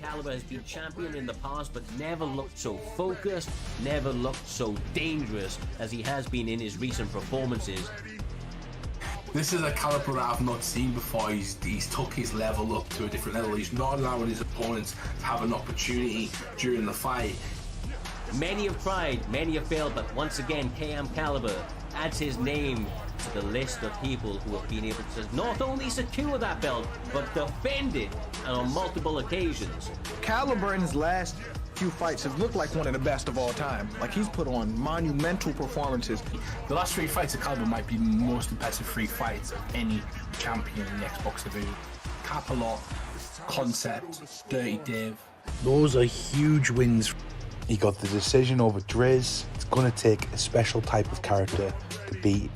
Caliber has been champion in the past, but never looked so focused, never looked so dangerous as he has been in his recent performances. This is a Caliber that I've not seen before. He's took his level up to a different level. He's not allowing his opponents to have an opportunity during the fight. Many have tried, many have failed, but once again, KM Caliber adds his name to the list of people who have been able to not only secure that belt, but defend it on multiple occasions. Caliber in his last few fights have looked like one of the best of all time. Like, he's put on monumental performances. The last 3 fights of Caliber might be the most impressive 3 fights of any champion in the Xbox division. Cap a lot, Concept, Dirty Dave. Those are huge wins. He got the decision over Driz. It's going to take a special type of character to beat.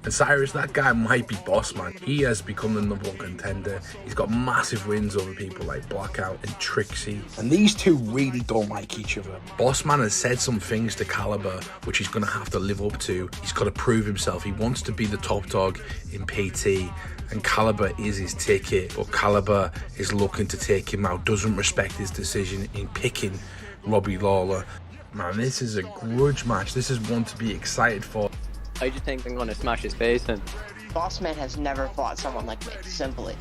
And Cyrus, that guy might be Bossman. He has become the #1 contender. He's got massive wins over people like Blackout and Trixie. And these two really don't like each other. Bossman has said some things to Caliber which he's going to have to live up to. He's got to prove himself. He wants to be the top dog in PT. And Caliber is his ticket. But Caliber is looking to take him out. Doesn't respect his decision in picking Robbie Lawler. Man, this is a grudge match. This is one to be excited for. I just think I'm gonna smash his face in. Bossman has never fought someone like me, simply.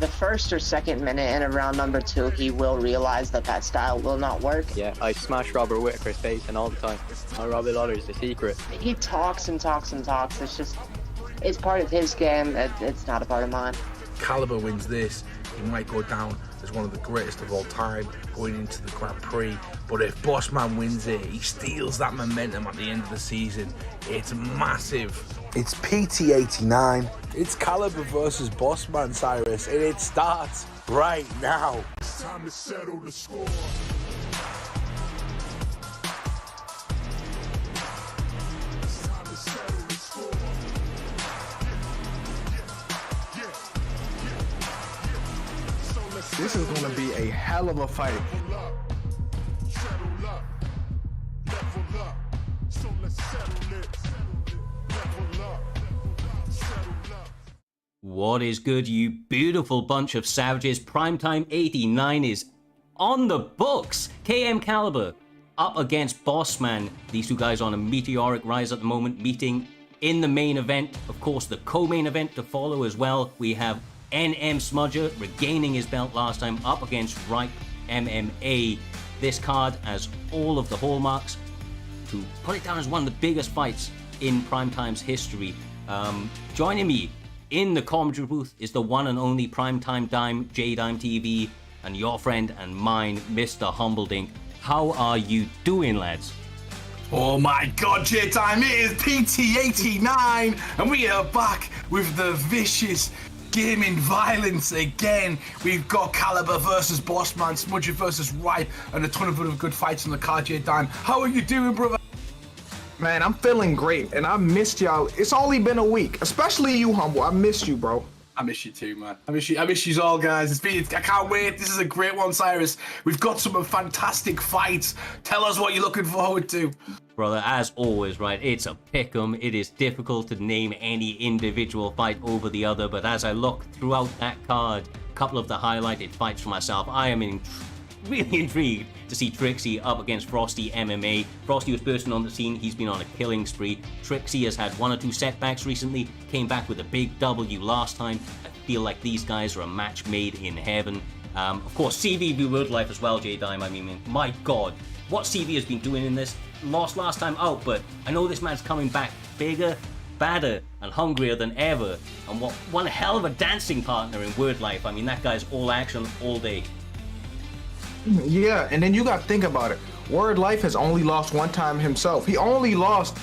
The first or second minute in a round number 2, he will realize that that style will not work. Yeah, I smash Robert Whittaker's face in all the time. Robbie Lawler's the secret. He talks and talks and talks. It's just, it's part of his game. It's not a part of mine. Caliber wins this, he might go down as one of the greatest of all time going into the Grand Prix. But if Bossman wins it, he steals that momentum at the end of the season. It's massive. It's PT89. It's Caliber versus Bossman, Cyrus, and it starts right now. It's time to settle the score. This is going to be a hell of a fight. What is good, you beautiful bunch of savages? Primetime 89 is on the books. KM Caliber up against Bossman. These two guys on a meteoric rise at the moment, meeting in the main event. Of course, the co-main event to follow as well. We have NM Smudger regaining his belt last time up against Rype MMA. This card has all of the hallmarks to put it down as one of the biggest fights in Primetime's history. Joining me in the commentary booth is the one and only Primetime Dime, J-Dime TV, and your friend and mine, Mr. Humbledink. How are you doing, lads? Oh my god, J-Time, it is PT89, and we are back with the vicious gaming violence again. We've got Caliber versus Bossman, Smudger versus Rype, and a ton of other good fights on the card, J-Time. How are you doing, brother? Man, I'm feeling great, and I missed y'all. It's only been a week, especially you, Humble. I missed you, bro. I miss you too, man. I miss you all, guys. I can't wait. This is a great one, Cyrus. We've got some fantastic fights. Tell us what you're looking forward to. Brother, as always, right, it's a pick'em. It is difficult to name any individual fight over the other, but as I look throughout that card, a couple of the highlighted fights for myself, I am really intrigued to see Trixie up against Frosty MMA. Frosty was bursting on the scene. He's been on a killing spree. Trixie has had 1 or 2 setbacks recently, came back with a big W last time. I feel like these guys are a match made in heaven. Of course, CV v World Life as well, J-Dime. I mean, my God, what CV has been doing in this. Lost last time out, but I know this man's coming back bigger, badder, and hungrier than ever. And what one hell of a dancing partner in Word Life. I mean, that guy's all action all day. Yeah, and then you got to think about it. Word Life has only lost 1 time himself. The only loss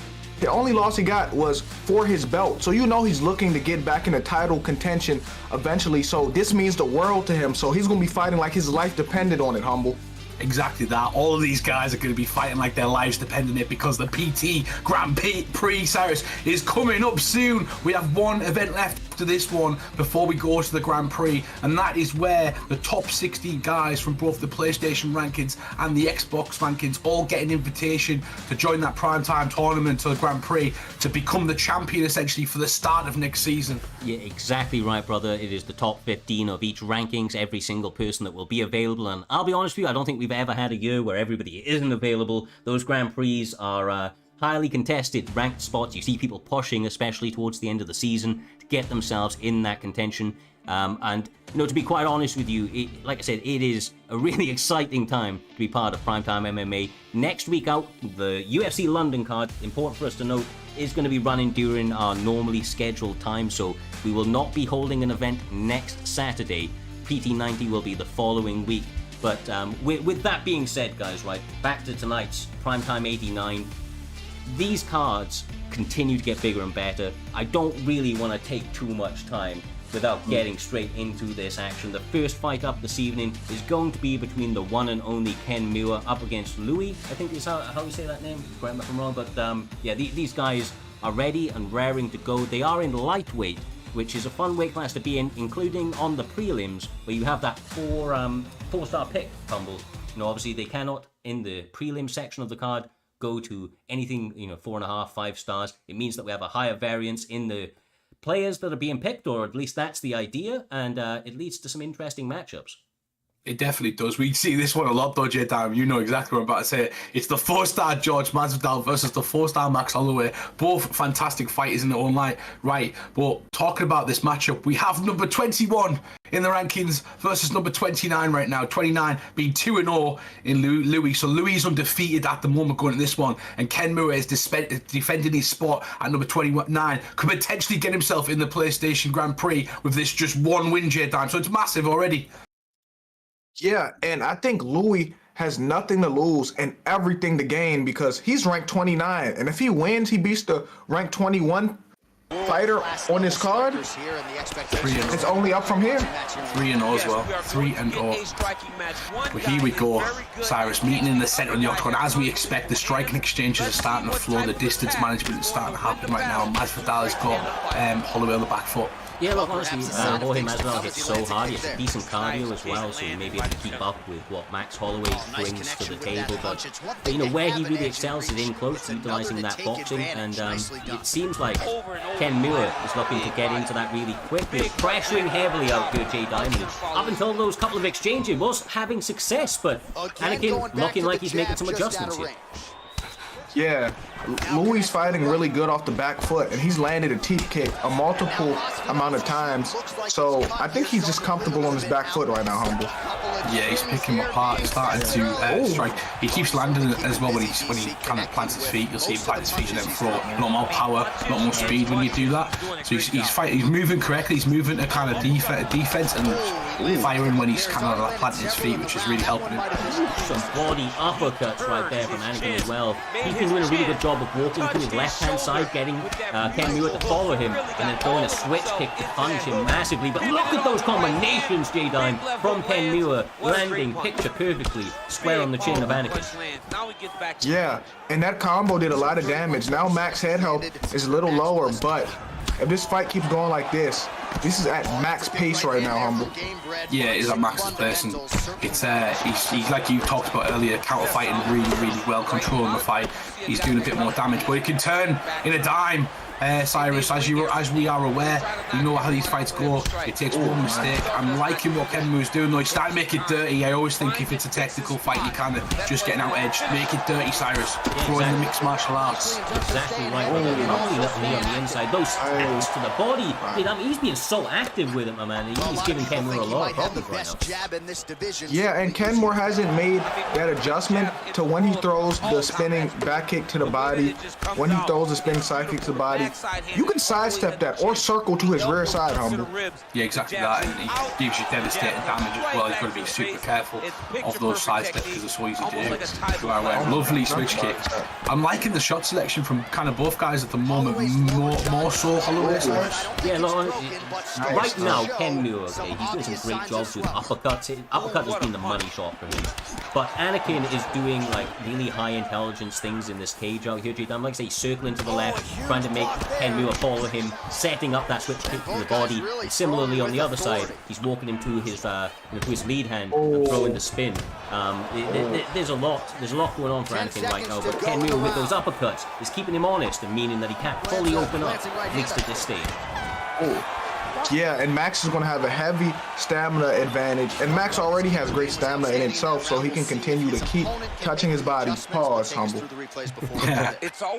he got was for his belt. So you know he's looking to get back into title contention eventually. So this means the world to him. So he's going to be fighting like his life depended on it, Humble. Exactly that. All of these guys are going to be fighting like their lives depend on it because the PT Grand Prix, Cyrus, is coming up soon. We have 1 event left. after this one before we go to the Grand Prix, and that is where the top 16 guys from both the PlayStation rankings and the Xbox rankings all get an invitation to join that primetime tournament to the Grand Prix to become the champion essentially for the start of next season. Yeah, exactly right, brother. It is the top 15 of each rankings, every single person that will be available, and I'll be honest with you, I don't think we've ever had a year where everybody isn't available. Those Grand Prix are highly contested ranked spots. You see people pushing, especially towards the end of the season, to get themselves in that contention. And, you know, to be quite honest with you, like I said, it is a really exciting time to be part of Primetime MMA. Next week out, the UFC London card, important for us to note, is going to be running during our normally scheduled time, so we will not be holding an event next Saturday. PT90 will be the following week. But with that being said, guys, right, back to tonight's Primetime 89. These cards continue to get bigger and better. I don't really want to take too much time without getting straight into this action. The first fight up this evening is going to be between the one and only Ken Muir up against Louis, I think is how you say that name, correct me if I'm wrong, but yeah, these guys are ready and raring to go. They are in lightweight, which is a fun weight class to be in, including on the prelims, where you have that four-star pick tumble. You know, obviously they cannot, in the prelim section of the card, go to anything, 4.5, 5 stars. It means that we have a higher variance in the players that are being picked, or at least that's the idea, and it leads to some interesting matchups. It definitely does. We see this one a lot though, J-Dime. You know exactly what I'm about to say. It's the 4-star George Masvidal versus the 4-star Max Holloway. Both fantastic fighters in their own right. But talking about this matchup, we have number 21 in the rankings versus number 29 right now. 29 being 2-0 in Louis. So Louis is undefeated at the moment going in this one. And Ken Muir is defending his spot at number 29. Could potentially get himself in the PlayStation Grand Prix with this just one win, J-Dime. So it's massive already. Yeah, and I think Louis has nothing to lose and everything to gain because he's ranked 29. And if he wins, he beats the ranked 21 fighter on his card. 3-0. It's only up from here. 3-0 as well. 3-0. But here we go. Cyrus meeting in the centre of the octagon. As we expect, the striking exchanges are starting to flow. The distance management is starting to happen right now. Masvidal has got Holloway on the back foot. Yeah, look, honestly, Jorge Masvidal hits so hard. He has a decent cardio as well, so he may be able to keep up with what Max Holloway brings to the table. But you know, where he really excels is in close, utilising that boxing, and it seems like Ken Muir is looking to get into that really quickly, pressuring heavily out here Jay Diamond. Up until those couple of exchanges, was having success, but Anakin looking like he's making some adjustments here. Yeah, Louis fighting really good off the back foot, and he's landed a teep kick a multiple amount of times. So I think he's just comfortable on his back foot right now, Humble. Yeah, he's picking him apart, starting to strike. He keeps landing as well when he kind of plants his feet. You'll see him plant his feet and then throw a lot more power, a lot more speed when you do that. So he's fighting, he's moving correctly. He's moving to kind of defense and firing when he's kind of like planting his feet, which is really helping him. Some body uppercuts right there from Anakin as well. He's been doing a really good job of walking to his left-hand side, getting Ken Muir to follow him, and then throwing a switch kick to punish him massively. But look at those combinations, J-Dime, from Ken Muir, landing picture perfectly, square on the chin of Anakin. Yeah, and that combo did a lot of damage. Now Max head health is a little lower, but if this fight keeps going like this is at max pace right now, Humble. Yeah, it is at max's pace, and it's he's like you talked about earlier, counter fighting really well, controlling the fight. He's doing a bit more damage, but he can turn in a dime. Cyrus, as we are aware, you know how these fights go. It takes one mistake. I'm liking what Ken Muir's doing though. He's starting to make it dirty. I always think if it's a technical fight, you kind of just getting out edged. Make it dirty, Cyrus. Throw in the mixed martial arts. Exactly right. Lovely little knee on the inside. Those attacks to the body. He's being so active with it, my man. He's giving Ken Muir a lot of problems right now. Yeah, and Ken Muir hasn't made that adjustment to when he throws the spinning back kick to the body, when he throws the spinning side kick to the body. You can sidestep that or circle to his rear side, Humble. Yeah, exactly that. And he gives you devastating damage as well. You've got to be super careful of those sidesteps because it's so easy to do. Lovely switch kick. I'm liking the shot selection from kind of both guys at the moment, more so Holloway. Yeah, look, right now, Ken Muir, okay, he's doing some great jobs with uppercuts. Uppercut has been the money shot for him. But Anakin is doing like really high intelligence things in this cage out here, J-Dam. Like I say, circling to the left, trying to make Ken Muir following him, setting up that switch kick to the body. And similarly on the other side, he's walking him to his lead hand and throwing the spin. There's a lot going on for Anakin right now, but Ken Muir with those uppercuts is keeping him honest and meaning that he can't fully open up, at least at this stage. Yeah, and Max is going to have a heavy stamina advantage. And Max already has great stamina in himself, so he can continue to keep touching his body. Pause, humble. Yeah.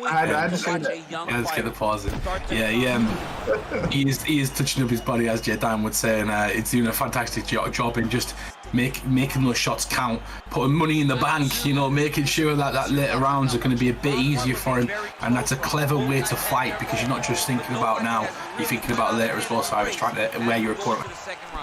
I had to say that. Yeah, let's get the pause in. Yeah, he is touching up his body, as J-Dan would say, and it's doing a fantastic job in just making those shots count, putting money in the bank, you know, making sure that later rounds are going to be a bit easier for him, and that's a clever way to fight because you're not just thinking about now, you're thinking about later as well. So I was trying to wear your opponent.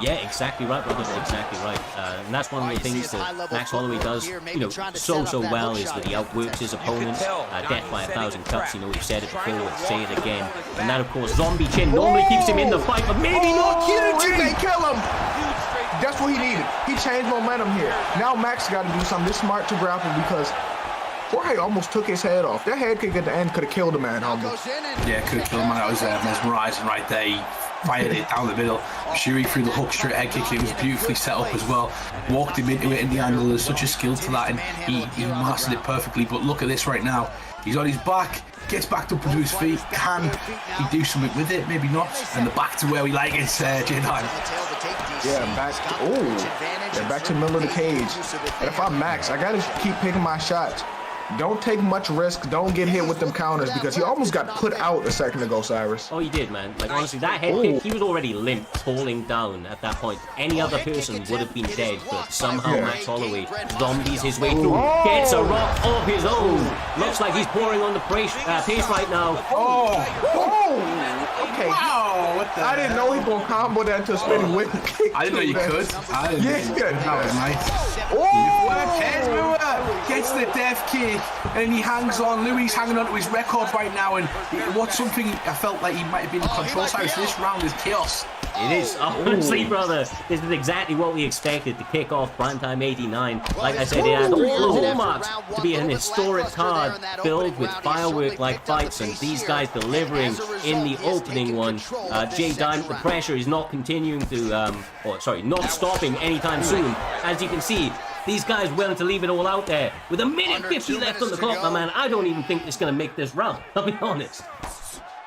Yeah, exactly right, brother. Exactly right. And that's one of the things that Max Holloway does, you know, so well is that he outworks his opponent. Death by 1,000 cuts. You know, we've said it before, we'll say it again. And that, of course, zombie chin normally keeps him in the fight, but maybe not. He may kill him. That's what he needed. He changed momentum here. Now Max got to do something this smart to grapple because Jorge almost took his head off. That head kick at the end could have killed the man, humble. Yeah, could have killed him. That was mesmerizing right there. He fired it down the middle. Shuri threw the hook straight head kick. It was beautifully set up as well. Walked him into it in the angle. There's such a skill to that, and he mastered it perfectly. But look at this right now. He's on his back. Gets back up onto his feet. Can he do something with it? Maybe not. And the back to where we like it, J9. Back to the middle of the cage. And if I'm Max, I gotta keep picking my shots. Don't take much risk. Don't get hit with them counters because he almost got put out a second ago, Cyrus. Oh, he did, man. Like, honestly, that head kick, he was already limp, falling down at that point. Any other person would have been dead, but somehow Max Holloway zombies his way through, gets a rock of his own. Looks like he's pouring on the pace right now. Okay. Wow, what the I didn't know he was going to combo that to a spinning whip kick. I didn't know you could. That was nice. Ken Muir gets the death kick and he hangs on. Louis hanging on to his record right now, and what's something I felt like he might have been in control. So this round is chaos. It is, honestly, brother. This is exactly what we expected to kick off Primetime 89. Like I said, it has all the hallmarks to be an historic card filled with firework-like fights, and these guys delivering in the opening one. J-Dime, the pressure is not continuing to, not stopping anytime soon. As you can see, these guys willing to leave it all out there. With 1:50 left on the clock, my man, I don't even think it's going to make this round, I'll be honest.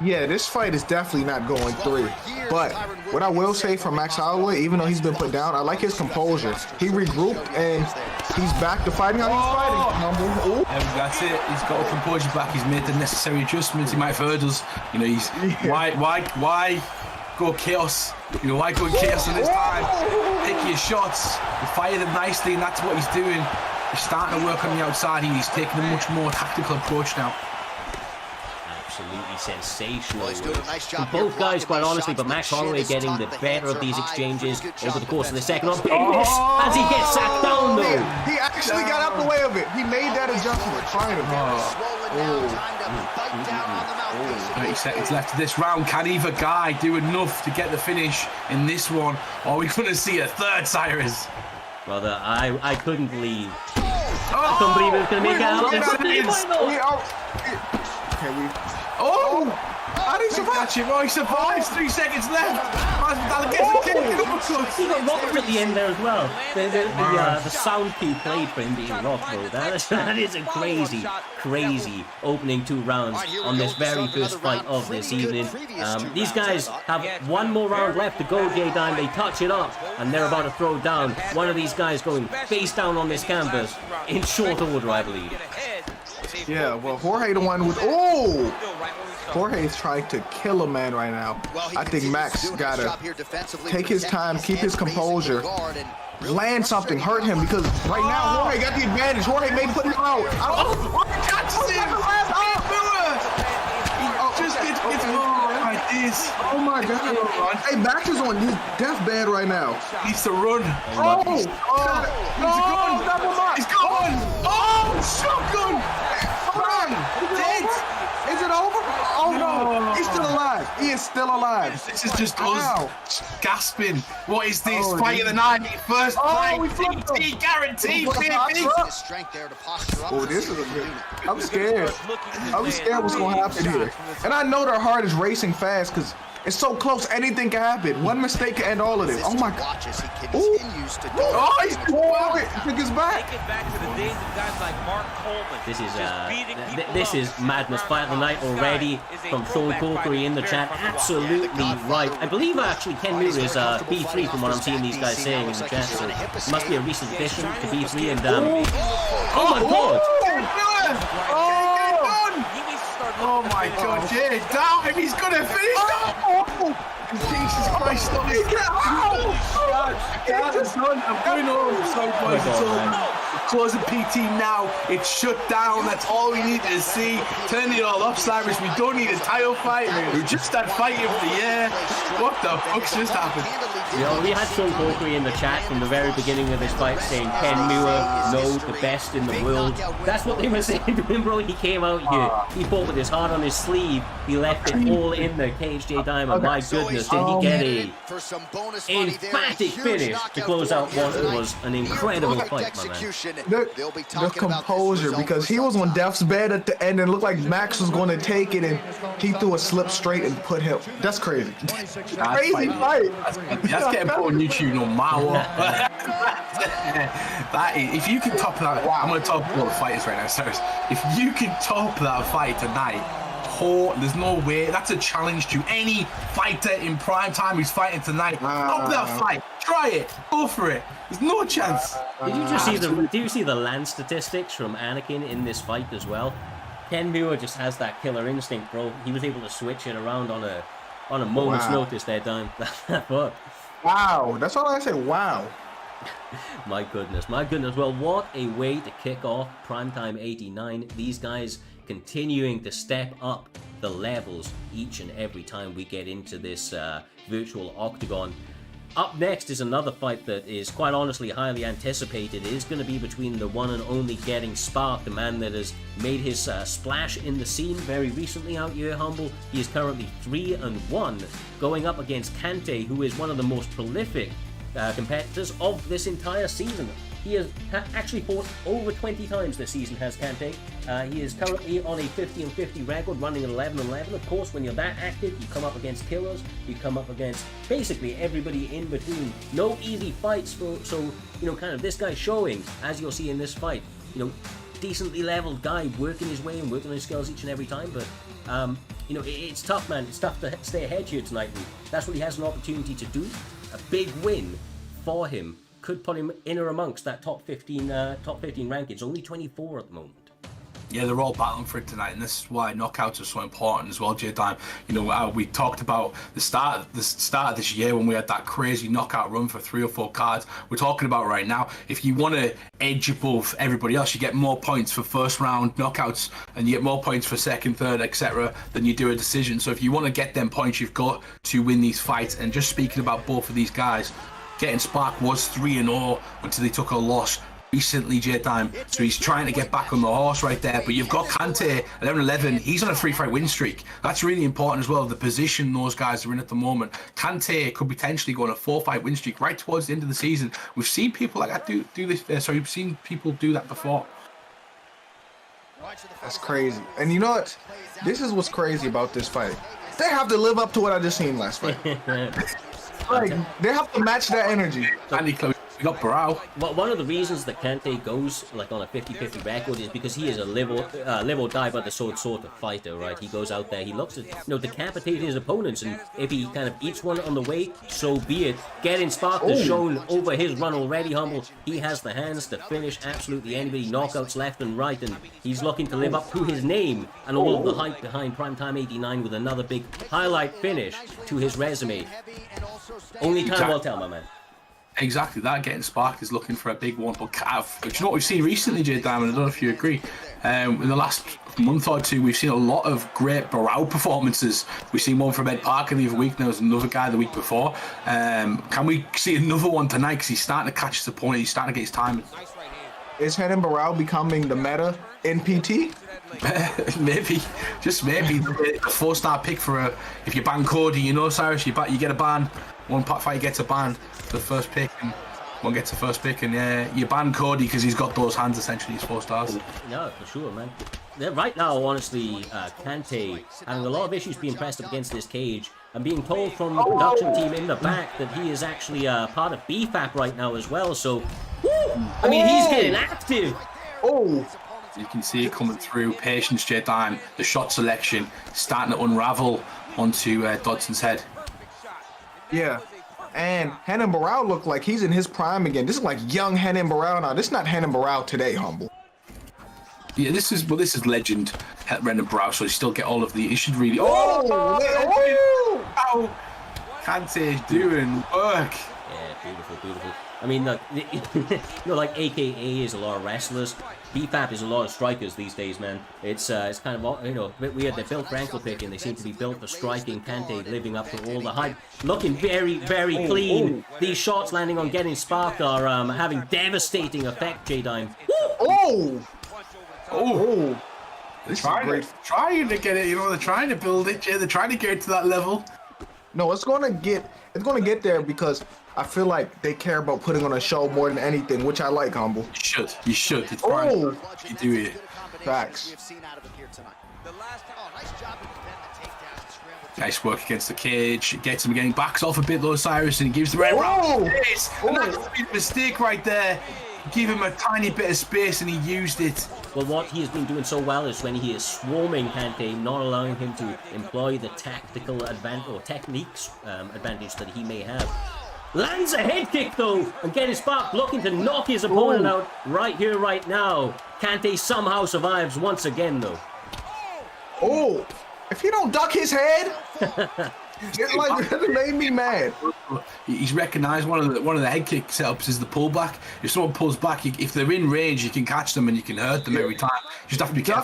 Yeah, this fight is definitely not going 3. But what I will say for Max Holloway, even though he's been put down, I like his composure. He regrouped and he's back to fighting how he's fighting. And that's it. He's got a composure back. He's made the necessary adjustments. He might have heard us. You know, he's why go chaos? You know, why go chaos in this time? Take your shots. You fire them nicely, and that's what he's doing. He's starting to work on the outside. He's taking a much more tactical approach now. Absolutely sensational from both guys, quite honestly, but Max Holloway getting the better of these exchanges over the course of the second round. As he gets sacked down, though. He actually got out the way of it. He made that adjustment. Trying to 30 seconds left of this round. Can either guy do enough to get the finish in this one? Or are we going to see a third, Cyrus? Brother, I couldn't believe. I couldn't believe it was going to make it out of this. How did he survive? He survives. 3 seconds left. He got rocked at the end there as well. The sound cue played for him being rocked, bro. That is a crazy opening 2 rounds on this very first fight of this evening. These guys have one more round left to go, J-Dime. They touch it up, and they're about to throw down. One of these guys going face down on this canvas in short order, I believe. Yeah, well, Jorge the one with... Jorge is trying to kill a man right now. I think Max gotta take his time, keep his composure, land something, hurt him, because right now Jorge got the advantage. Jorge may put him out. Oh my God! Hey, Max is on his deathbed right now. He needs to run. He's gone. Shotgun! Run! Dead! Is it over? Oh no! He's still alive. He is is still alive. This is just Ow. us gasping. What is this? Oh, Fight of the night. First Oh, we fight. flipped him. Guaranteed. We flipped baby. him. Oh, this is a good. I'm scared. I'm scared what's gonna happen here. And I know their heart is racing fast because it's so close. Anything can happen. One mistake can end all of this. Oh my God. Ooh. Oh, he's took his back. This is madness. Fight of the night already from Sean Corkery in the chat. Absolutely right. I believe actually Ken Muir is B3 from what I'm seeing these guys saying in the chat. So it must be a recent addition to B3. And oh my God! Oh my God, yeah, damn him, he's gonna finish Jesus Christ, stop it. I'm going home, so close, it's all closing PT now, it's shut down, that's all we need to see. Turn it all off, Cyrus, we don't need a title fight, we just had fighting for the year. What the fuck's just happened? You know, we had Sean Corkery in the chat from the very beginning of this fight saying Ken Muir, no, the best in the world. That's what they were saying to him, bro. He came out here, he fought with his heart on his sleeve, he left it all in the cage, J Diamond. My goodness, did he get a emphatic finish to close out what was an incredible fight, my man. The composure, because he was on death's bed at the end and it looked like Max was going to take it and he threw a slip straight and put him. That's crazy. Crazy fight. That's getting put on YouTube no matter what. That is, if you can top that, I'm going to top all the fighters right now, serious. If you can top that fight tonight, there's no way. That's a challenge to any fighter in prime time who's fighting tonight. Top that fight. Try it. Go for it. There's no chance. Did you see the land statistics from Anakin in this fight as well? Ken Muir just has that killer instinct, bro. He was able to switch it around on a moment's notice there, Dime. Wow, that's all I say. Wow. My goodness. Well, what a way to kick off Primetime 89. These guys continuing to step up the levels each and every time we get into this virtual octagon. Up next is another fight that is quite honestly highly anticipated. It is going to be between the one and only Getting Spark, the man that has made his splash in the scene very recently out here, Humble. He is currently 3-1, going up against Kante, who is one of the most prolific competitors of this entire season. He has actually fought over 20 times this season, has Kante. He is currently on a 50-50 record, running an 11-11. Of course, when you're that active, you come up against killers, you come up against basically everybody in between. No easy fights, so you know, kind of this guy showing, as you'll see in this fight, you know, decently leveled guy working his way and working on his skills each and every time, but you know, it's tough, man. It's tough to stay ahead here tonight, and that's what he has an opportunity to do. A big win for him could put him in or amongst that top 15 rankings. Only 24 at the moment. Yeah, they're all battling for it tonight, and this is why knockouts are so important as well, J-Dime. You know, we talked about the start of this year when we had that crazy knockout run for 3 or 4 cards. We're talking about right now, if you want to edge above everybody else, you get more points for first round knockouts, and you get more points for second, third, etc. than you do a decision. So if you want to get them points, you've got to win these fights. And just speaking about both of these guys, Getting Spark was 3-0 until he took a loss recently, J-Time. So he's trying to get back on the horse right there. But you've got Kante, 11-11. He's on a 3-fight win streak. That's really important as well, the position those guys are in at the moment. Kante could potentially go on a 4-fight win streak right towards the end of the season. We've seen people like that do this. We've seen people do that before. That's crazy. And you know what? This is what's crazy about this fight. They have to live up to what I just seen last fight. Like, they have to match that energy. Andy close. We got Brow. Well, one of the reasons that Kante goes like on a 50-50 record is because he is a live or die by the sword sort of fighter, right? He goes out there, he looks to, you know, decapitate his opponents, and if he kind of eats one on the way, so be it. Getting Spark has shown over his run already, Humble. He has the hands to finish absolutely anybody, knockouts left and right, and he's looking to live up to his name and all of the hype behind Primetime 89 with another big highlight finish to his resume. Only time will tell, my man. Exactly that. Getting Spark is looking for a big one. But do you know what we've seen recently, J Diamond? I don't know if you agree. In the last month or two, we've seen a lot of great Barrow performances. We've seen one from Ed Parker the other week. There was another guy the week before. Can we see another one tonight? Because he's starting to catch his opponent. He's starting to get his timing. Is Renan Barão becoming the meta in PT? Maybe, just maybe the 4-star pick for if you ban Cody, you know, Cyrus, you get a ban. One fight gets a ban for the first pick, and one gets the first pick, and you ban Cody because he's got those hands essentially. He's 4 stars. No, for sure, man. Right now, honestly, Kante having a lot of issues being pressed up against this cage. I'm being told from the production team in the back that he is actually part of BFAP right now as well. So, woo! I mean, he's getting active. Oh. You can see it coming through. Patience, J-Dime. The shot selection starting to unravel onto Dodson's head. Yeah. And Renan Barão looked like he's in his prime again. This is like young Renan Barão now. This is not Renan Barão today, humble. Yeah, this is legend Renan Barão, so you still get all of the. You should really. Kante is doing work. Yeah, beautiful, beautiful. I mean, look, you know, like AKA is a lot of wrestlers. BFAP is a lot of strikers these days, man. It's kind of, you know, a bit weird. They're built for ankle picking. They seem to be built for striking. Kante living up to all the hype. Looking very, very clean. These shots landing on Getting Sparked are having devastating effect, J-Dime. They're trying to get it, you know, they're trying to build it, Jay. They're trying to get it to that level. No, it's gonna get there because I feel like they care about putting on a show more than anything, which I like, humble. You should. It's fine. You do it. Facts. Nice work against the cage. Gets him again. Backs off a bit though, Cyrus, and he gives the red round space. And that's a mistake right there. Give him a tiny bit of space, and he used it. Well, what he has been doing so well is when he is swarming Kante, not allowing him to employ the tactical advantage or techniques advantage that he may have. Lands a head kick though, and Getting Sparked looking to knock his opponent out right here, right now. Kante somehow survives once again though. Oh, if he don't duck his head, it made me mad. He's recognised one of the head kick setups is the pullback. If someone pulls back, if they're in range, you can catch them and you can hurt them every time. You just have to be careful.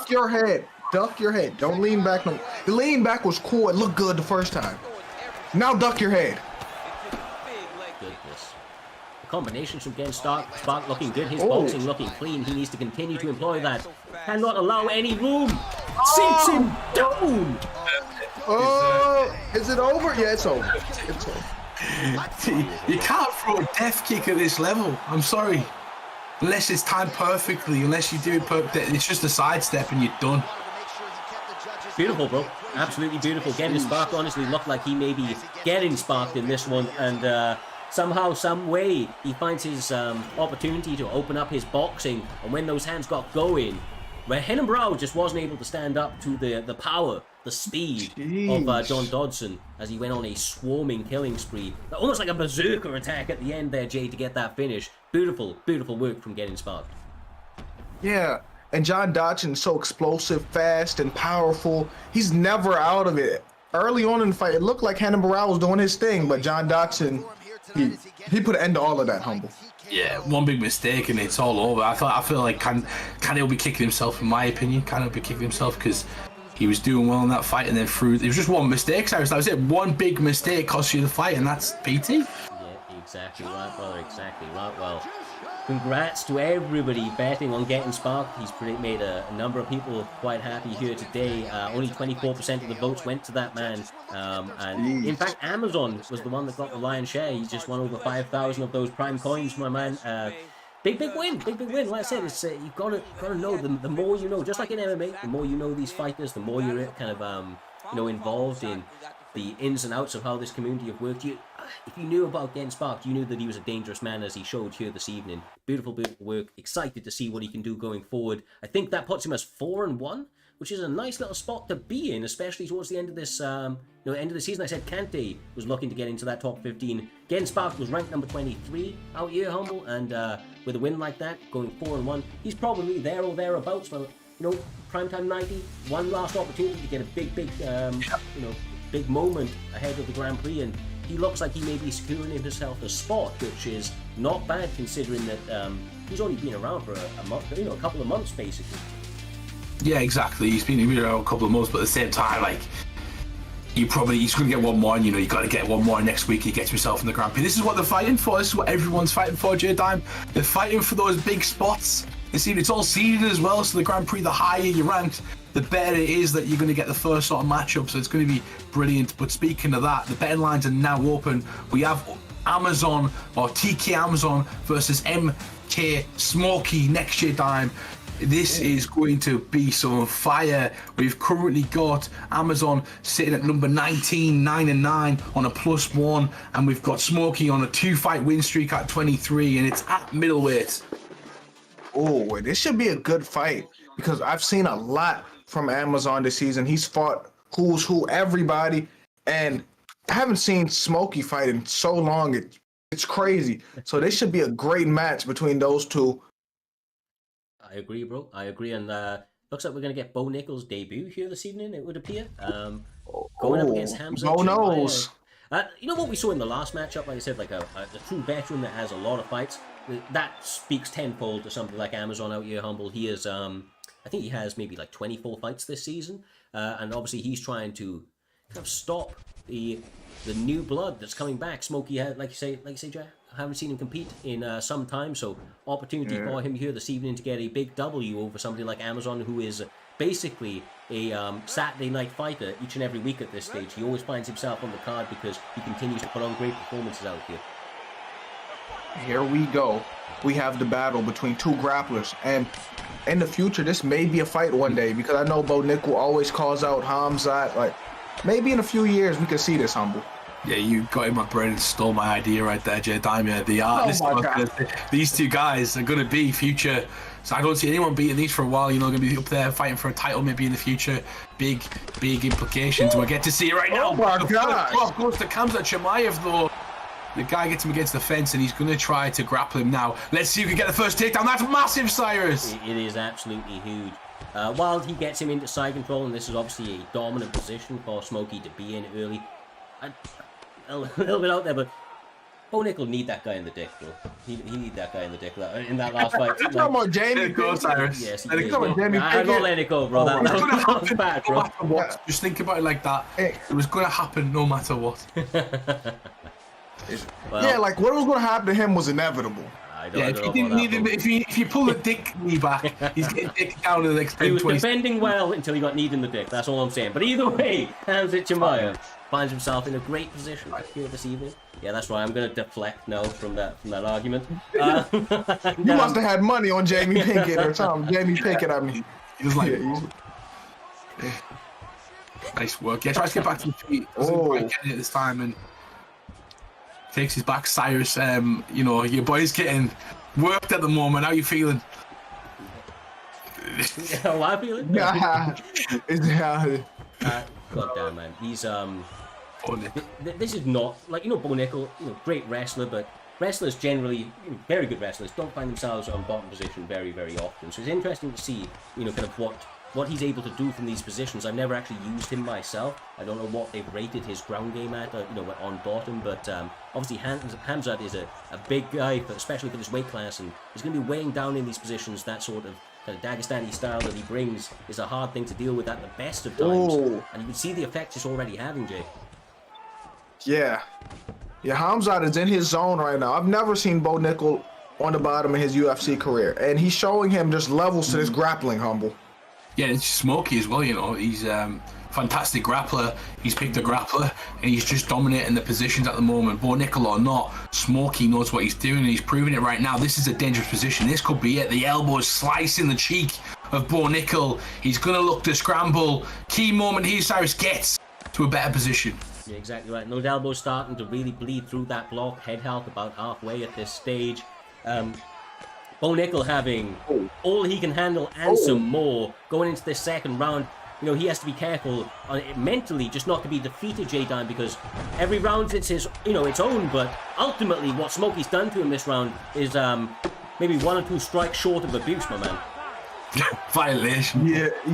Duck your head. Don't lean back. No, the lean back was cool. It looked good the first time. Now duck your head. Goodness. The combinations from Getting Sparked looking good. His boxing looking clean. He needs to continue to employ that. Cannot allow any room. Sinks him down. Is it over? Yeah, it's over. It's over. You can't throw a death kick at this level. I'm sorry. Unless it's timed perfectly, unless you do it perfectly. It's just a sidestep and you're done. Beautiful, bro. Absolutely beautiful. Getting Sparked honestly looked like he may be getting sparked in this one. And somehow, some way, he finds his opportunity to open up his boxing. And when those hands got going, where Renan Barão just wasn't able to stand up to the power, the speed of John Dodson as he went on a swarming killing spree. Almost like a berserker attack at the end there, Jay, to get that finish. Beautiful, beautiful work from Getting Sparked. Yeah, and John Dodson's so explosive, fast, and powerful. He's never out of it. Early on in the fight, it looked like Renan Barão was doing his thing, but John Dodson, he put an end to all of that, humble. Yeah, one big mistake and it's all over. I feel like Kante will be kicking himself, in my opinion. Kante will be kicking himself because he was doing well in that fight, and then it was just one mistake, Cyrus. That was it. One big mistake cost you the fight, and that's PT. Yeah, exactly right, brother. Exactly right. Well, congrats to everybody betting on Getting Sparked. He's made a number of people quite happy here today. Only 24% of the votes went to that man. And in fact, Amazon was the one that got the lion's share. He just won over 5,000 of those prime coins, my man. Big win. Like I said, it's you've got to know. The more you know, just like in MMA, the more you know these fighters, the more you're kind of involved in the ins and outs of how this community have worked. If you knew about Getting Sparked, you knew that he was a dangerous man, as he showed here this evening. Beautiful work. Excited to see what he can do going forward. I think that puts him as 4-1, which is a nice little spot to be in, especially towards the end of this, end of the season. I said Kante was looking to get into that top 15. Getting Sparked was ranked number 23 out here, humble, and with a win like that, going 4-1, he's probably there or thereabouts for, primetime 90. One last opportunity to get a big moment ahead of the Grand Prix, and he looks like he may be securing himself a spot, which is not bad considering that he's only been around for a month, a couple of months basically. Yeah, exactly. He's been around a couple of months, but at the same time, like, he's going to get one more, and you got to get one more next week. He gets himself in the Grand Prix. This is what they're fighting for. This is what everyone's fighting for, J-Dime. They're fighting for those big spots It's all seeded as well, so the Grand Prix, the higher you ranked, the better it is that you're going to get the first sort of matchup, so it's going to be brilliant. But speaking of that, the betting lines are now open. We have Amazon, or TK Amazon versus MK Smokey next year time. This is going to be some fire. We've currently got Amazon sitting at number 19, 9-9 on a +1, and we've got Smokey on a 2-fight win streak at 23, and it's at middleweight. Oh, this should be a good fight because I've seen a lot from Amazon this season. He's fought who's who, everybody, and I haven't seen Smokey fight in so long. It's crazy. So this should be a great match between those two. I agree, bro. I agree, and looks like we're going to get Bo Nickal's debut here this evening, it would appear. Going up against Hamza. Bo knows. You know what we saw in the last matchup? Like I said, like a true veteran that has a lot of fights. That speaks tenfold to somebody like Amazon out here, Humble. He is, I think he has maybe like 24 fights this season, and obviously he's trying to kind of stop the new blood that's coming back. Smokey, like you say, Jack. I haven't seen him compete in some time, so opportunity for him here this evening to get a big W over somebody like Amazon, who is basically a Saturday night fighter each and every week at this stage. He always finds himself on the card because he continues to put on great performances out here. Here we go. We have the battle between two grapplers, and in the future, this may be a fight one day because I know Bo Nickal always calls out Hamzat. Like, maybe in a few years we could see this, Humble. Yeah, you got in my brain and stole my idea right there, Jay Diamond. These two guys are going to be future. So I don't see anyone beating these for a while. You know, going to be up there fighting for a title maybe in the future. Big implications. We get to see it right now. Oh my God! Of course, the Kamzat Chimaev though. The guy gets him against the fence and he's going to try to grapple him now. Let's see if we can get the first takedown. That's massive, Cyrus. It is absolutely huge. While he gets him into side control, and this is obviously a dominant position for Smokey to be in early. A little bit out there, but Bo Nickal need that guy in the dick, bro. He need that guy in the dick in that last fight. Come on, Jamie. Let it go, Cyrus. Yes, he let did. it go. Jamie, I don't let it go, bro. That was bad, bro. No matter what. Just think about it like that. It was going to happen no matter what. Well, yeah, like what was going to happen to him was inevitable. If you pull the dick knee back, he's getting taken down in the next 10, He was 20 defending well until he got kneed in the dick. That's all I'm saying. But either way, Hamza Chimaev finds himself in a great position here this evening. Yeah, that's right. I'm going to deflect now from that argument. You must have had money on Jamie Pinkett or something. Jamie Pinkett, I mean. He was like, nice work. Yeah, tries to get back to the feet. Doesn't quite get it this time and takes his back. Cyrus, you know, your boy's getting worked at the moment. How you feeling? How I feeling? God damn, man. These this is not like, you know, Bo Nickal, you know, great wrestler, but wrestlers generally, very good wrestlers, don't find themselves on bottom position very, very often. So it's interesting to see, you know, kind of what he's able to do from these positions. I've never actually used him myself. I don't know what they've rated his ground game at, you know, on bottom, but obviously Hamzat is a big guy, but especially for this weight class, and he's going to be weighing down in these positions. That sort of kind of Dagestani style that he brings is a hard thing to deal with at the best of times. And you can see the effect it's already having, Jay. Yeah, Hamzat is in his zone right now. I've never seen Bo Nickal on the bottom of his UFC career, and he's showing him just levels to this grappling, Humble. Yeah, it's Smokey as well, you know. He's fantastic grappler. He's picked a grappler, and he's just dominating the positions at the moment. Bo Nickal or not, Smokey knows what he's doing, and he's proving it right now. This is a dangerous position. This could be it. The elbow is slicing the cheek of Bo Nickal. He's going to look to scramble. Key moment here, Cyrus gets to a better position. Yeah, exactly right. Those elbows starting to really bleed through that block. Head health about halfway at this stage. Bo Nickal having all he can handle and some more going into this second round. You know, he has to be careful mentally just not to be defeated, J-Dime, because every round it's his, you know, its own, but ultimately what Smokey's done to him this round is maybe 1 or 2 strikes short of abuse, my man. Violation.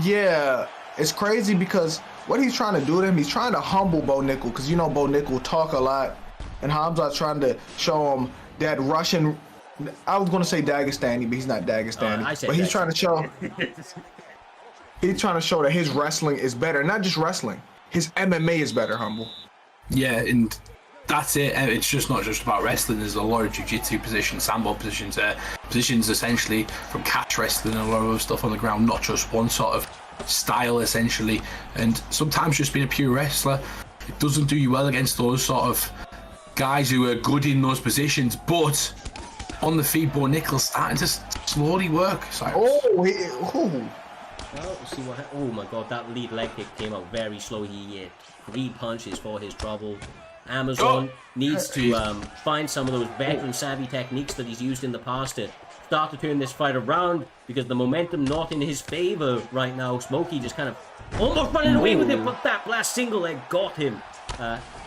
Yeah. It's crazy because what he's trying to do to him, he's trying to humble Bo Nickal, because you know Bo Nickal talk a lot, and Hamzat's trying to show him that Russian, I was going to say Dagestani, but he's not Dagestani. But he's trying to show that his wrestling is better. Not just wrestling, his MMA is better, Humble. Yeah, and That's it. It's just not just about wrestling. There's a lot of jiu-jitsu positions, sambo positions, positions essentially from catch wrestling and a lot of other stuff on the ground, not just one sort of style essentially. And sometimes just being a pure wrestler, it doesn't do you well against those sort of guys who are good in those positions. But on the feet, Bo Nickel's starting to slowly work. Oh, Well, we'll see what oh my god, that lead leg kick came out very slow. He hit 3 punches for his trouble. Amazon needs to find some of those veteran savvy techniques that he's used in the past to start to turn this fight around, because the momentum not in his favor right now. Smokey just kind of almost running away with it, but that last single leg got him.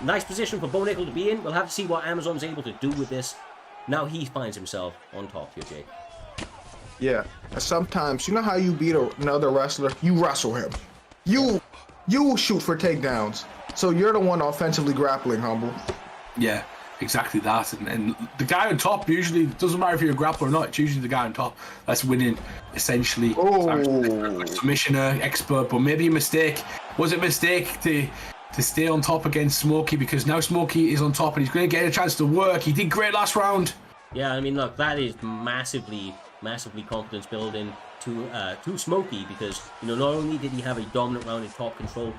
Nice position for Bo Nickel to be in. We'll have to see what Amazon's able to do with this. Now he finds himself on top here, Jake. Yeah, and sometimes, you know how you beat another wrestler? You wrestle him. You shoot for takedowns. So you're the one offensively grappling, Humble. Yeah, exactly that. And the guy on top usually, doesn't matter if you're a grappler or not, it's usually the guy on top that's winning, essentially. Oh. Submissioner, expert, but maybe a mistake. Was it a mistake to stay on top against Smokey? Because now Smokey is on top and he's going to get a chance to work. He did great last round. Yeah, I mean, look, that is massively confidence building to Smokey, because, you know, not only did he have a dominant round in top control,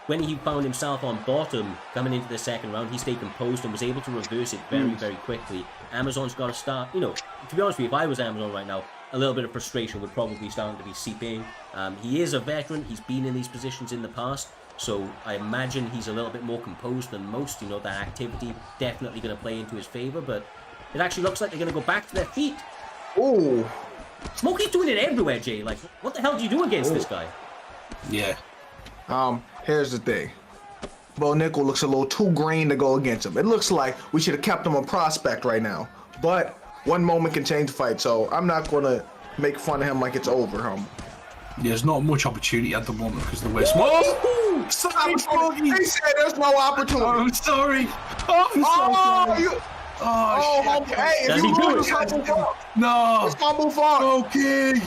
when he found himself on bottom coming into the second round, he stayed composed and was able to reverse it very quickly. Amazon's got to start, you know, to be honest with you, if I was Amazon right now, a little bit of frustration would probably starting to be seeping. He is a veteran, he's been in these positions in the past, so I imagine he's a little bit more composed than most. You know, that activity definitely going to play into his favor, but it actually looks like they're going to go back to their feet. Oh. Smokey's doing it everywhere, Jay. Like, what the hell do you do against this guy? Yeah. Here's the thing. Bo Nickel looks a little too green to go against him. It looks like we should have kept him a prospect right now. But one moment can change the fight, so I'm not going to make fun of him like it's over, Humble. There's not much opportunity at the moment because of the way Smokey. Sorry, Smokey. He said there's no opportunity. I'm sorry. Oh, you. Oh, shit. Hey, if you lose, it's Humble's fault. No. It's Humble's fault. Okay.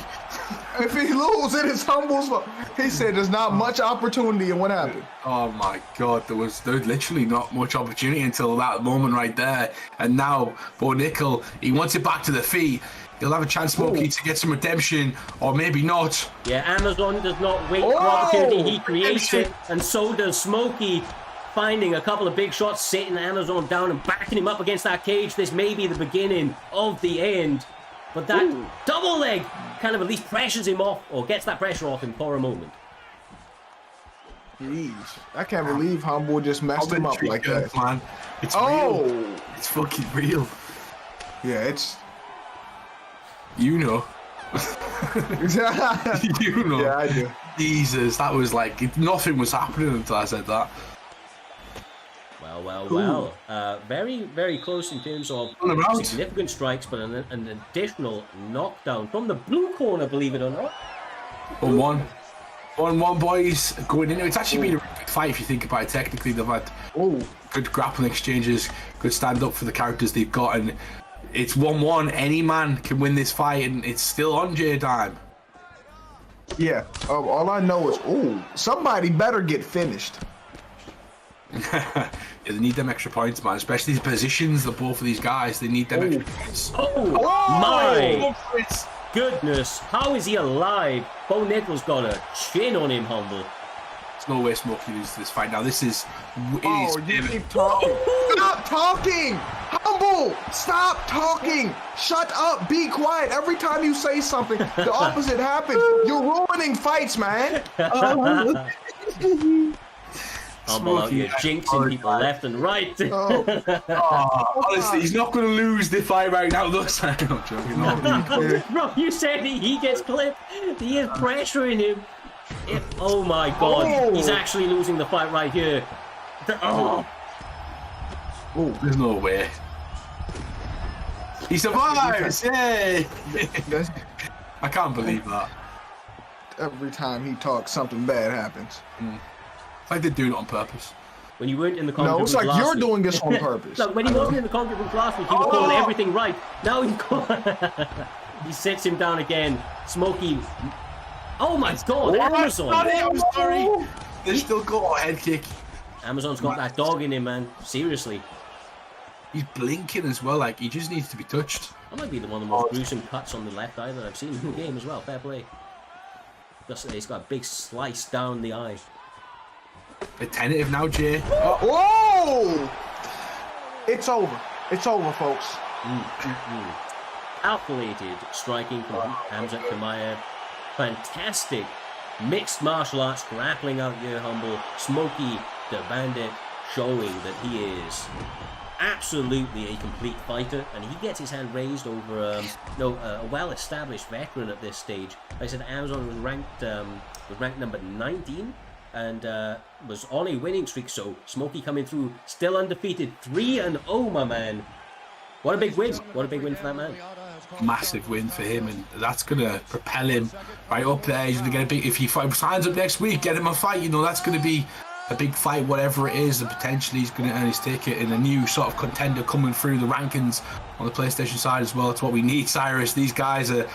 If he loses, it's Humble's fault. He said there's not much opportunity, and what happened? Oh my god, there was literally not much opportunity until that moment right there. And now, Bo Nickel, he wants it back to the feet. He'll have a chance, Smokey, to get some redemption, or maybe not. Yeah, Amazon does not wait for opportunity. He creates it, and so does Smokey. Finding a couple of big shots, sitting Amazon down and backing him up against that cage. This may be the beginning of the end. But that double leg kind of at least pressures him off, or gets that pressure off him for a moment. Jeez, I can't believe Humble just messed him up like that. Man. It's real. It's fucking real. Yeah, it's... You know. You know. Yeah, I do. Jesus, that was like, nothing was happening until I said that. Well. Very close in terms of significant strikes, but an additional knockdown from the blue corner, believe it or not. 1-1, boys, going into it. It's actually been a really good fight if you think about it. Technically, they've had good grappling exchanges, good stand up for the characters they've got, and it's 1-1. Any man can win this fight, and it's still on J time. Yeah, all I know is, somebody better get finished. Yeah, they need them extra points, man. Especially the positions of both of these guys. They need them extra points. My goodness. How is he alive? Bo Nickel's got a chin on him, Humble. There's no way Smokey loses this fight. Now, this is... you keep talking. Stop talking! Humble! Stop talking! Shut up! Be quiet! Every time you say something, the opposite happens. You're ruining fights, man! Humble out here jinxing people left and right. Honestly, he's not going to lose the fight right now. Looks like I'm joking. Bro, you said he gets clipped. He is pressuring him. Oh my god, he's actually losing the fight right here. There's no way. He survives! Yay! I can't believe that. Every time he talks, something bad happens. It's like they're doing it on purpose. When you weren't in the concrete it's like you're doing this on purpose. Look, when he wasn't in the concrete room last week, he was calling everything right. Now he sits him down again. Smokey. Oh my god, Amazon! I'm sorry. They still got a head kick. Amazon's got that dog in him, man. Seriously. He's blinking as well. Like he just needs to be touched. That might be one of the most gruesome cuts on the left eye that I've seen in the game as well. Fair play. Just, he's got a big slice down the eye. Bit tentative now, Jay. Whoa! It's over. It's over, folks. Calculated striking from Hamzat Chimaev. Fantastic mixed martial arts grappling out here, Humble. Smokey the Bandit showing that he is absolutely a complete fighter, and he gets his hand raised over a well-established veteran at this stage. Like I said, Amazon was ranked number 19 and was on a winning streak. So Smokey coming through, still undefeated, 3-0, my man. What a big win! What a big win for that man. Massive win for him, and that's gonna propel him right up there. He's gonna get a big. If he signs up next week, get him a fight. You know that's gonna be a big fight, whatever it is, and potentially he's going to earn his ticket in a new sort of contender coming through the rankings on the PlayStation side as well. It's what we need, Cyrus. These guys are.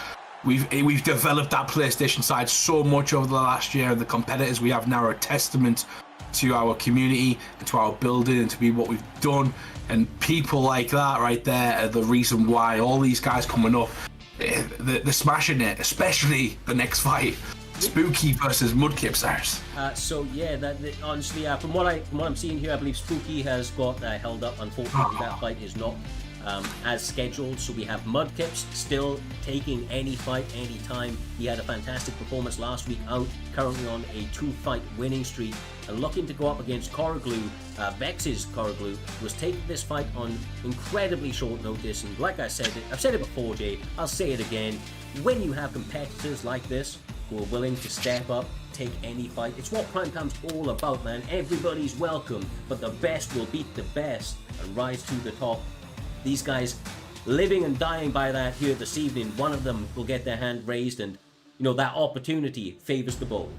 We've developed that PlayStation side so much over the last year, and the competitors we have now are a testament to our community and to our building and to be what we've done. And people like that right there are the reason why all these guys coming up, they're smashing it, especially the next fight. Spooky versus Mudkips, Cyrus. So yeah, honestly, from what I'm seeing here, I believe Spooky has got held up. Unfortunately, that fight is not as scheduled. So we have Mudkips still taking any fight, anytime. He had a fantastic performance last week out, currently on a 2-fight winning streak, and looking to go up against Koroglu. Vex's Koroglu was taking this fight on incredibly short notice, and like I said, I've said it before, Jay, I'll say it again. When you have competitors like this who are willing to step up, take any fight, it's what Primetime's all about, man. Everybody's welcome, but the best will beat the best and rise to the top. These guys living and dying by that here this evening. One of them will get their hand raised, and that opportunity favors the bold.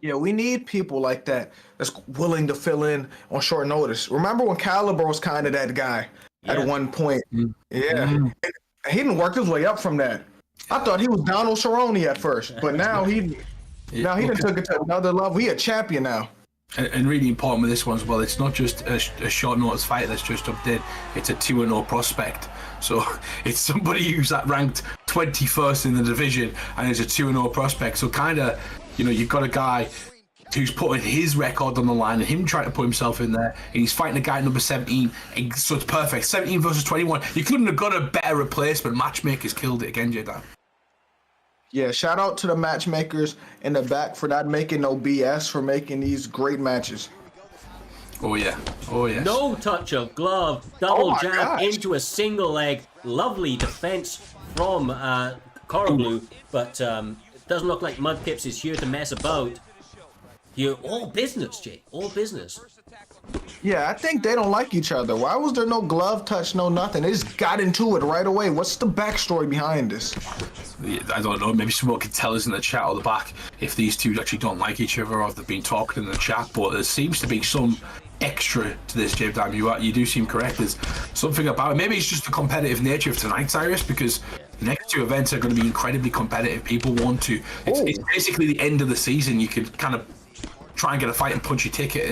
Yeah, we need people like that that's willing to fill in on short notice. Remember when Caliber was kind of that guy at one point? Yeah. He didn't work his way up from that. I thought he was Donald Cerrone at first, but now he done took it to another level. He a champion now. And really important with this one as well, it's not just a short notice fight that's just up there, it's a 2-0 prospect. So it's somebody who's ranked 21st in the division and is a 2-0 prospect. So kind of, you've got a guy who's putting his record on the line and him trying to put himself in there, and he's fighting a guy number 17, so it's perfect. 17 versus 21. You couldn't have got a better replacement. Matchmakers killed it again, Jada. Yeah, shout out to the matchmakers in the back for not making no BS, for making these great matches. Oh yeah. No touch of glove, double jab into a single leg. Lovely defense from Koroglu, but it doesn't look like Mudkips is here to mess about. Here, all business, Jay, all business. Yeah, I think they don't like each other. Why was there no glove touch, no nothing? They just got into it right away. What's the backstory behind this? I don't know. Maybe someone can tell us in the chat or the back if these two actually don't like each other or if they've been talking in the chat. But there seems to be some extra to this, Jay. Damn, you do seem correct. There's something about it. Maybe it's just the competitive nature of tonight, Cyrus, because the next two events are going to be incredibly competitive. People want to. It's basically the end of the season. You could kind of try and get a fight and punch your ticket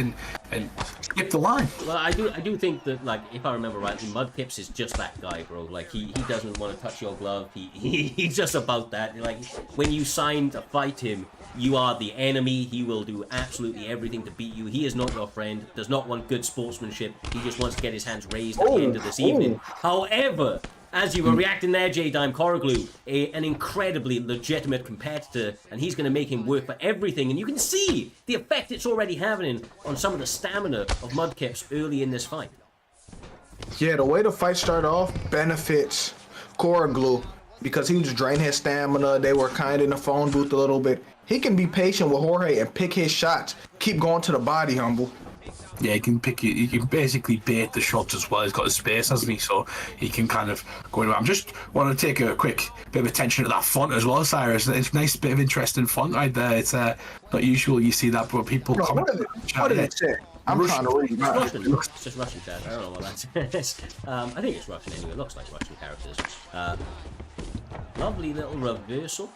and skip the line. Well, I do think that, like, if I remember rightly, Mudkips is just that guy, bro. Like, he doesn't want to touch your glove. He's just about that. Like, when you sign to fight him, you are the enemy. He will do absolutely everything to beat you. He is not your friend, does not want good sportsmanship. He just wants to get his hands raised at the end of this evening. However, as you were reacting there, J-Dime, Koroglu, an incredibly legitimate competitor, and he's going to make him work for everything. And you can see the effect it's already having on some of the stamina of Mudkips early in this fight. Yeah, the way the fight started off benefits Koroglu because he was draining his stamina. They were kind of in the phone booth a little bit. He can be patient with Jorge and pick his shots. Keep going to the body, Humble. Yeah, he can pick it. He can basically bait the shots as well. He's got the space, hasn't he? So he can kind of go around. I'm just want to take a quick bit of attention to that font as well, Cyrus. It's a nice bit of interesting font right there. It's not usual you see that, but people comment. What did it say? I'm trying to read. Russian. It's just Russian chat. I don't know what that is. I think it's Russian anyway. It looks like Russian characters. Lovely little reversal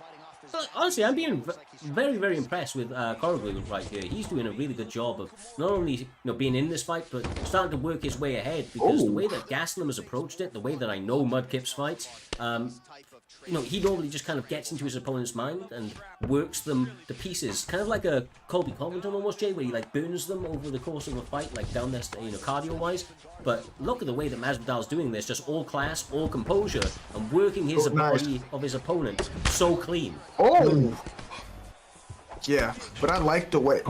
Honestly, I'm being very, very impressed with Coroglu right here. He's doing a really good job of not only being in this fight, but starting to work his way ahead. Because the way that Gaslam has approached it, the way that I know Mudkips fights, he normally just kind of gets into his opponent's mind and works them to pieces, kind of like a Colby Covington almost, Jay, where he like burns them over the course of a fight, like down there, cardio-wise. But look at the way that Masvidal's doing this, just all class, all composure, and working his body of his opponent so clean. Oh, yeah, but I like the way.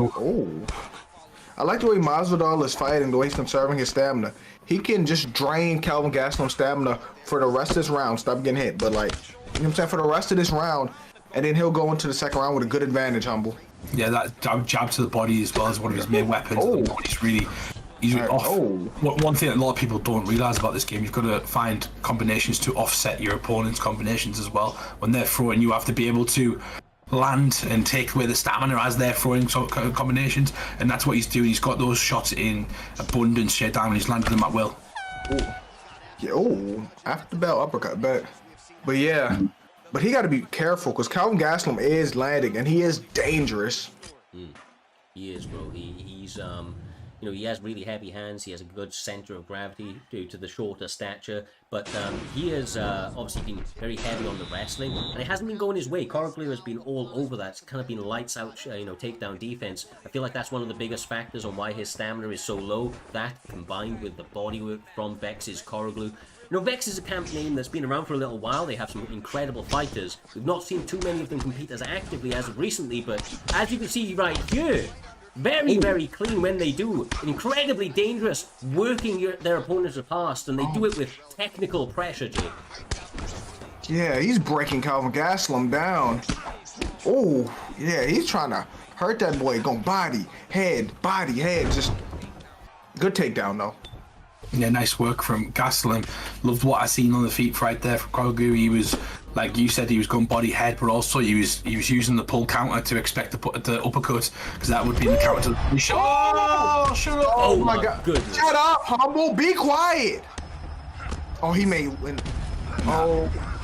I like the way Masvidal is fighting, the way he's conserving his stamina. He can just drain Calvin Gastelum's stamina for the rest of this round. Stop getting hit, but like, you know what I'm saying, for the rest of this round, and then he'll go into the second round with a good advantage, Humble. Yeah, that jab to the body as well as one of his main weapons. He's off. One thing that a lot of people don't realize about this game, you've got to find combinations to offset your opponent's combinations as well. When they're throwing, you have to be able to land and take away the stamina as they're throwing combinations, and that's what he's doing. He's got those shots in abundance straight down, and he's landed them at will. After the bell uppercut, but yeah, but he got to be careful because Calvin Gastelum is landing, and he is dangerous. He is, bro. He's he has really heavy hands. He has a good center of gravity due to the shorter stature. But he has obviously been very heavy on the wrestling, and it hasn't been going his way. Coroglu has been all over that. It's kind of been lights out, takedown defense. I feel like that's one of the biggest factors on why his stamina is so low. That combined with the bodywork from Vex's Coroglu. Vex is a camp name that's been around for a little while. They have some incredible fighters. We've not seen too many of them compete as actively as of recently, but as you can see right here, very, very clean when they do. Incredibly dangerous, working their opponents apart, and they do it with technical pressure, Jake. Yeah, he's breaking Calvin Gastelum down. Oh, yeah, he's trying to hurt that boy. Going body, head, just good takedown, though. Yeah, nice work from Gastelum. Loved what I seen on the feet right there from Coroglu. He was, like you said, he was going body head, but also he was using the pull counter to expect to put the uppercut, because that would be the counter to the shot. Shut up! Oh my God! Goodness. Shut up, Humble! Be quiet. Oh, he may win.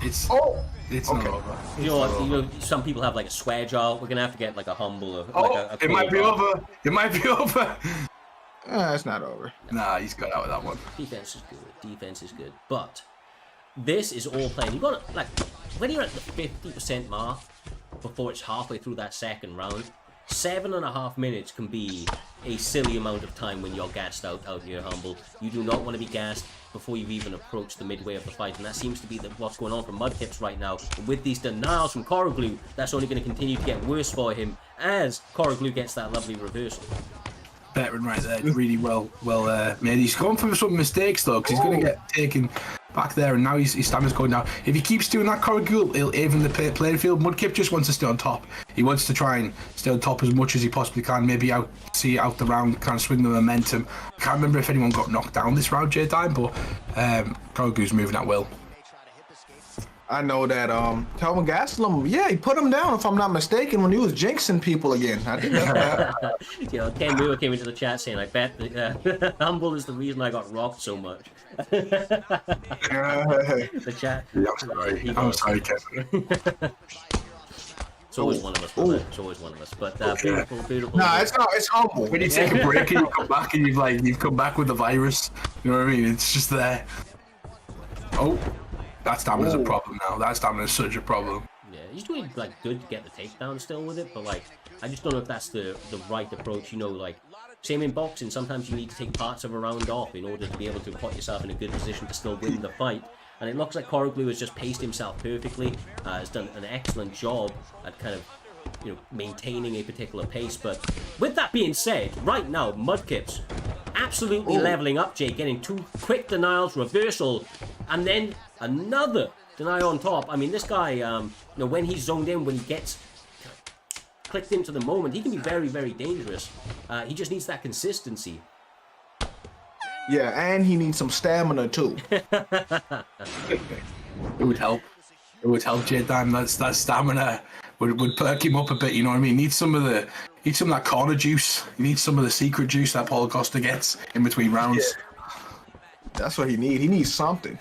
It's okay. not over. You know what? Some people have like a swear jar. We're gonna have to get like a Humble or like a it might be over. It might be over. It's not over. Nah, he's got out of that one. Defense is good. But this is all playing. You got like when you're at the 50% mark before it's halfway through that second round, 7.5 minutes can be a silly amount of time when you're gassed out here, Humble. You do not want to be gassed before you even approach the midway of the fight, and that seems to be what's going on for Mudkips right now. And with these denials from Coroglu, that's only going to continue to get worse for him as Coroglu gets that lovely reversal. Veteran right there, really well made. He's gone for some mistakes though, because he's going to get taken back there, and now his stamina's going down. If he keeps doing that, Coroglu, he'll even the playing field. Mudkip just wants to stay on top. He wants to try and stay on top as much as he possibly can. Maybe see out the round, kind of swing the momentum. I can't remember if anyone got knocked down this round, J-Time, but Coroglu's moving at will. I know that Calvin Gastelum, he put him down, if I'm not mistaken, when he was jinxing people again. I think that's Ken Muir came into the chat saying, I bet Humble is the reason I got rocked so much. The chat. I'm sorry, Kevin. It's always one of us, brother. It's always one of us. But beautiful. Nah, it's not. It's Humble. When you take a break and you come back and you've come back with the virus, you know what I mean? It's just there. That stamina's a problem now. That stamina's such a problem. Yeah, he's doing like good to get the takedown still with it, but like I just don't know if that's the right approach. Like same in boxing, sometimes you need to take parts of a round off in order to be able to put yourself in a good position to still win the fight. And it looks like Coroglu has just paced himself perfectly. Has done an excellent job at kind of maintaining a particular pace. But with that being said, right now Mudkips absolutely leveling up, Jake, getting 2 quick denials, reversal, and then another denial on top. I mean, this guy, when he's zoned in, when he gets clicked into the moment, he can be very, very dangerous. He just needs that consistency. Yeah, and he needs some stamina too. It would help. It would help J-Time. That stamina would perk him up a bit. You know what I mean? Need some of that corner juice. He needs some of the secret juice that Paul Costa gets in between rounds. Yeah. That's what he needs. He needs something.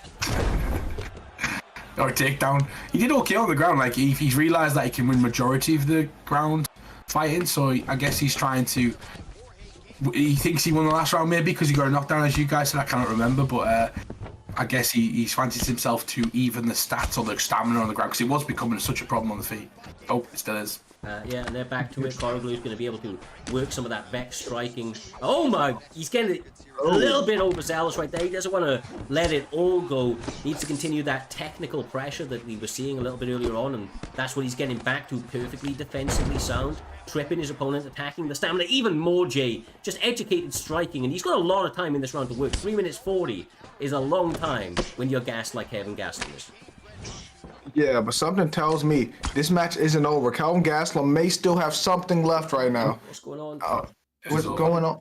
or a takedown. He did okay on the ground. Like he's realized that he can win majority of the ground fighting. So I guess he's trying to. He thinks he won the last round maybe because he got a knockdown, as you guys said. I cannot remember, but I guess he's fancies himself to even the stats or the stamina on the ground because it was becoming such a problem on the feet. Oh, it still is. Yeah, and they're back to it. Coroglu's going to be able to work some of that Vex striking. Oh my, he's getting a little bit overzealous right there. He doesn't want to let it all go. Needs to continue that technical pressure that we were seeing a little bit earlier on, and that's what he's getting back to. Perfectly defensively sound, tripping his opponent, attacking the stamina even more, Jay. Just educated striking, and he's got a lot of time in this round to work. 3 minutes 40 is a long time when you're gassed like Kevin Gastelum is. Yeah, but something tells me this match isn't over. Kelvin Gastelum may still have something left right now. What's going on? What's going on?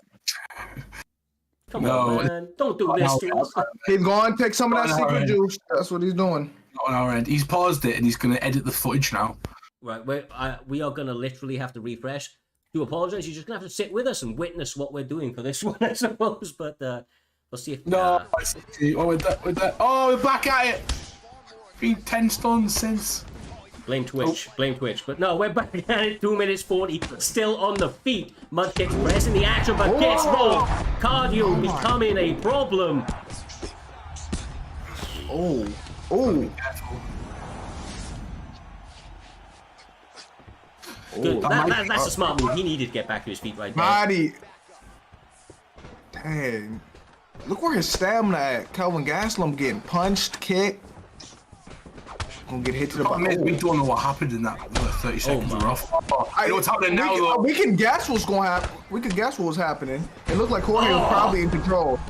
Come on, man. Don't do this to us. He's going to take some of that secret juice. That's what he's doing. Not on our end. He's paused it and he's going to edit the footage now. Right, we are going to literally have to refresh. To apologize, you're just going to have to sit with us and witness what we're doing for this one, I suppose. But we'll see if... No, with that. Oh, we're back at it. Been 10 stones since. Blame Twitch, blame Twitch. But no, we're back at it. 2 minutes 40, still on the feet. Mudkips pressing the action, but gets rolled. Cardio becoming a problem. Oh. Good. That's a smart move. He needed to get back to his feet right there. Body. Dang. Look where his stamina at. Kelvin Gastelum getting punched, kicked. Gonna get hit to the bottom. We don't know what happened in that 30 seconds of rough. I know what's happening now, though. We can guess what's going to happen. We can guess what was happening. It looked like Jorge was probably in control.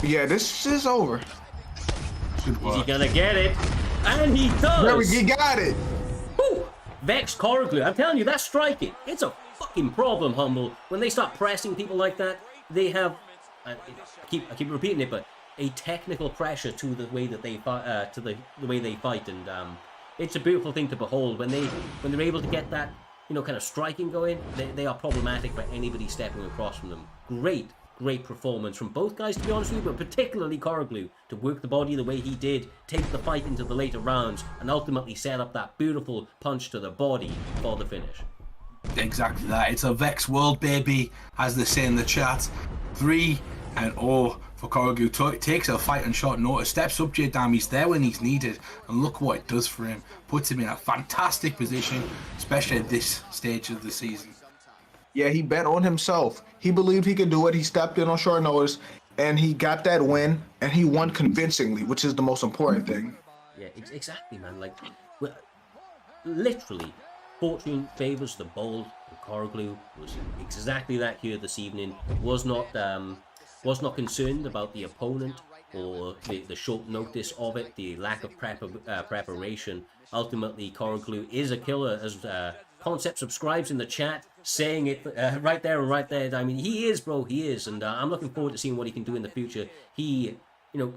Yeah, this is over. Is he gonna get it? And he does! He got it! Woo! Vex Coroglu, I'm telling you, that's striking. It's a fucking problem, Humble. When they start pressing people like that, they have... I keep repeating it, but... a technical pressure to the way that they fight, the way they fight, and it's a beautiful thing to behold when they're able to get that, you know, kind of striking going. They are problematic for anybody stepping across from them. Great performance from both guys, to be honest with you, but particularly Coroglu to work the body the way he did, take the fight into the later rounds, and ultimately set up that beautiful punch to the body for the finish. Exactly that. It's a Vex world, baby, as they say in the chat. 3-0 for Coroglu. Takes a fight on short notice, steps up J-Dam, he's there when he's needed, and look what it does for him. Puts him in a fantastic position, especially at this stage of the season. Yeah, he bet on himself. He believed he could do it. He stepped in on short notice, and he got that win, and he won convincingly, which is the most important thing. Yeah, exactly, man. Like, literally, fortune favors the bold. And Coroglu was exactly that here this evening. Was not concerned about the opponent or the short notice of it, the lack of preparation. Ultimately, Coroglu is a killer, as Concept subscribes in the chat, saying it right there and right there. I mean, he is, bro, he is, and I'm looking forward to seeing what he can do in the future. He, you know,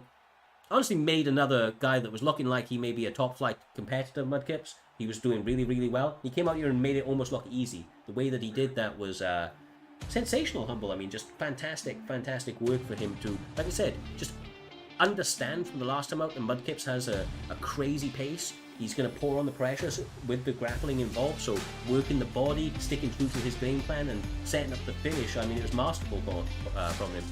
honestly made another guy that was looking like he may be a top-flight competitor, Mudkips. He was doing really well. He came out here and made it almost look easy. The way that he did that was sensational, Humble. I mean, just fantastic work for him to, like I said, just understand from the last time out that Mudkips has a crazy pace. He's going to pour on the pressures with the grappling involved, so working the body, sticking true to his game plan, and setting up the finish. I mean, it was masterful from him.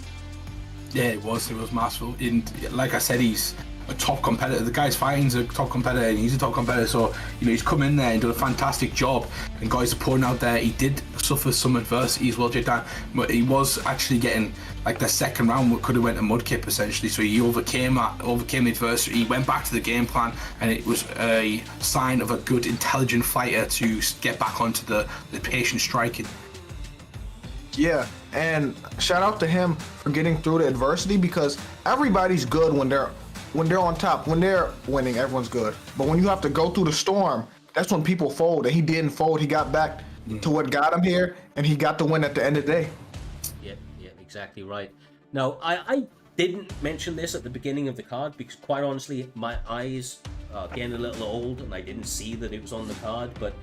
Yeah, it was masterful. And like I said, he's a top competitor. The guy's fighting's a top competitor, and he's a top competitor. So, you know, he's come in there and done a fantastic job. And guys are pouring out there. He did suffer some adversity as well, J-Dan, but he was actually getting, like, the second round could have went to Mudkip essentially. So he overcame the adversity. He went back to the game plan, and it was a sign of a good, intelligent fighter to get back onto the patient striking. Yeah, and shout out to him for getting through the adversity, because everybody's good when they're on top. When they're winning, everyone's good. But when you have to go through the storm, that's when people fold. And he didn't fold. He got back to what got him here, and he got the win at the end of the day. Yep, exactly right. Now, I didn't mention this at the beginning of the card because, quite honestly, my eyes are getting a little old, and I didn't see that it was on the card. But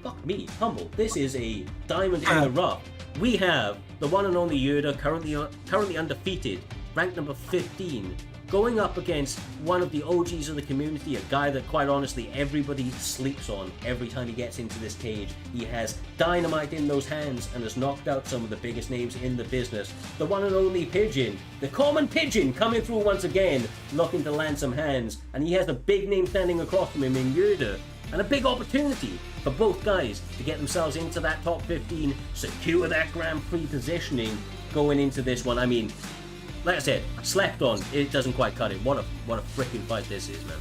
fuck me, Humble. This is a diamond in the rough. We have the one and only Yoda, currently undefeated, ranked number 15, going up against one of the OGs of the community, a guy that quite honestly everybody sleeps on every time he gets into this cage. He has dynamite in those hands and has knocked out some of the biggest names in the business. The one and only Pigeon, the common Pigeon, coming through once again, looking to land some hands, and he has a big name standing across from him in Yoda, and a big opportunity for both guys to get themselves into that top 15, secure that Grand Prix positioning going into this one. I mean, like I said, slept on, it doesn't quite cut it. What a freaking fight this is, man.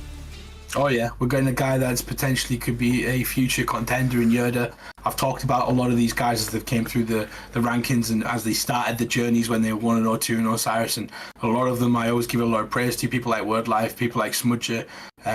Oh yeah, we're getting a guy that's potentially could be a future contender in Yoda. I've talked about a lot of these guys as they've came through the rankings and as they started the journeys when they were 1-0, 2-0 Osiris, and a lot of them I always give a lot of praise to. People like Word Life, people like Smudger,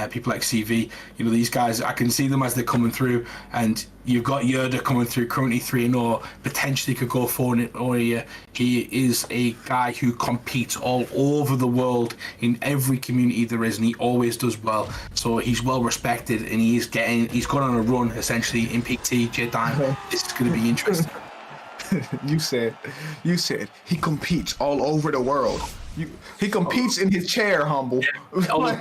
people like CV. You know, these guys, I can see them as they're coming through, and you've got Yoda coming through, currently 3-0, potentially could go 4-0 here. He is a guy who competes all over the world in every community there is, and he always does well. So he's well respected, and he's gone on a run essentially in PT. J-Time, this is going to be interesting. You said he competes all over the world. He competes in his chair, humble. Like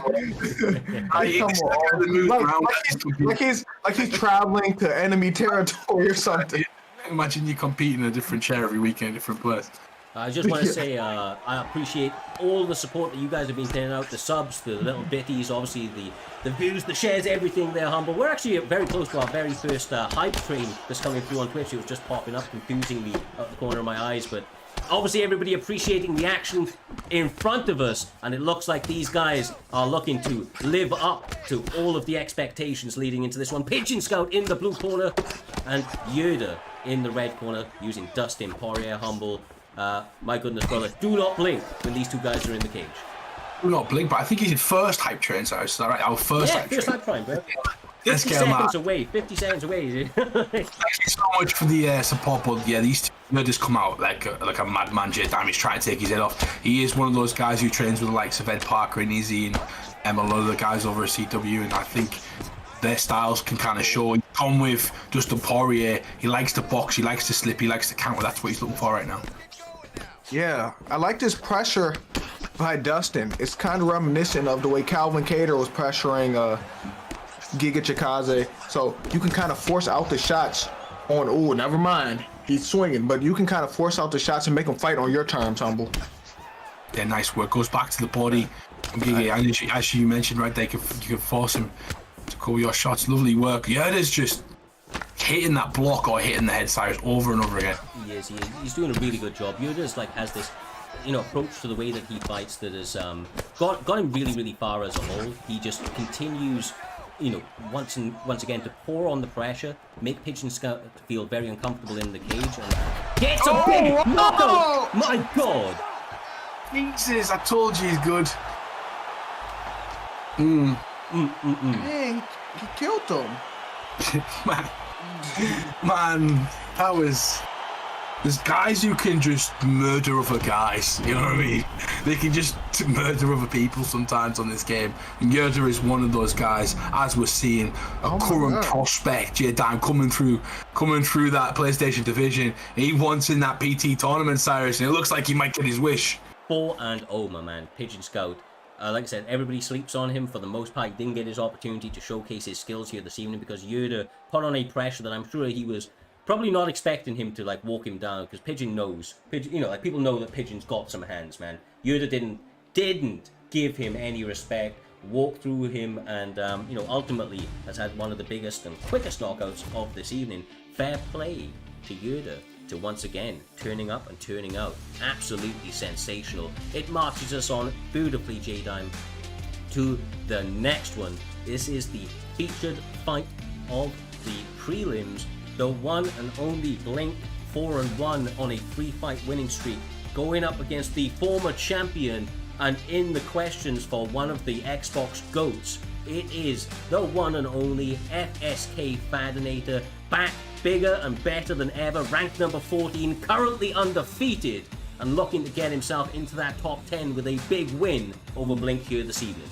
he's traveling to enemy territory or something. Imagine you compete in a different chair every week in a different place. I just want to say I appreciate all the support that you guys have been sending out, the subs, the little bitties, obviously the views, the shares, everything there, Humble. We're actually very close to our very first hype train that's coming through on Twitch. It was just popping up, confusing me out the corner of my eyes, but obviously everybody appreciating the action in front of us, and it looks like these guys are looking to live up to all of the expectations leading into this one. Pigeon Scout in the blue corner, and Yoda in the red corner, using Dustin Poirier, Humble. My goodness, brother, do not blink when these two guys are in the cage. Do not blink, but I think he's in first hype train, so is that right? Our first hype first train. hype train, bro. Let's 50 get him seconds out. away, 50 seconds away. Thank you so much for the support, but yeah, these two just come out like a madman. J-Time, he's trying to take his head off. He is one of those guys who trains with the likes of Ed Parker and Izzy and a lot of the guys over at CW, and I think their styles can kind of show. He's gone with Dustin Poirier. He likes to box, he likes to slip, he likes to counter. That's what he's looking for right now. Yeah, I like this pressure by Dustin. It's kind of reminiscent of the way Calvin Cater was pressuring Giga Chikaze. So you can kind of force out the shots on, ooh, never mind, he's swinging, but you can kind of force out the shots and make him fight on your terms, Humble. Yeah, nice work. Goes back to the body. Giga, as you mentioned right there, you can force him to call your shots. Lovely work. Yoda's just hitting that block or hitting the head Cyrus over and over again. He is. He's doing a really good job. Yoda's has this, approach to the way that he fights that has got him really, really far as a whole. He just continues, once again to pour on the pressure, make Pigeon Scout feel very uncomfortable in the cage, and gets a big knockout. My God! Jesus, I told you he's good. Man, he killed him. Man, that was... There's guys who can just murder other guys, you know what I mean? They can just murder other people sometimes on this game. And Yoda is one of those guys, as we're seeing, a current prospect, J-Time, coming through that PlayStation division. He wants in that PT tournament, Cyrus, and it looks like he might get his wish. 4-0, my man, Pigeon Scout. Like I said, everybody sleeps on him for the most part. He didn't get his opportunity to showcase his skills here this evening because Yoda put on a pressure that I'm sure he was probably not expecting him to walk him down, because Pigeon knows. People know that Pigeon's got some hands, man. Yoda didn't give him any respect, walked through him, and ultimately has had one of the biggest and quickest knockouts of this evening. Fair play to Yoda to once again turning up and turning out. Absolutely sensational. It marches us on beautifully, J-Dime, to the next one. This is the featured fight of the prelims. The one and only Blink, 4-1 on a 3-fight winning streak, going up against the former champion, and in the questions for one of the Xbox GOATs, it is the one and only FSK Fadinator, back bigger and better than ever, ranked number 14, currently undefeated, and looking to get himself into that top 10 with a big win over Blink here this evening.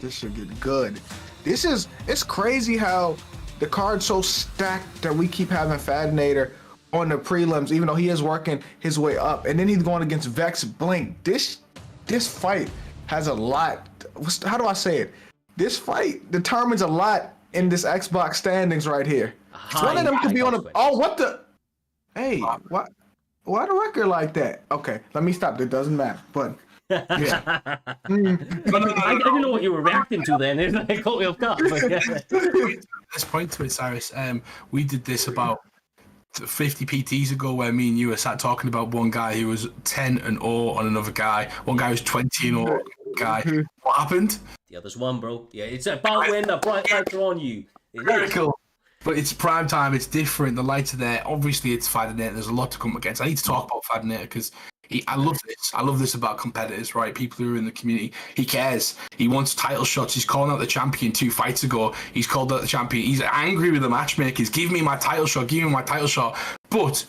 This should get good. It's crazy how the card's so stacked that we keep having Fadinator on the prelims, even though he is working his way up. And then he's going against Vex Blink. This this fight has a lot. How do I say it? This fight determines a lot in this Xbox standings right here. One of them could be on a. Oh, what the? Hey, what? Why the record like that? Okay, let me stop. It doesn't matter. But yeah, I didn't know what you were reacting to then. It caught me off guard. But yeah. Let's point to it, Cyrus. We did this about 50 PTs ago, where me and you were sat talking about one guy who was 10-0 on another guy. One guy was 20-0 guy. What happened? The other's won, bro. Yeah, it's about when the bright lights are on you. Miracle. But it's prime time. It's different. The lights are there. Obviously, it's Fadinator. There's a lot to come against. I need to talk about Fadinator because I love this. I love this about competitors, right? People who are in the community. He cares. He wants title shots. He's calling out the champion 2 fights ago. He's called out the champion. He's angry with the matchmakers. Give me my title shot. Give me my title shot. But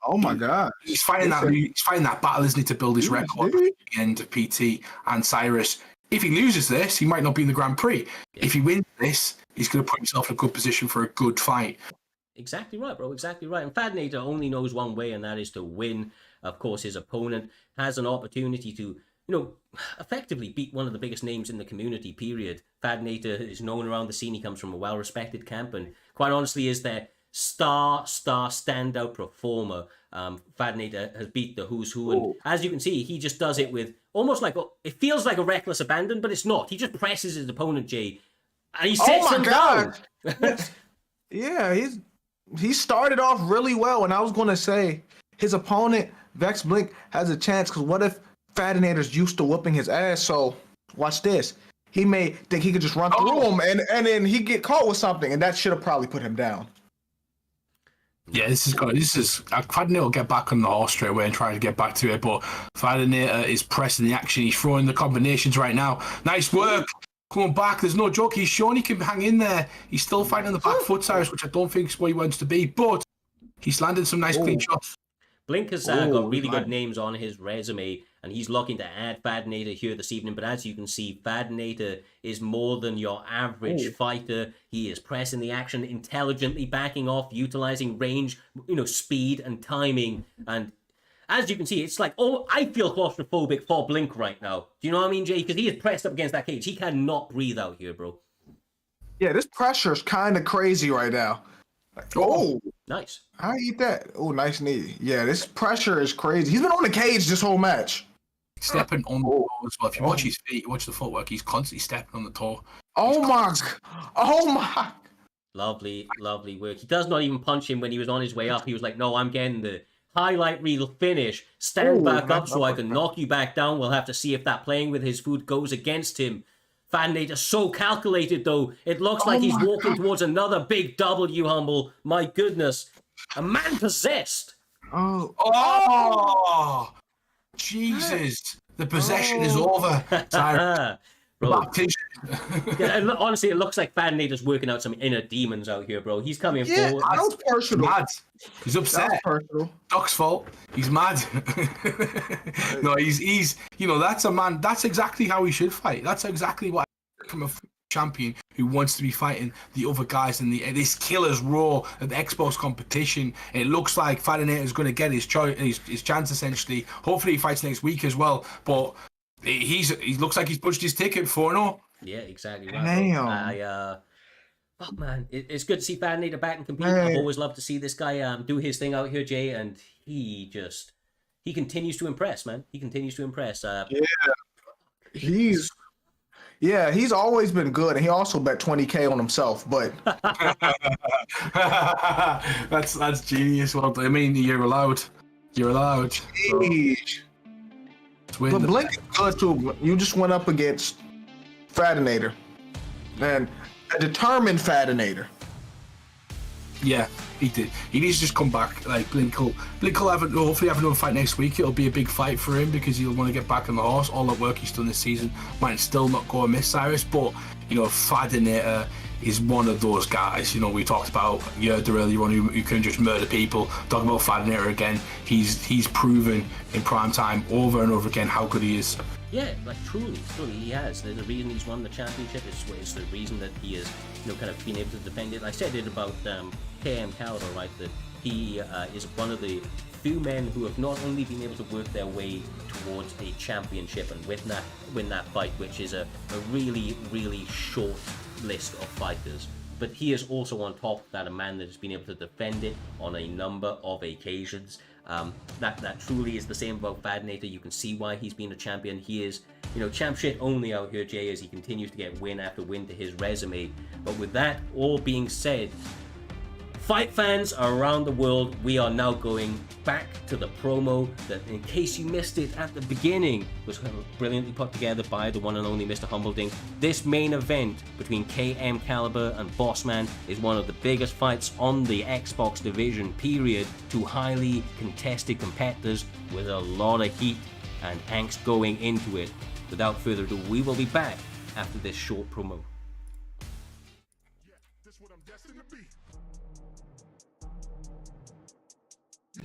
oh my God, he's fighting that. He's fighting that battle, isn't he, to build his record at the end of PT and Cyrus. If he loses this, he might not be in the Grand Prix. Yeah. If he wins this, he's going to put himself in a good position for a good fight. Exactly right, bro. Exactly right. And Fadinator only knows one way, and that is to win. Of course, his opponent has an opportunity to, effectively beat one of the biggest names in the community, period. Fadinator is known around the scene. He comes from a well-respected camp, and quite honestly is their star standout performer. Fadinator has beat the who's who, and as you can see, he just does it with almost like it feels like a reckless abandon, but it's not. He just presses his opponent, Jay, and he sets him down. Yeah, he started off really well, and I was gonna say his opponent Vex Blink has a chance, because what if Fadinator's used to whooping his ass? So watch this. He may think he could just run through him, and then he get caught with something, and that should have probably put him down. Yeah, Fadinator will get back on the horse straight away and try to get back to it, but Fadinator is pressing the action. He's throwing the combinations right now. Nice work. Coming back, there's no joke. He's shown he can hang in there. He's still fighting on the back foot, Cyrus, which I don't think is where he wants to be, but he's landed some nice clean shots. Blink has got really good names on his resume, and he's looking to add Fadinator here this evening. But as you can see, Fadinator is more than your average fighter. He is pressing the action intelligently, backing off, utilizing range, speed and timing. And as you can see, it's like, I feel claustrophobic for Blink right now. Do you know what I mean, Jay? Because he is pressed up against that cage. He cannot breathe out here, bro. Yeah, this pressure is kind of crazy right now. Nice. How you eat that? Oh, nice knee. Yeah, this pressure is crazy. He's been on the cage this whole match. Stepping on the toe as well. If you watch his feet, you watch the footwork, he's constantly stepping on the toe. Oh my. Lovely work. He does not even punch him when he was on his way up. He was like, no, I'm getting the highlight reel finish. Stand back up so I can knock you back down. We'll have to see if that playing with his food goes against him. Fadinator so calculated, though. It looks like he's walking towards another big W, Humble. My goodness. A man possessed. Jesus. The possession is over. Bro. Yeah, honestly, it looks like Fadinator's working out some inner demons out here, bro. He's coming forward. I was personal. Mad. He's upset. Doc's fault. He's mad. No, he's that's a man. That's exactly how he should fight. That's exactly what from a champion who wants to be fighting the other guys in this killer's raw at the Xbox competition. It looks like Fadinator is going to get his chance essentially. Hopefully he fights next week as well, but he looks like he's punched his ticket 4-0. Yeah, exactly right. Damn. Fuck, man. It's good to see Fadinator back and compete. I've always loved to see this guy do his thing out here, Jay, and he continues to impress, man. He continues to impress. He's always been good, and he also bet 20K on himself, but that's genius. Well, I mean, you're allowed. But Blink is good too. You just went up against Fadinator, and a determined Fadinator. Yeah, he did. He needs to just come back. Like Blink will hopefully have another fight next week. It'll be a big fight for him because he'll want to get back on the horse. All that work he's done this season might still not go amiss, Cyrus, but Fadinator is one of those guys. We talked about Yoda earlier on who can just murder people. Talking about Fadinator again, he's proven in prime time over and over again how good he is. Yeah, like truly he has. The reason he's won the championship is the reason that he is, kind of been able to defend it. I said it about KM Calder, right? That he is one of the two men who have not only been able to work their way towards a championship and win that fight, which is a really, really short list of fighters, but he is also on top of that a man that has been able to defend it on a number of occasions. That truly is the same about Fadinator. You can see why he's been a champion. He is, champ shit only out here, Jay, as he continues to get win after win to his resume. But with that all being said, fight fans around the world, we are now going back to the promo that, in case you missed it at the beginning, was brilliantly put together by the one and only Mr. Humbledink. This main event between KM Caliber and Bossman is one of the biggest fights on the Xbox division, period. Two highly contested competitors with a lot of heat and angst going into it. Without further ado, we will be back after this short promo.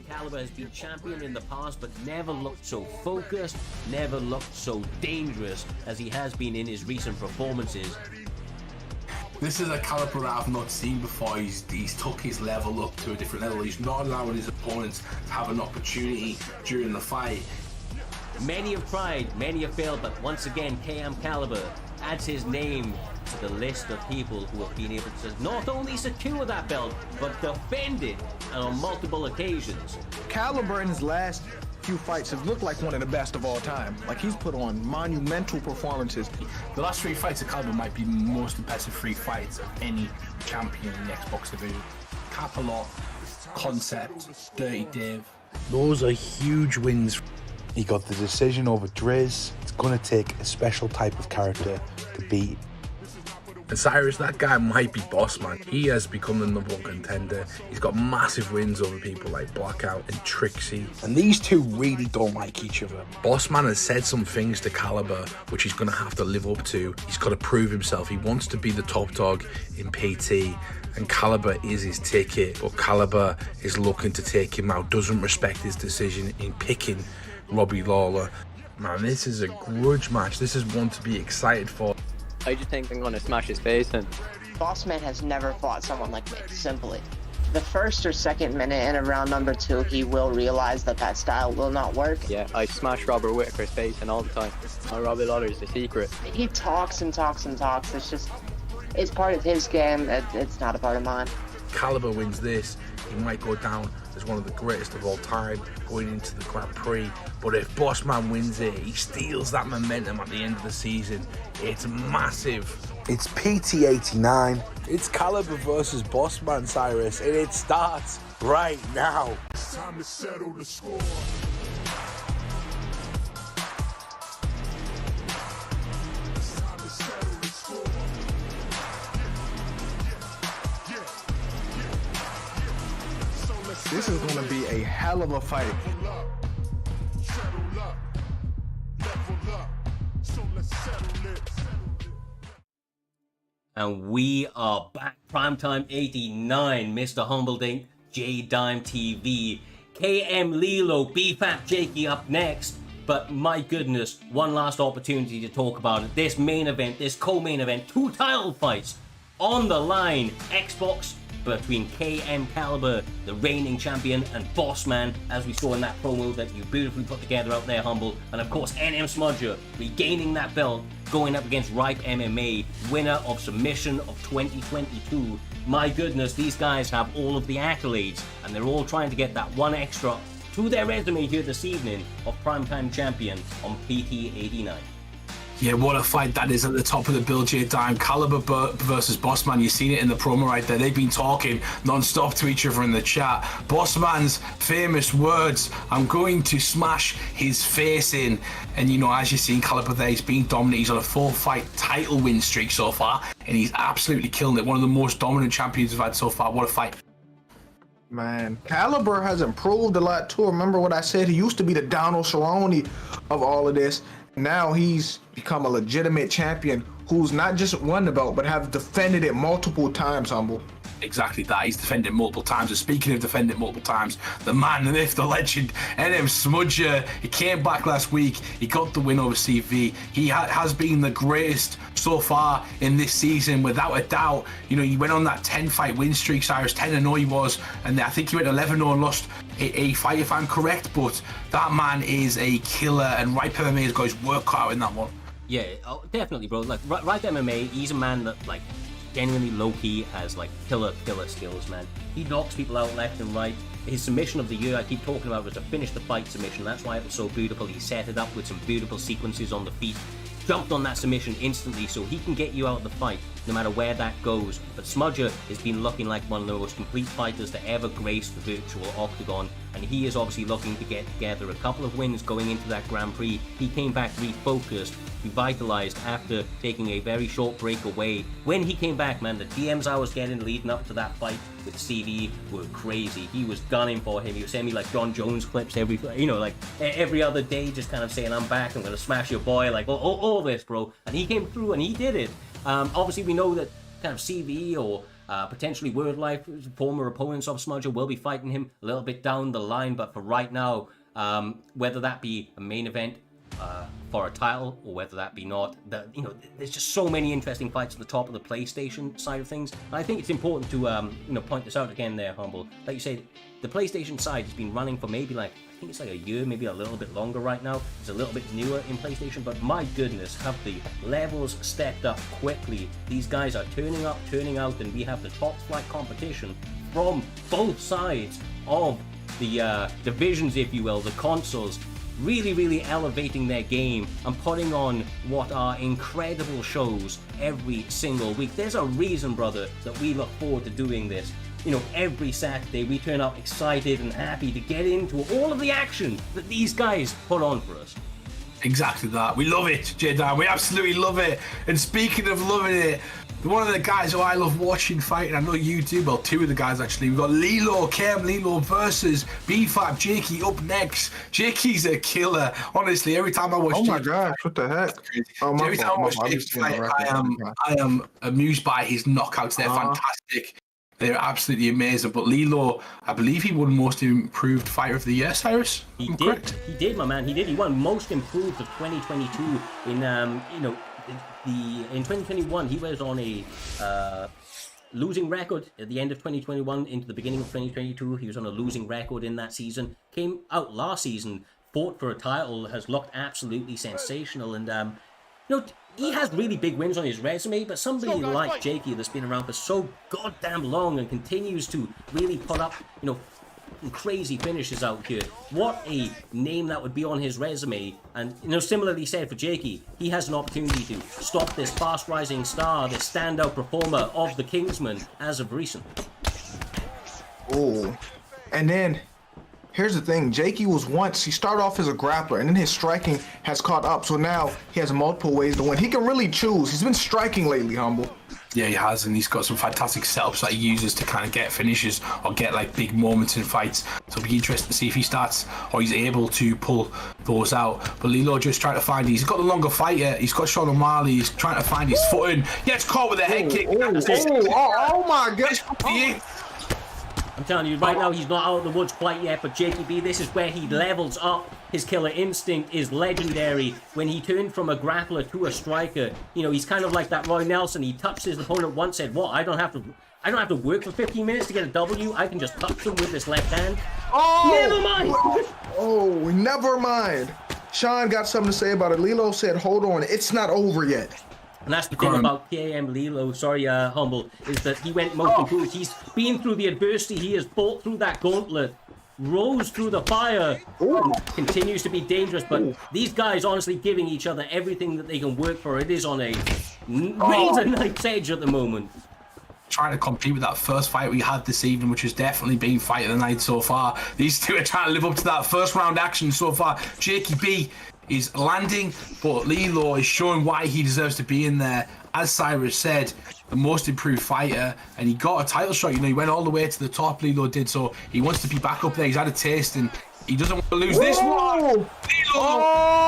Caliber has been champion in the past, but never looked so focused, never looked so dangerous as he has been in his recent performances. This is a Caliber that I've not seen before. He's took his level up to a different level. He's not allowing his opponents to have an opportunity during the fight. Many have tried, many have failed, but once again, KM Caliber adds his name to the list of people who have been able to not only secure that belt, but defend it on multiple occasions. Caliber in his last few fights have looked like one of the best of all time. Like, he's put on monumental performances. The last three fights of Caliber might be the most impressive three fights of any champion in the Xbox division. Cap a lot, Concept, Dirty Dave. Those are huge wins. He got the decision over Driz. It's going to take a special type of character to beat. And Cyrus, that guy might be Bossman. He has become the #1 contender. He's got massive wins over people like Blackout and Trixie. And these two really don't like each other. Bossman has said some things to Caliber which he's going to have to live up to. He's got to prove himself. He wants to be the top dog in PT. And Caliber is his ticket. But Caliber is looking to take him out. Doesn't respect his decision in picking Robbie Lawler. Man, this is a grudge match. This is one to be excited for. I just think I'm gonna smash his face in. Bossman has never fought someone like me, simply. The first or second minute in around number 2, he will realize that style will not work. Yeah, I smash Robert Whittaker's face in all the time. Robbie Lawler's the secret. He talks and talks and talks. It's part of his game. It's not a part of mine. Caliber wins this, he might go down as one of the greatest of all time going into the Grand Prix. But if Bossman wins it, he steals that momentum at the end of the season. It's massive. It's PT89. It's Caliber versus Bossman, Cyrus, and it starts right now. It's time to settle the score. It's time to settle the score. This is going to be a hell of a fight. Settle up, level up. So let's settle it. And we are back. Primetime 89, Mr. Humbledink, J-Dime TV, KM Lilo, BFAP Jakey up next. But my goodness, one last opportunity to talk about it. This main event, this co-main event, 2 title fights on the line. Xbox between KM Caliber, the reigning champion, and Bossman, as we saw in that promo that you beautifully put together out there, Humble. And of course, NM Smudger regaining that belt, going up against Rype MMA, winner of Submission of 2022. My goodness, these guys have all of the accolades, and they're all trying to get that one extra to their resume here this evening of Primetime Champion on PT89. Yeah, what a fight that is at the top of the bill, J-Dime. Caliber versus Bossman, you've seen it in the promo right there. They've been talking non-stop to each other in the chat. Bossman's famous words, I'm going to smash his face in. And as you've seen, Caliber there, he's been dominant. He's on a 4-fight title win streak so far, and he's absolutely killing it. One of the most dominant champions we've had so far. What a fight. Man, Caliber has improved a lot too. Remember what I said? He used to be the Donald Cerrone of all of this. Now he's become a legitimate champion who's not just won the belt, but have defended it multiple times, Humble. Exactly that. He's defended multiple times. And speaking of defending multiple times, the man, the myth, the legend, NM Smudger, he came back last week. He got the win over CV. He has been the greatest so far in this season, without a doubt. You know, he went on that 10-fight win streak, Cyrus. 10-0 he was, and I think he went 11-0 and lost a fight, if I'm correct. But that man is a killer, and Rype MMA has got his work cut out in that one. Yeah, definitely, bro. Like, Rype MMA, he's a man that, like, genuinely low-key has, like, killer skills, man. He knocks people out left and right. His submission of the year I keep talking about was a finish the fight submission. That's why it was so beautiful. He set it up with some beautiful sequences on the feet, jumped on that submission instantly, so he can get you out of the fight no matter where that goes. But Smudger has been looking like one of the most complete fighters to ever grace the virtual octagon, and he is obviously looking to get together a couple of wins going into that Grand Prix. He came back refocused, revitalized after taking a very short break away. When he came back, man, the DMs I was getting leading up to that fight with CV were crazy. He was gunning for him. He was sending me like John Jones clips every other day, just kind of saying, I'm back, I'm gonna smash your boy, like all this, bro. And he came through and he did it. Obviously we know that kind of CV or potentially Word Life, former opponents of Smudger, will be fighting him a little bit down the line, but for right now, whether that be a main event for a title or whether that be not, there's just so many interesting fights at the top of the PlayStation side of things. And I think it's important to point this out again there, Humble. Like you said, the PlayStation side has been running for maybe like, I think it's like a year, maybe a little bit longer right now. It's a little bit newer in PlayStation, but my goodness, have the levels stepped up quickly. These guys are turning up, turning out, and we have the top flight competition from both sides of the divisions, if you will, the consoles, really elevating their game and putting on what are incredible shows every single week. There's a reason, brother, that we look forward to doing this. You know, every Saturday we turn up excited and happy to get into all of the action that these guys put on for us. Exactly that. We love it, J-Dan. We absolutely love it. And speaking of loving it, one of the guys who I love watching fighting, I know you do, well, two of the guys actually, we've got Lilo versus B5 Jakey up next. Jakey's a killer. Honestly, every time I watch Oh my gosh, what the heck? Every time I watch Jakey fight, I am amused by his knockouts. They're fantastic. They're absolutely amazing. But Lilo, I believe he won Most Improved Fighter of the Year, Cyrus? He did, my man. He did. He won Most Improved of 2022 in 2021. He was on a losing record at the end of 2021 into the beginning of 2022. He was on a losing record in that season. Came out last season, fought for a title, has looked absolutely sensational, and he has really big wins on his resume, but somebody like Jakey that's been around for so goddamn long and continues to really put up, crazy finishes out here. What a name that would be on his resume. And, similarly said for Jakey, he has an opportunity to stop this fast-rising star, this standout performer of the Kingsman as of recent. Oh, and then here's the thing, Jakey he started off as a grappler, and then his striking has caught up, so now he has multiple ways to win. He can really choose. He's been striking lately, Humble. Yeah, he has, and he's got some fantastic setups that he uses to kind of get finishes or get like big moments in fights. So it'll be interesting to see if he starts or he's able to pull those out. But Lilo just trying to find, he's got the longer fighter, he's got Sean O'Malley, he's trying to find his footing. Yeah, it's caught with a head kick. Oh my gosh. I'm telling you, right now he's not out of the woods quite yet, but Jakey B, this is where he levels up. His killer instinct is legendary. When he turned from a grappler to a striker, he's kind of like that Roy Nelson. He touched his opponent once, said, "What? I don't have to work for 15 minutes to get a W. I can just touch them with this left hand." Oh, never mind. Never mind. Sean got something to say about it. Lilo said, "Hold on, it's not over yet." And that's the thing about KM Lilo, Humble, is that he went most improved. He's been through the adversity, he has fought through that gauntlet, rose through the fire, continues to be dangerous, but these guys honestly giving each other everything that they can work for. It is on a razor knife's edge at the moment. Trying to compete with that first fight we had this evening, which has definitely been fight of the night so far. These two are trying to live up to that first round action so far. Jakey B is landing, but Lilo is showing why he deserves to be in there. As Cyrus said, the most improved fighter, and he got a title shot. He went all the way to the top, Lilo did, so he wants to be back up there. He's had a taste, and he doesn't want to lose this one. Lilo!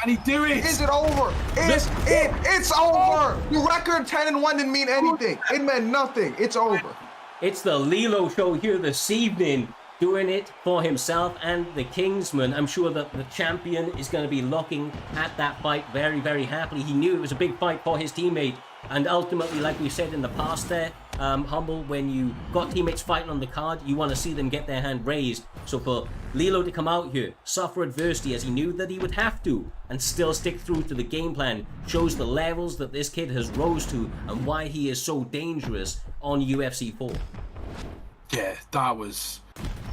Can he do it? Is it over? It's over. The record 10-1 didn't mean anything. It meant nothing. It's over. It's the Lilo show here this evening, doing it for himself and the Kingsman. I'm sure that the champion is going to be looking at that fight very, very happily. He knew it was a big fight for his teammate. And ultimately, like we said in the past there, Humble, when you got teammates fighting on the card, you want to see them get their hand raised. So for Lilo to come out here, suffer adversity as he knew that he would have to, and still stick through to the game plan, shows the levels that this kid has rose to and why he is so dangerous on UFC 4. Yeah, that was...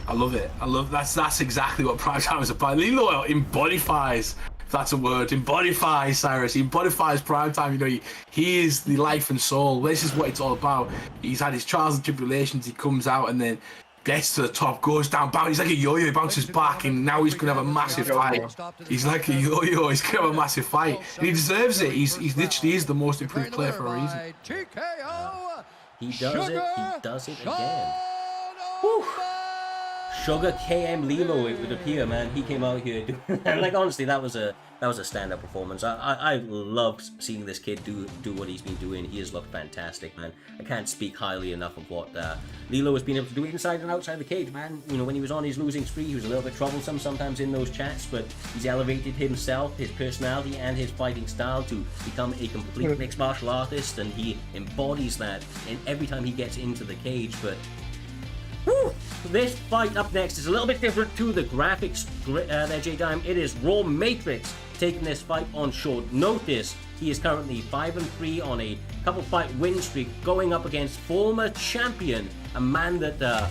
I love it. That's exactly what Prime Time is about. Lilo embodies, if that's a word, embodies Cyrus. He embodies Prime Time. You know, he is the life and soul. This is what it's all about. He's had his trials and tribulations. He comes out and then gets to the top, goes down, bounces. He's like a yo-yo. He bounces back, and now he's gonna have a massive fight. He's like a yo-yo. He's gonna have a massive fight, and he deserves it. He's literally is the most improved player for a reason. He does it again. Whew. Sugar KM Lilo, it would appear, man. He came out here doing, and like honestly, that was a stand-up performance. I loved seeing this kid do what he's been doing. He has looked fantastic, man. I can't speak highly enough of what Lilo has been able to do inside and outside the cage, man. You know, when he was on his losing spree, he was a little bit troublesome sometimes in those chats, but he's elevated himself, his personality, and his fighting style to become a complete mixed martial artist, and he embodies that in every time he gets into the cage. But whew, this fight up next is a little bit different to the graphics there, J-Dime. It is Raw Matrix taking this fight on short notice. He is currently 5-3 on a couple fight win streak, going up against former champion, a man that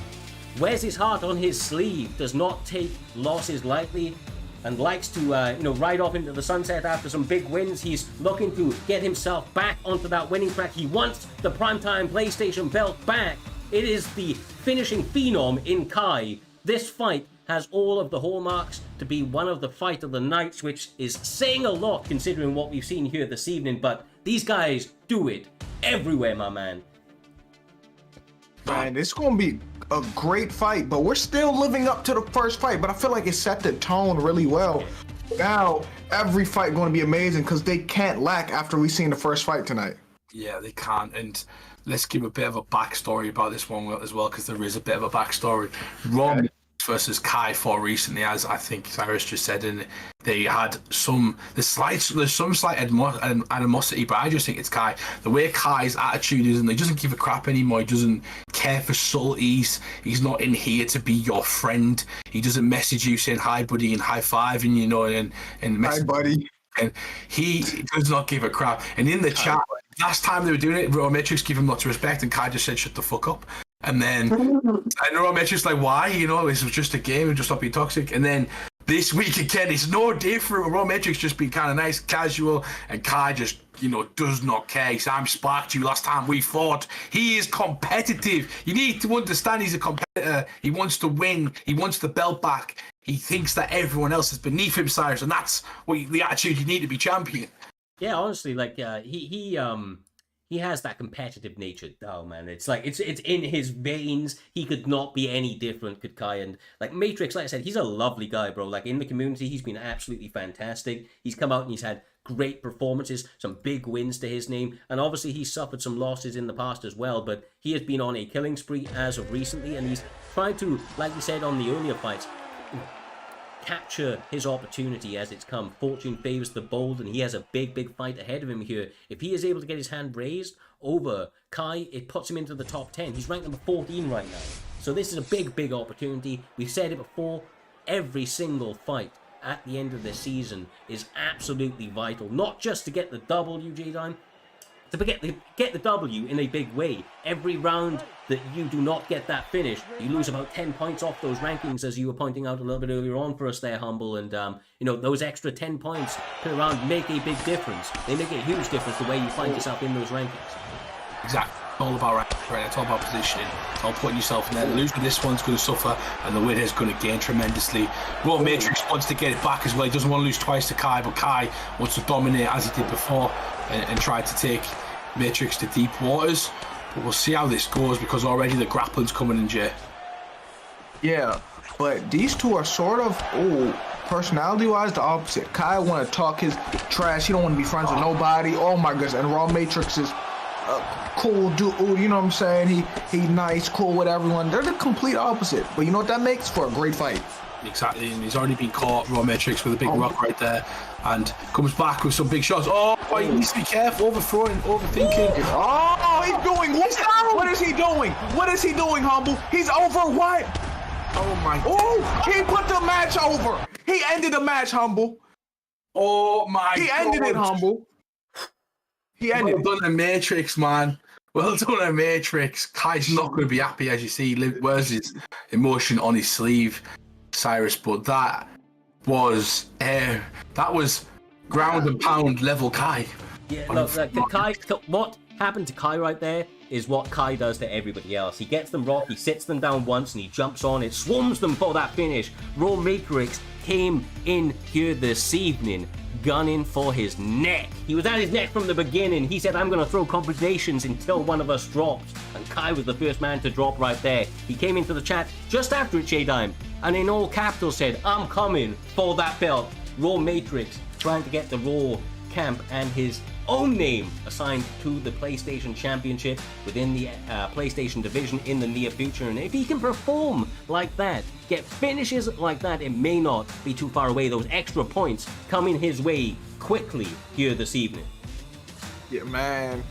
wears his heart on his sleeve, does not take losses lightly, and likes to ride off into the sunset after some big wins. He's looking to get himself back onto that winning track. He wants the primetime PlayStation belt back. It is the finishing phenom in Kai. This fight has all of the hallmarks to be one of the fight of the nights, which is saying a lot considering what we've seen here this evening, but these guys do it everywhere, my man. Man, it's going to be a great fight, but we're still living up to the first fight, but I feel like it set the tone really well. Now, every fight going to be amazing because they can't lack after we've seen the first fight tonight. Yeah, they can't, and let's give a bit of a backstory about this one as well, because there is a bit of a backstory. Ron versus Kai fought recently, as I think Cyrus just said, and they had there's some slight animosity, but I just think it's Kai. The way Kai's attitude is, and he doesn't give a crap anymore. He doesn't care for subtleties. He's not in here to be your friend. He doesn't message you saying hi, buddy, and high fiving, you know, and Hi, buddy. And he does not give a crap. And in the chat, last time they were doing it, Raw Matrix gave him lots of respect, and Kai just said, "Shut the fuck up." And then Raw Matrix like, "Why? You know, this was just a game, and just stop being toxic." And then this week again, it's no different. Raw Matrix just being kind of nice, casual, and Kai just, you know, does not care. He said, "I sparked you last time we fought." He is competitive. You need to understand he's a competitor. He wants to win. He wants the belt back. He thinks that everyone else is beneath him, Cyrus, and that's the attitude you need to be champion. Yeah, honestly, like he has that competitive nature. Oh man, it's like it's in his veins. He could not be any different, could Kai. And like Matrix, like I said, he's a lovely guy, bro. Like in the community, he's been absolutely fantastic. He's come out and he's had great performances, some big wins to his name, and obviously he's suffered some losses in the past as well, but he has been on a killing spree as of recently, and he's trying to, like you said on the earlier fights, capture his opportunity as it's come. Fortune favors the bold, and he has a big fight ahead of him here. If he is able to get his hand raised over Kai, it puts him into the top 10. He's ranked number 14 right now. So this is a big opportunity. We've said it before, every single fight at the end of the season is absolutely vital, not just to get the W, J-Dime, to get the W in a big way. Every round that you do not get that finish, you lose about 10 points off those rankings, as you were pointing out a little bit earlier on for us there, Humble. And, you know, those extra 10 points per round make a big difference. They make a huge difference the way you find yourself in those rankings. Exactly. It's all about right. It's all about positioning. It's all putting yourself in there. The loser this one's going to suffer, and the winner is going to gain tremendously. Raw Matrix wants to get it back as well. He doesn't want to lose twice to Kai, but Kai wants to dominate as he did before and try to take Matrix to deep waters. But we'll see how this goes, because already the grappling's coming in, Jay. Yeah, but these two are sort of... Oh, personality-wise, the opposite. Kai want to talk his trash. He don't want to be friends with nobody. Oh my goodness. And Raw Matrix is cool dude. You know what I'm saying? He nice, cool with everyone. They're the complete opposite. But you know what that makes for a great fight? Exactly, and he's already been caught, Raw Matrix, with a big rock right there, and comes back with some big shots. Oh, he needs to be careful, overthinking. Oh, he's doing what is he doing? What is he doing, Humble? He's over what? Oh my! Oh, he put the match over. He ended the match, Humble. Oh my! He ended it, Humble. He ended it. Well done, Matrix, man. Well done, Matrix. Kai's not going to be happy, as you see. He wears his emotion on his sleeve, Cyrus. But that was ground and pound level Kai. Yeah, look, Kai. What happened to Kai right there is what Kai does to everybody else. He gets them rocked, he sits them down once, and he jumps on it, swarms them for that finish. Raw Matrix came in here this evening, gunning for his neck. He was at his neck from the beginning. He said, I'm going to throw combinations until one of us drops. And Kai was the first man to drop right there. He came into the chat just after it, J-Dime, and in all capitals said, I'm coming for that belt. Raw Matrix trying to get the Raw camp and his own name assigned to the PlayStation Championship within the PlayStation division in the near future. And if he can perform like that, get finishes like that, it may not be too far away. Those extra points coming his way quickly here this evening. Yeah, man.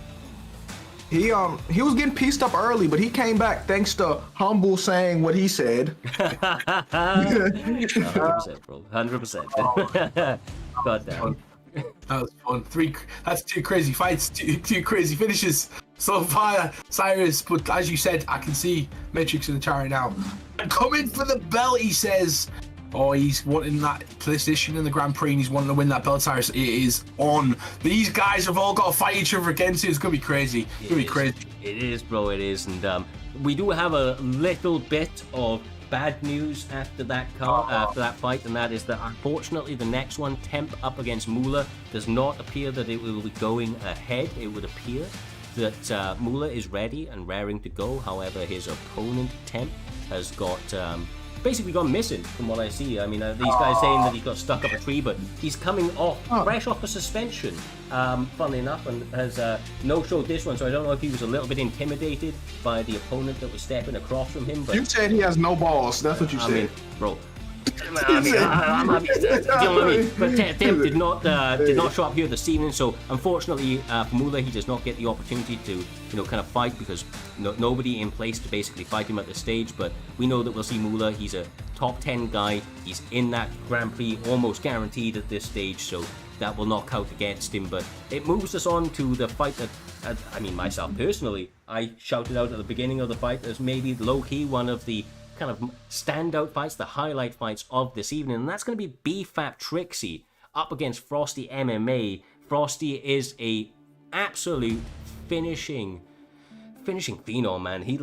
He was getting pieced up early, but he came back thanks to Humble saying what he said. 100%, bro. 100%. God damn. That was fun. That's two crazy fights, two crazy finishes so far, Cyrus. But as you said, I can see Matrix in the chat right now. Coming for the belt, he says. Oh, he's wanting that position in the Grand Prix, and he's wanting to win that belt, Cyrus. It is on. These guys have all got to fight each other again, so it's going to be crazy. It's going to be crazy. It is, bro. It is. And we do have a little bit of bad news after that fight, and that is that unfortunately the next one, Temp up against Moolah, does not appear that it will be going ahead. It would appear that Moolah is ready and raring to go. However, his opponent Temp has got basically gone missing from what I see. I mean, these guys saying that he got stuck up a tree, but he's coming off fresh off a suspension, funnily enough, and has no-showed this one, so I don't know if he was a little bit intimidated by the opponent that was stepping across from him. But you said he has no balls. That's what you said. I mean, bro. I'm happy. You know what I mean? But Temp did not show up here this evening, so unfortunately for Moolah, he does not get the opportunity to kind of fight because nobody in place to basically fight him at this stage. But we know that we'll see Moolah. He's a top 10 guy. He's in that Grand Prix almost guaranteed at this stage, so that will not count against him. But it moves us on to the fight that, I mean, myself personally, I shouted out at the beginning of the fight as maybe low-key one of the kind of standout fights, the highlight fights of this evening, and that's going to be BFAP Trixie up against Frosty MMA. Frosty is a absolute finishing phenom, man. He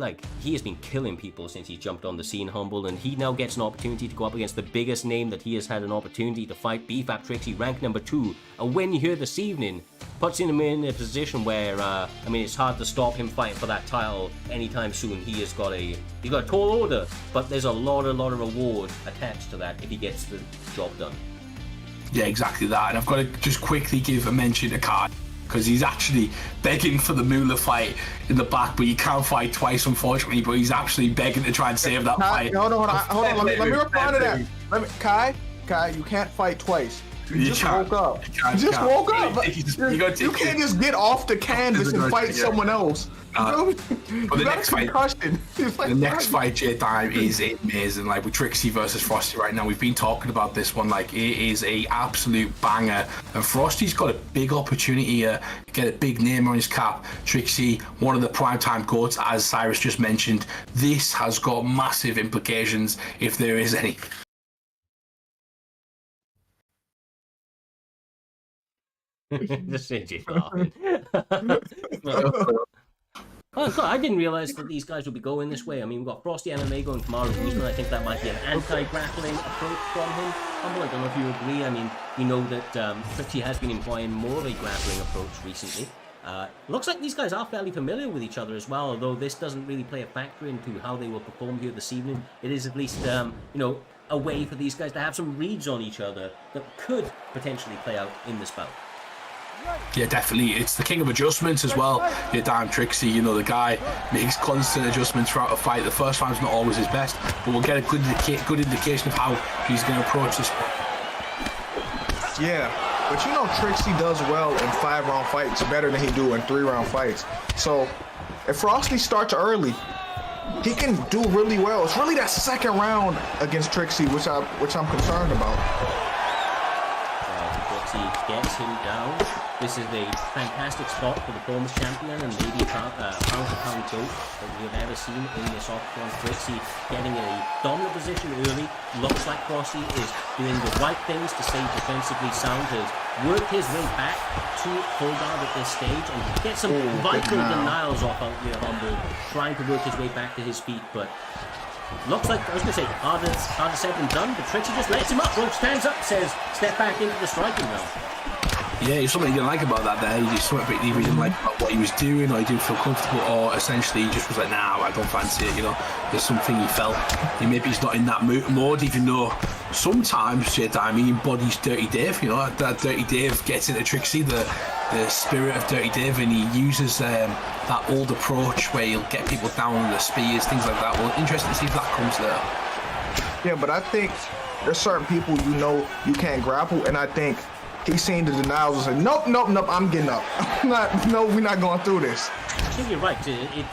has been killing people since he jumped on the scene, Humble, and he now gets an opportunity to go up against the biggest name that he has had an opportunity to fight. BFAP Trixie, ranked number 2. A win here this evening puts him in a position where I mean, it's hard to stop him fighting for that title anytime soon. He's got a tall order, but there's a lot of reward attached to that if he gets the job done. Yeah, exactly that. And I've got to just quickly give a mention to Kai, because he's actually begging for the Moolah fight in the back, but he can't fight twice, unfortunately. But he's actually begging to try and save that fight. Hold on. Let me respond to that. Kai, you can't fight twice. You just woke up. You just woke up. You can't just get off the canvas and fight someone else. But the next fight, J-Time, is amazing. Like with Trixie versus Frosty right now, we've been talking about this one. Like, it is a absolute banger, and Frosty's got a big opportunity here to get a big name on his cap. Trixie, one of the primetime goats, as Cyrus just mentioned. This has got massive implications if there is any. Just J laughing. Oh, God, I didn't realize that these guys would be going this way. I mean, we've got Frosty MMA going tomorrow. I think that might be an anti-grappling approach from him. I don't know if you agree. I mean, we know that Trixie has been employing more of a grappling approach recently. Looks like these guys are fairly familiar with each other as well, although this doesn't really play a factor into how they will perform here this evening. It is at least, a way for these guys to have some reads on each other that could potentially play out in this bout. Yeah, definitely. It's the king of adjustments as well. Your damn Trixie, you know, the guy makes constant adjustments throughout a fight. The first round's not always his best, but we'll get a good indication of how he's going to approach this. Yeah, but you know Trixie does well in 5-round fights better than he do in 3-round fights. So if Frosty starts early, he can do really well. It's really that second round against Trixie which I'm concerned about. Trixie gets him down. This is a fantastic spot for the former champion and maybe a pound-for-pound GOAT that we have ever seen in this octagon. Trixie getting a dominant position early. Looks like Frosty is doing the right things to stay defensively sound. Has worked his way back to full guard at this stage and get some vital denials off out here, Humble, trying to work his way back to his feet, but looks like, I was going to say, harder said than done, but Trixie just lets him up. Roach stands up, says, step back into the striking round. Yeah, there's something he didn't like about that there. He just something he didn't like about what he was doing, or he didn't feel comfortable, or essentially he just was like, nah, I don't fancy it, you know. There's something he felt. Maybe he's not in that mode, even though sometimes, he embodies Dirty Dave, you know. That Dirty Dave gets into Trixie, the spirit of Dirty Dave, and he uses that old approach where he'll get people down on the spears, things like that. Well, interesting to see if that comes there. Yeah, but I think there's certain people you know you can't grapple, and I think he's seen the denials and said, nope, I'm getting up. We're not going through this. I think you're right. It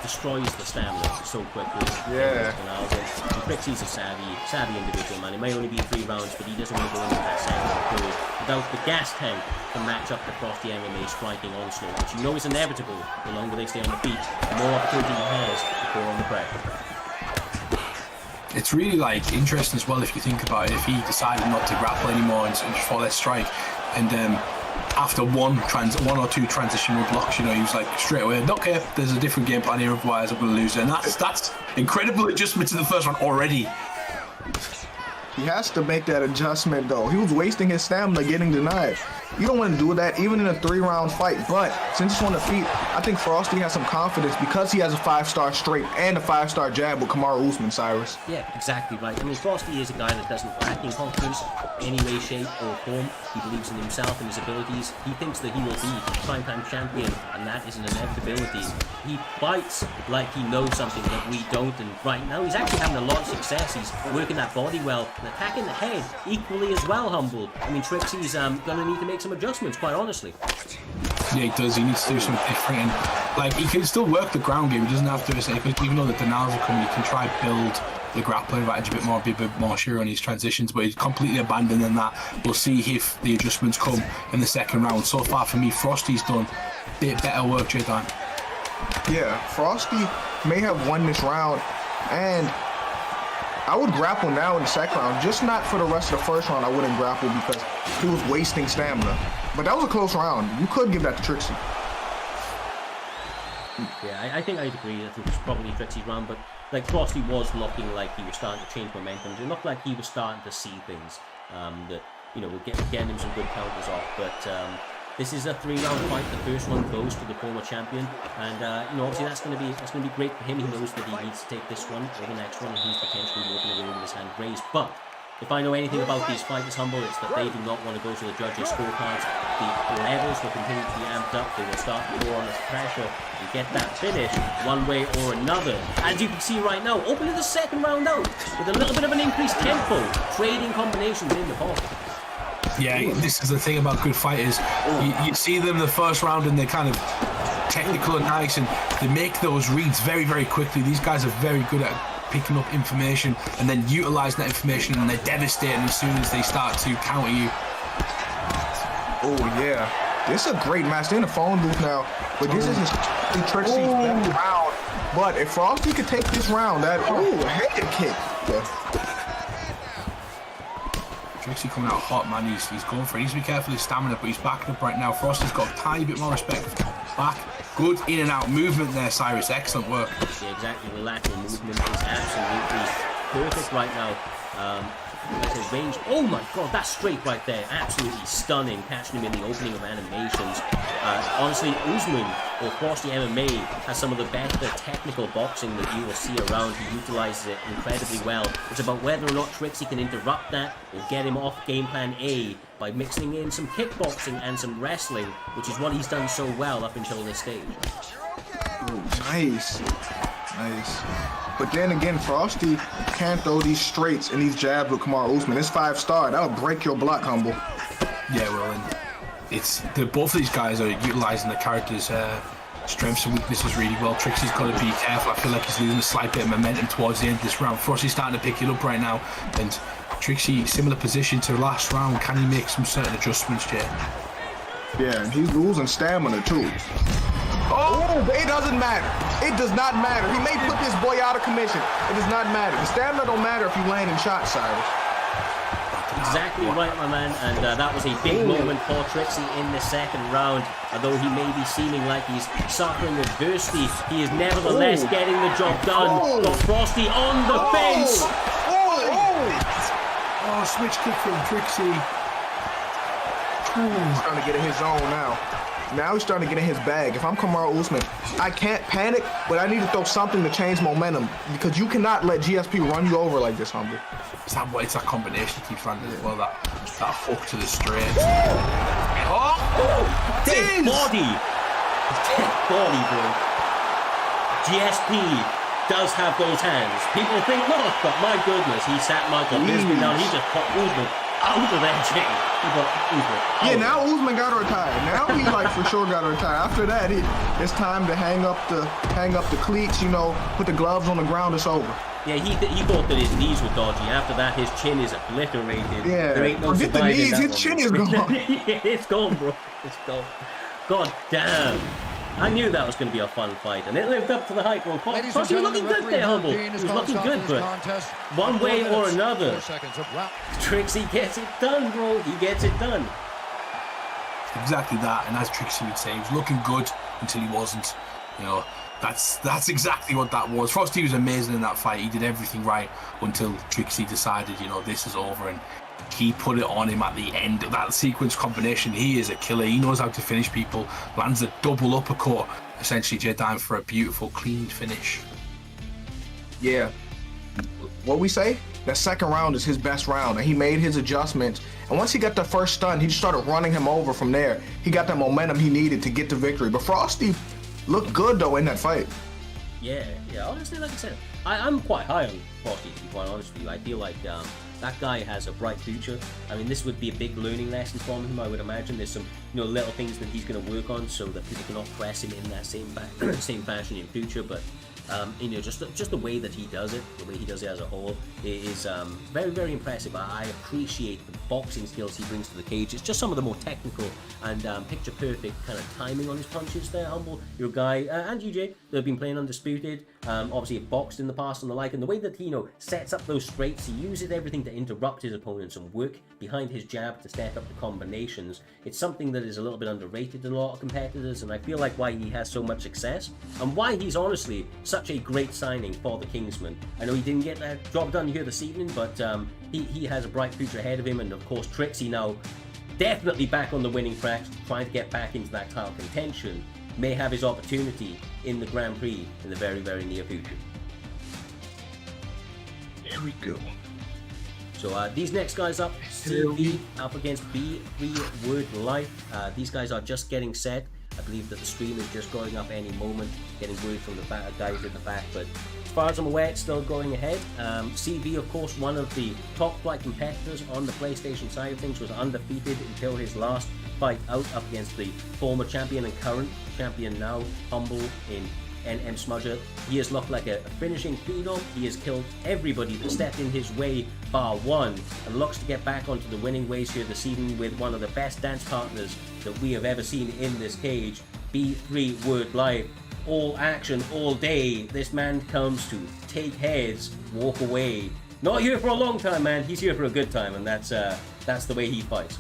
destroys the stamina so quickly. Yeah. And Trixie's a savvy individual, man. It may only be 3 rounds, but he doesn't want to go into that second period without the gas tank to match up the Frosty MMA striking onslaught, which you know is inevitable. The longer they stay on the feet, the more opportunity he has to pour on the pressure. It's really like interesting as well if you think about it. If he decided not to grapple anymore and just follow that strike, and after one or two transitional blocks, you know, he was like straight away, okay, there's a different game plan here, otherwise I'm going to lose. And that's incredible adjustment to the first one already. He has to make that adjustment though. He was wasting his stamina getting denied. You don't want to do that even in a 3-round fight, but since it's on the feet, I think Frosty has some confidence because he has a 5-star straight and a 5-star jab with Kamaru Usman, Cyrus. Yeah, exactly right. I mean, Frosty is a guy that doesn't lack in confidence in any way, shape or form. He believes in himself and his abilities. He thinks that he will be primetime champion, and that is an inevitability. He fights like he knows something that we don't, and right now he's actually having a lot of success. He's working that body well and attacking the head equally as well, Humble. I mean, Trixie's going to need to make some adjustments, quite honestly. Yeah, he does. He needs to do something different. And, like, he can still work the ground game. He doesn't have to do it. Even though the denials are coming, he can try build the grappling advantage a bit more, be a bit more sure on his transitions, but he's completely abandoning that. We'll see if the adjustments come in the second round. So far for me, Frosty's done a bit better work, J-Dan. Yeah, Frosty may have won this round, and I would grapple now in the second round, just not for the rest of the first round. I wouldn't grapple because he was wasting stamina. But that was a close round. You could give that to Trixie. Yeah, I think I'd agree that it was probably Trixie's round, but like Frosty was looking like he was starting to change momentum. It looked like he was starting to see things that, you know, were getting him some good counters off. But this is a 3-round fight. The first one goes to the former champion, and you know, obviously that's going to be great for him. He knows that he needs to take this one or the next one, and he's potentially walking away with his hand raised. But if I know anything about these fighters, Humble, it's that they do not want to go to the judges' scorecards. The levels will continue to be amped up. They will start to pour on this pressure and get that finish one way or another. As you can see right now, opening the second round out with a little bit of an increased tempo, trading combinations in the pocket. Yeah, this is the thing about good fighters. You see them the first round and they're kind of technical and nice, and they make those reads very, very quickly. These guys are very good at picking up information and then utilising that information, and they're devastating as soon as they start to counter you. Oh yeah, this is a great match. They're in the phone booth now, but this is Trixie's best round. But if Frosty could take this round, that head kick. Trixie coming out hot, man. He's going for it. He needs to be careful of his stamina, but he's backing up right now. Frosty's got a tiny bit more respect back. Good in and out movement there, Cyrus. Excellent work. Yeah, exactly. The lateral movement is absolutely perfect right now That's his range. Oh my god, that's straight right there. Absolutely stunning. Catching him in the opening of animations. Honestly, Usman or Frosty MMA has some of the better technical boxing that you will see around. He utilizes it incredibly well. It's about whether or not Trixie can interrupt that or get him off game plan A by mixing in some kickboxing and some wrestling, which is what he's done so well up until this stage. Ooh, nice. Nice. But then again, Frosty can't throw these straights and these jabs with Kamaru Usman. It's 5-star. That'll break your block, Humble. Yeah, well, and both of these guys are utilizing the characters' strengths and weaknesses really well. Trixie's got to be careful. I feel like he's losing a slight bit of momentum towards the end of this round. Frosty's starting to pick it up right now, and Trixie, similar position to the last round. Can he make some certain adjustments, Jay? Yeah, and he's losing stamina too. Oh, it doesn't matter. It does not matter. He may put this boy out of commission. It does not matter. The stamina don't matter if you land in shots, Cyrus. Exactly right, my man, and that was a big moment for Trixie in the second round. Although he may be seeming like he's suffering adversity, he is nevertheless getting the job done. Got Frosty on the fence. Oh, switch kick from Trixie. He's starting to get in his zone now. Now he's starting to get in his bag. If I'm Kamaru Usman, I can't panic, but I need to throw something to change momentum because you cannot let GSP run you over like this, Humble. It's that combination keeps running as well, that hook to the straight. Dead body! Dead body, bro. GSP does have those hands. People think not, but my goodness, he sat Michael Bisping down. He just popped Usman out of that chain. Yeah, now Usman got to retire. Now he like for sure got to retire. After that, it's time to hang up the cleats. You know, put the gloves on the ground. It's over. Yeah, he thought that his knees were dodgy. After that, his chin is obliterated. Yeah, there ain't no forget the knees. His chin is gone. Yeah, it's gone, bro. It's gone. God damn. I knew that was going to be a fun fight, and it lived up to the hype. Well, Frosty was looking good there, Humble. He was looking good, but one way or another, Trixie gets it done, bro. He gets it done. Exactly that, and as Trixie would say, he was looking good until he wasn't. You know, that's exactly what that was. Frosty was amazing in that fight. He did everything right until Trixie decided, you know, this is over, and he put it on him at the end of that sequence combination. He is a killer. He knows how to finish people. Lands a double uppercut, essentially Jedi, for a beautiful, clean finish. Yeah. What we say? That second round is his best round, and he made his adjustments. And once he got the first stun, he just started running him over from there. He got that momentum he needed to get the victory. But Frosty looked good, though, in that fight. Yeah. Honestly, like I said, I'm quite high on Frosty, to be quite honest with you. I feel like that guy has a bright future. I mean, this would be a big learning lesson for him, I would imagine. There's some, little things that he's going to work on so that people cannot press him in that same fashion in future. But just the way that he does it, the way he does it as a whole, is very, very impressive. I appreciate the boxing skills he brings to the cage. It's just some of the more technical and picture-perfect kind of timing on his punches there, Humble. Your guy, and UJ, that have been playing Undisputed, obviously have boxed in the past and the like, and the way that he, sets up those straights, he uses everything to interrupt his opponents and work behind his jab to set up the combinations. It's something that is a little bit underrated in a lot of competitors, and I feel like why he has so much success, and why he's honestly such a great signing for the Kingsman. I know he didn't get that job done here this evening, but he has a bright future ahead of him, and of course Trixie now definitely back on the winning track, trying to get back into that title contention, may have his opportunity in the Grand Prix in the very, very near future. Here we go. So these next guys up, CV up against B3 Word Life. These guys are just getting set. I believe that the stream is just going up any moment, getting word from the guys at the back, but as far as I'm aware, it's still going ahead. CV, of course, one of the top flight competitors on the PlayStation side of things, was undefeated until his last fight out up against the former champion and current champion now, Humble, in NM Smudger. He has looked like a finishing phenom. He has killed everybody that stepped in his way bar one, and looks to get back onto the winning ways here this evening with one of the best dance partners that we have ever seen in this cage, B3 Word Life. All action, all day. This man comes to take heads, walk away. Not here for a long time, man. He's here for a good time, and that's the way he fights.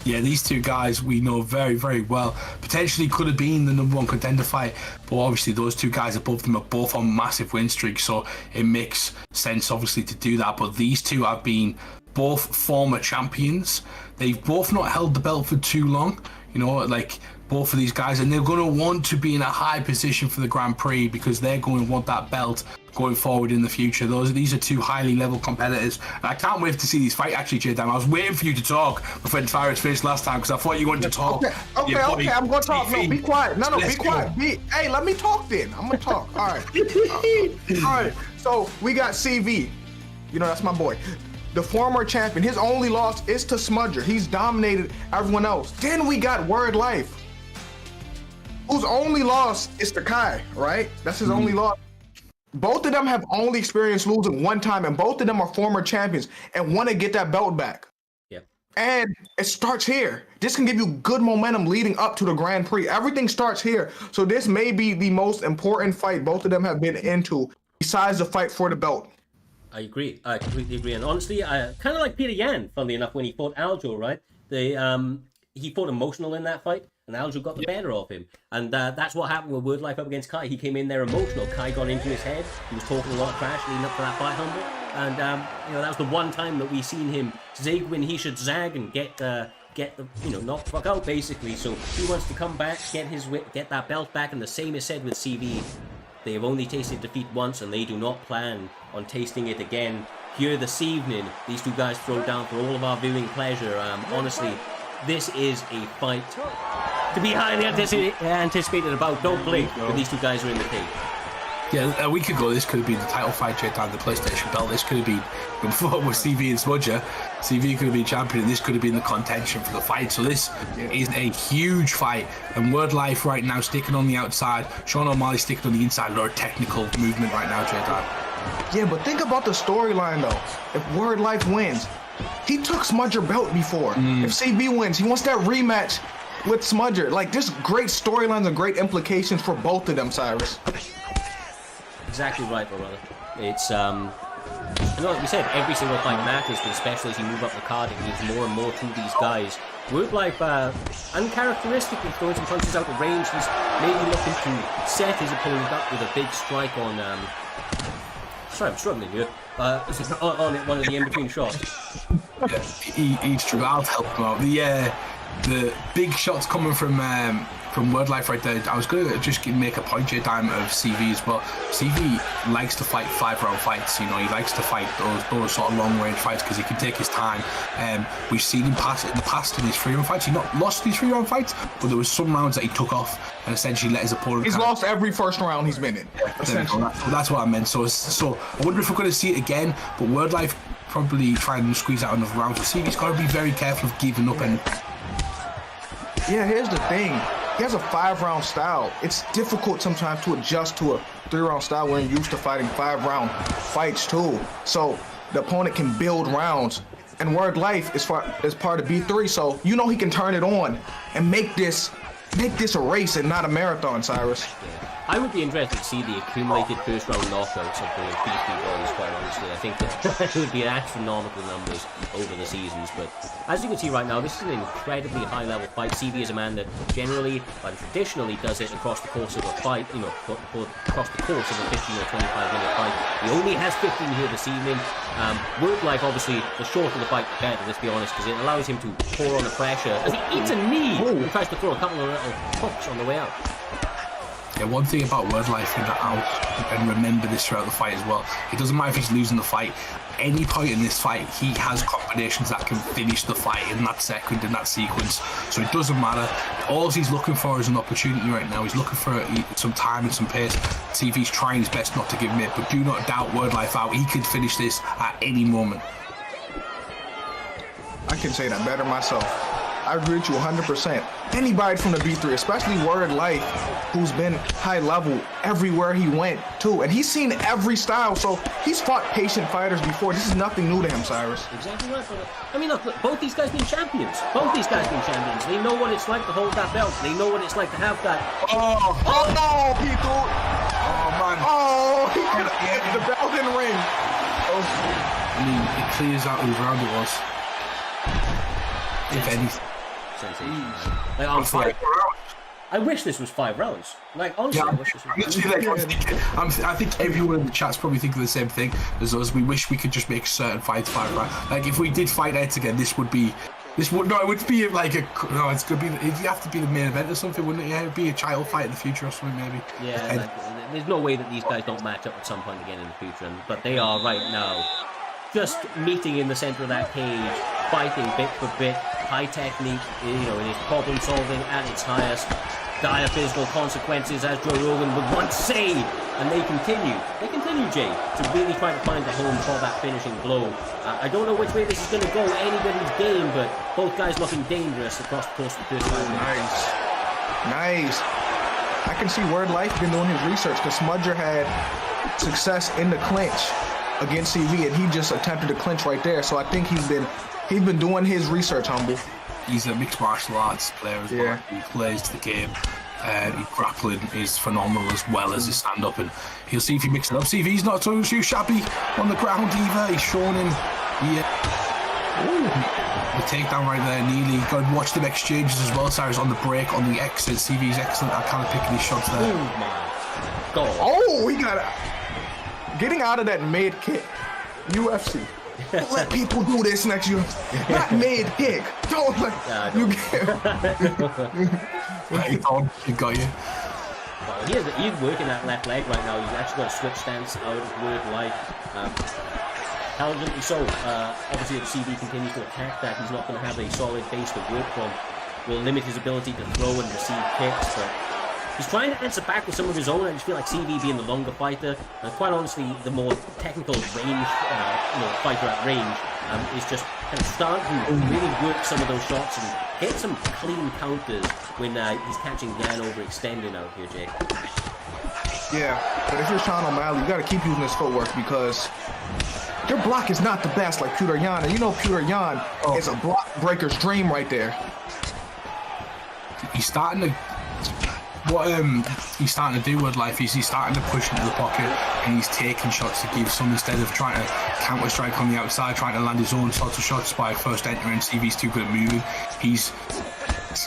Yeah, these two guys we know very, very well. Potentially could have been the #1 contender fight, but obviously those two guys above them are both on massive win streaks, so it makes sense obviously to do that. But these two have been both former champions. They've both not held the belt for too long, you know, like both of these guys, and they're going to want to be in a high position for the Grand Prix because they're going to want that belt going forward in the future. These are two highly level competitors, and I can't wait to see these fight. Actually, J-Dan, I was waiting for you to talk before the Cyrus finished last time because I thought you wanted to talk. Okay, I'm going to talk. No, be quiet. No, be quiet. Hey, let me talk then. I'm going to talk. All right. All right. So we got CV. You know, that's my boy. The former champion. His only loss is to Smudger. He's dominated everyone else. Then we got Word Life, whose only loss is to Kai, right? That's his only loss. Both of them have only experienced losing one time, and both of them are former champions and want to get that belt back. Yeah. And it starts here. This can give you good momentum leading up to the Grand Prix. Everything starts here. So this may be the most important fight both of them have been into, besides the fight for the belt. I agree. I completely agree. And honestly, I kind of like Peter Yan, funnily enough, when he fought Aljo, right? He fought emotional in that fight, and Aljo got the better of him. And that's what happened with Word Life up against Kai. He came in there emotional. Kai got into his head. He was talking a lot of trash leading up to that fight, Humble. And that was the one time that we seen him zig when he should zag and get the knock the fuck out basically. So he wants to come back, get that belt back, and the same is said with CV. They have only tasted defeat once, and they do not plan on tasting it again. Here this evening, these two guys throw down for all of our viewing pleasure. Honestly, this is a fight to be highly anticipated about. Don't blink when these two guys are in the cage. Yeah, a week ago, this could have been the title fight, J-Dan, the PlayStation belt. This could have been before with CV and Smudger. CV could have been champion, and this could have been the contention for the fight. So this is a huge fight, and Word Life right now sticking on the outside. Sean O'Malley sticking on the inside. A lot of technical movement right now, J-Dan. Yeah, but think about the storyline though. If Word Life wins, he took Smudger belt before. If CV wins, he wants that rematch with Smudger. Like, there's great storylines and great implications for both of them, Cyrus. Exactly right, my brother. It's like we said, every single fight matters, but especially as you move up the card, it means more and more to these guys. Word Life, uncharacteristically throwing some punches out of range. He's maybe looking to set his opponent up with a big strike on. Sorry, I'm struggling here. On one of the in-between shots. He's true. I'll help him out. The big shots coming from Word Life right there. I was going to just make a point here, Dan, of CV as well. CV likes to fight 5-round fights. You know, he likes to fight those sort of long-range fights because he can take his time. We've seen him in the past in his 3-round fights. He's not lost these 3-round fights, but there was some rounds that he took off and essentially let his opponent. He's lost every first round he's been in. Essentially. That's what I meant. So I wonder if we're going to see it again. But Word Life probably try and squeeze out another round. So CV's got to be very careful of giving up. And yeah, here's the thing. He has a 5-round style. It's difficult sometimes to adjust to a 3-round style when you're used to fighting 5-round fights too. So the opponent can build rounds. And Word Life is part of B3, so you know he can turn it on and make this a race and not a marathon, Cyrus. I would be interested to see the accumulated first-round knockouts of the B3 boys, quite honestly. I think that it would be astronomical numbers over the seasons. But as you can see right now, this is an incredibly high-level fight. CV is a man that generally and traditionally does it across the course of a fight, across the course of a 15 or 25-minute fight. He only has 15 here this evening. Word Life, obviously, the shorter the fight, the better, let's be honest, because it allows him to pour on the pressure as he eats a knee and tries to throw a couple of little hooks on the way out. Yeah, one thing about Word Life and remember this throughout the fight as well, it doesn't matter if he's losing the fight, any point in this fight, he has combinations that can finish the fight in that second, in that sequence. So it doesn't matter. All he's looking for is an opportunity right now. He's looking for some time and some pace. See if he's trying his best not to give him it, but do not doubt Word Life out. He could finish this at any moment. I can say that better myself. I agree with you 100%. Anybody from the B3, especially Word Life, who's been high level everywhere he went too, and he's seen every style, so he's fought patient fighters before. This is nothing new to him, Cyrus. Exactly right. I mean, look, both these guys been champions. They know what it's like to hold that belt. They know what it's like to have that. Oh no, Pito! Oh man! Oh, he could have hit the belt in the ring. I mean, it clears out whose round it was. If anything. sensation. Like, honestly, I wish this was 5 rounds. Like, honestly, I wish this was I think everyone in the chat's probably thinking the same thing as us. We wish we could just make certain fights 5 rounds. Like, if we did fight nights again, it would be like it's gonna be. It'd have to be the main event or something, wouldn't it? Yeah, it'd be a child fight in the future or something, maybe. Yeah, like, there's no way that these guys don't match up at some point again in the future, but they are right now. Just meeting in the center of that cage, fighting bit for bit, high technique, you know, it is problem solving at its highest. Dire physical consequences, as Joe Rogan would once say, and they continue, Jay, to really try to find the home for that finishing blow. I don't know which way this is going to go, anybody's game, but both guys looking dangerous across the course of the first 5 minutes. Nice. I can see Word Life been doing his research, because Smudger had success in the clinch against CV, and he just attempted to clinch right there. So I think he's been doing his research, Humble. He's a mixed martial arts player as well. He plays the game. His grappling is phenomenal as well as his stand-up, and he'll see if he mixes it up. See if he's not too shabby on the ground either. He's shown him. The takedown right there, Neely. Got to watch them exchanges as well. Cyrus on the break, on the exit. CV's excellent at kind of picking his shots there. Oh my God. Oh, he got it. Getting out of that mid kick, UFC. Don't let people do this next year. Not mid kick. Don't let you get. He got you. Well, he's working that left leg right now. He's actually got a switch stance out of Word Life. Intelligently so. Obviously, if CV continues to attack that, he's not going to have a solid base to work from. Will limit his ability to throw and receive kicks, but he's trying to answer back with some of his own. I just feel like CV being the longer fighter, and quite honestly, the more technical range, fighter at range, is just kind of starting to really work some of those shots and get some clean counters when he's catching Yan overextending out here, Jake. Yeah, but if you're Sean O'Malley, you got to keep using his footwork, because your block is not the best like Pewter Yan, and you know Pewter Yan is a block breaker's dream right there. He's starting to. What he's starting to do with life is he's starting to push into the pocket, and he's taking shots to give some instead of trying to counter strike on the outside, trying to land his own sorts of shots by first entering. CV's too good at moving. He's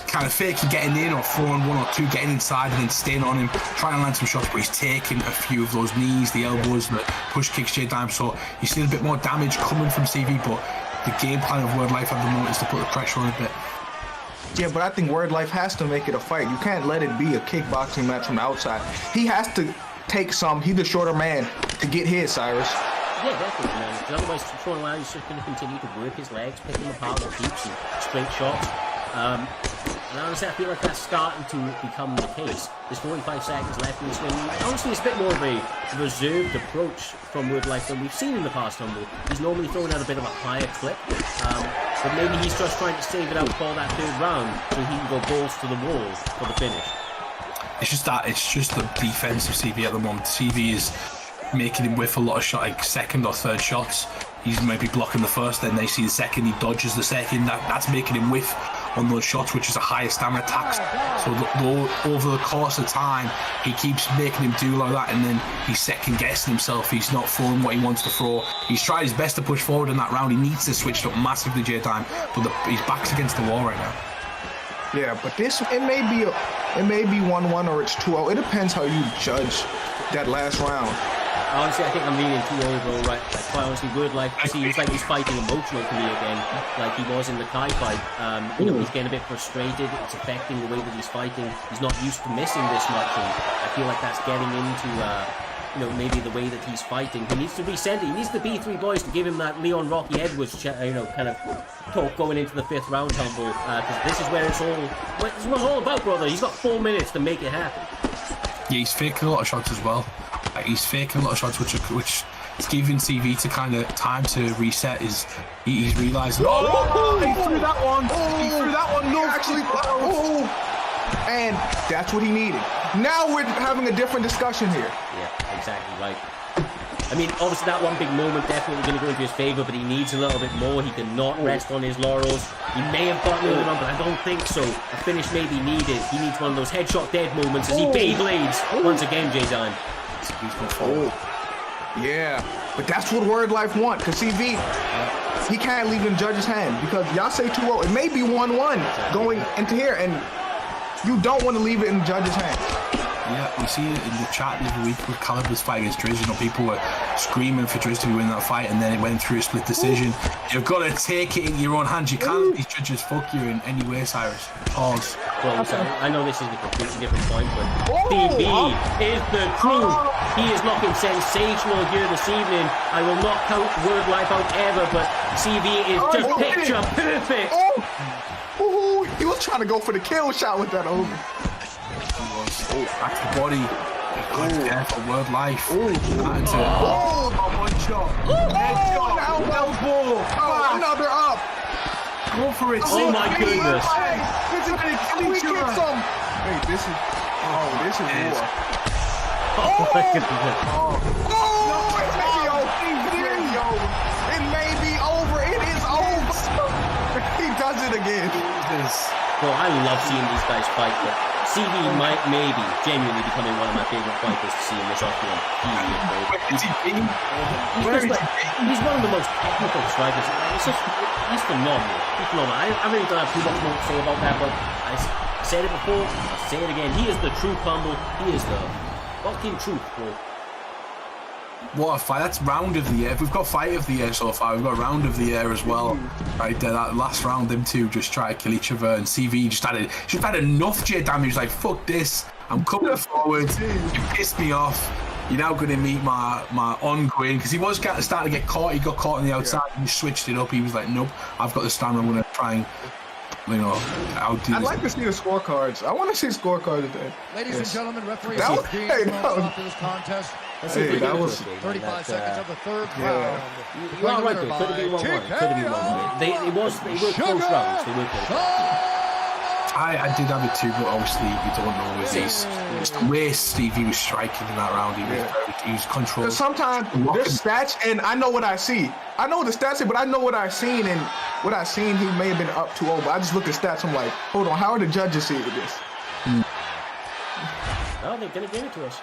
kind of faking getting in or throwing one or two, getting inside and then staying on him, trying to land some shots, but he's taking a few of those knees, the elbows, the push kicks, J-Dime. So you're seeing a bit more damage coming from CV, but the game plan of Word Life at the moment is to put the pressure on a bit. Yeah, but I think Word Life has to make it a fight. You can't let it be a kickboxing match from the outside. He has to take some. He's the shorter man to get his, Cyrus. Yeah, definitely, man. Because otherwise, for a while, he's just going to continue to work his legs, pick them apart with deeps and straight shots. And honestly, I feel like that's starting to become the case. There's 45 seconds left in this win. Honestly, it's a bit more of a reserved approach from Word Life than we've seen in the past, Humble. He's normally throwing out a bit of a higher clip. But maybe he's just trying to save it out for that third round so he can go balls to the wall for the finish. It's just the defense of CV at the moment. CV is making him whiff a lot of shots, like second or third shots. He's maybe blocking the first, then they see the second, he dodges the second. That's making him whiff on those shots, which is a higher stamina tax. So over the course of time, he keeps making him do like that, and then he's second guessing himself. He's not throwing what he wants to throw. He's tried his best to push forward in that round. He needs to switch it up massively, J-Time, but his back's against the wall right now. Yeah, but it may be 1-1 or it's 2-0. It depends how you judge that last round. Honestly, I think I'm leaning 2-0, bro. Right, like, quite honestly, Word Life seems like he's fighting emotional to me again, like he was in the Kai fight. He's getting a bit frustrated. It's affecting the way that he's fighting. He's not used to missing this much, and I feel like that's getting into, maybe the way that he's fighting. He needs to recenter. He needs the B3 boys to give him that Leon Rocky Edwards, kind of talk going into the 5th round, Humble. Because this is where it's all about, brother. He's got 4 minutes to make it happen. Yeah, he's faking a lot of shots as well. He's faking a lot of shots, which is giving CV to kind of time to reset. He's realising. He threw that one. He threw that one. No, actually. And that's what he needed. Now we're having a different discussion here. Yeah, exactly right. I mean, obviously that one big moment definitely going to go into his favour, but he needs a little bit more. He cannot rest on his laurels. He may have gotten the run, but I don't think so. A finish may be needed. He needs one of those headshot dead moments as he Beyblades once again, J-Dime. Yeah, but that's what Word Life want. Cause CV, he can't leave it in judge's hand because y'all say 2-0. It may be 1-1 going into here, and you don't want to leave it in judge's hand. Yeah, we see it in the chat the other week with Caliber's fight against Trixie. You know, people were screaming for Trixie to win that fight, and then it went through a split decision. You've got to take it in your own hands. You can't let these judges fuck you in any way, Cyrus. Pause. Well, so I know this is a completely different point, but TV is the truth. He is looking sensational here this evening. I will not count Word Life out ever, but CV is just picture perfect. He was trying to go for the kill shot with that over. Back to the body. Good there for Word Life. One shot. Headshot. Elbow. Another up. Go for it. Oh my goodness. Hey, this is war. Oh my goodness. It may be over. It is over. He does it again. Well, I love seeing these guys fight, but CV might maybe genuinely becoming one of my favorite fighters to see in this offline. He's one of the most technical strikers. He's phenomenal. He's phenomenal. I really don't have too much more to say about that, but I said it before, I'll say it again. He is the true Campbell. He is the fucking truth, bro. What a fight. That's round of the year. We've got fight of the year so far. We've got round of the year as well. Right there, that last round, them two just try to kill each other, and CV just had enough J damage. Like, fuck this. I'm coming forward. You pissed me off. You're now going to meet my ongoing, because he was starting to get caught. He got caught on the outside and he switched it up. He was like, nope, I've got the stamina. I'm going to try and, outdo I'd like to see the scorecards. I want to see scorecards at the end. Ladies and gentlemen, referee That was- Steve hey, Rhodes that was- after this contest. Hey, that was 35 seconds of the third round. You are right, though. Could have been 1-1. Could have been 1-1. They were close rounds. They were close rounds. I did have it too, but obviously you don't know with this. Just the way Stevie was striking in that round, he was controlled. Sometimes there's stats, and I know what I see. I know the stats, but I know what I've seen, and what I've seen, he may have been up 2-0, but I just looked at stats, I'm like, hold on, how are the judges seeing this? Oh, they're going to give it to us.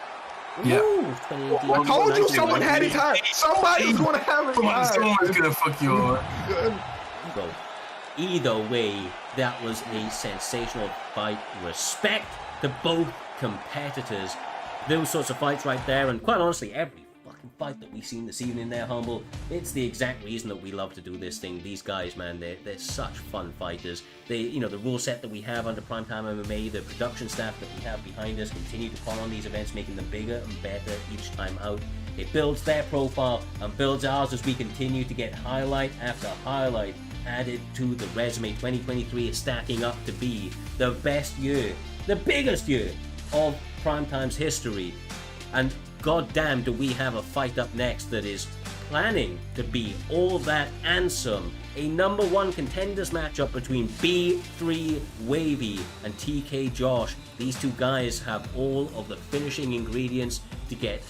Yeah. Ooh, I told you someone had it tied. Somebody's going to have it tied. Someone's going to fuck you over. Bro, either way, that was a sensational fight. Respect to both competitors. Those sorts of fights right there, and quite honestly, every fucking fight that we've seen this evening there, Humble, it's the exact reason that we love to do this thing. These guys, man, they're such fun fighters. They, the rule set that we have under Primetime MMA, the production staff that we have behind us continue to put on these events, making them bigger and better each time out. It builds their profile and builds ours as we continue to get highlight after highlight added to the resume. 2023 is stacking up to be the best year, the biggest year of Primetime's history. And goddamn, do we have a fight up next that is planning to be all that and some. A #1 contenders matchup between B3 Wavy and TK Josh. These two guys have all of the finishing ingredients to get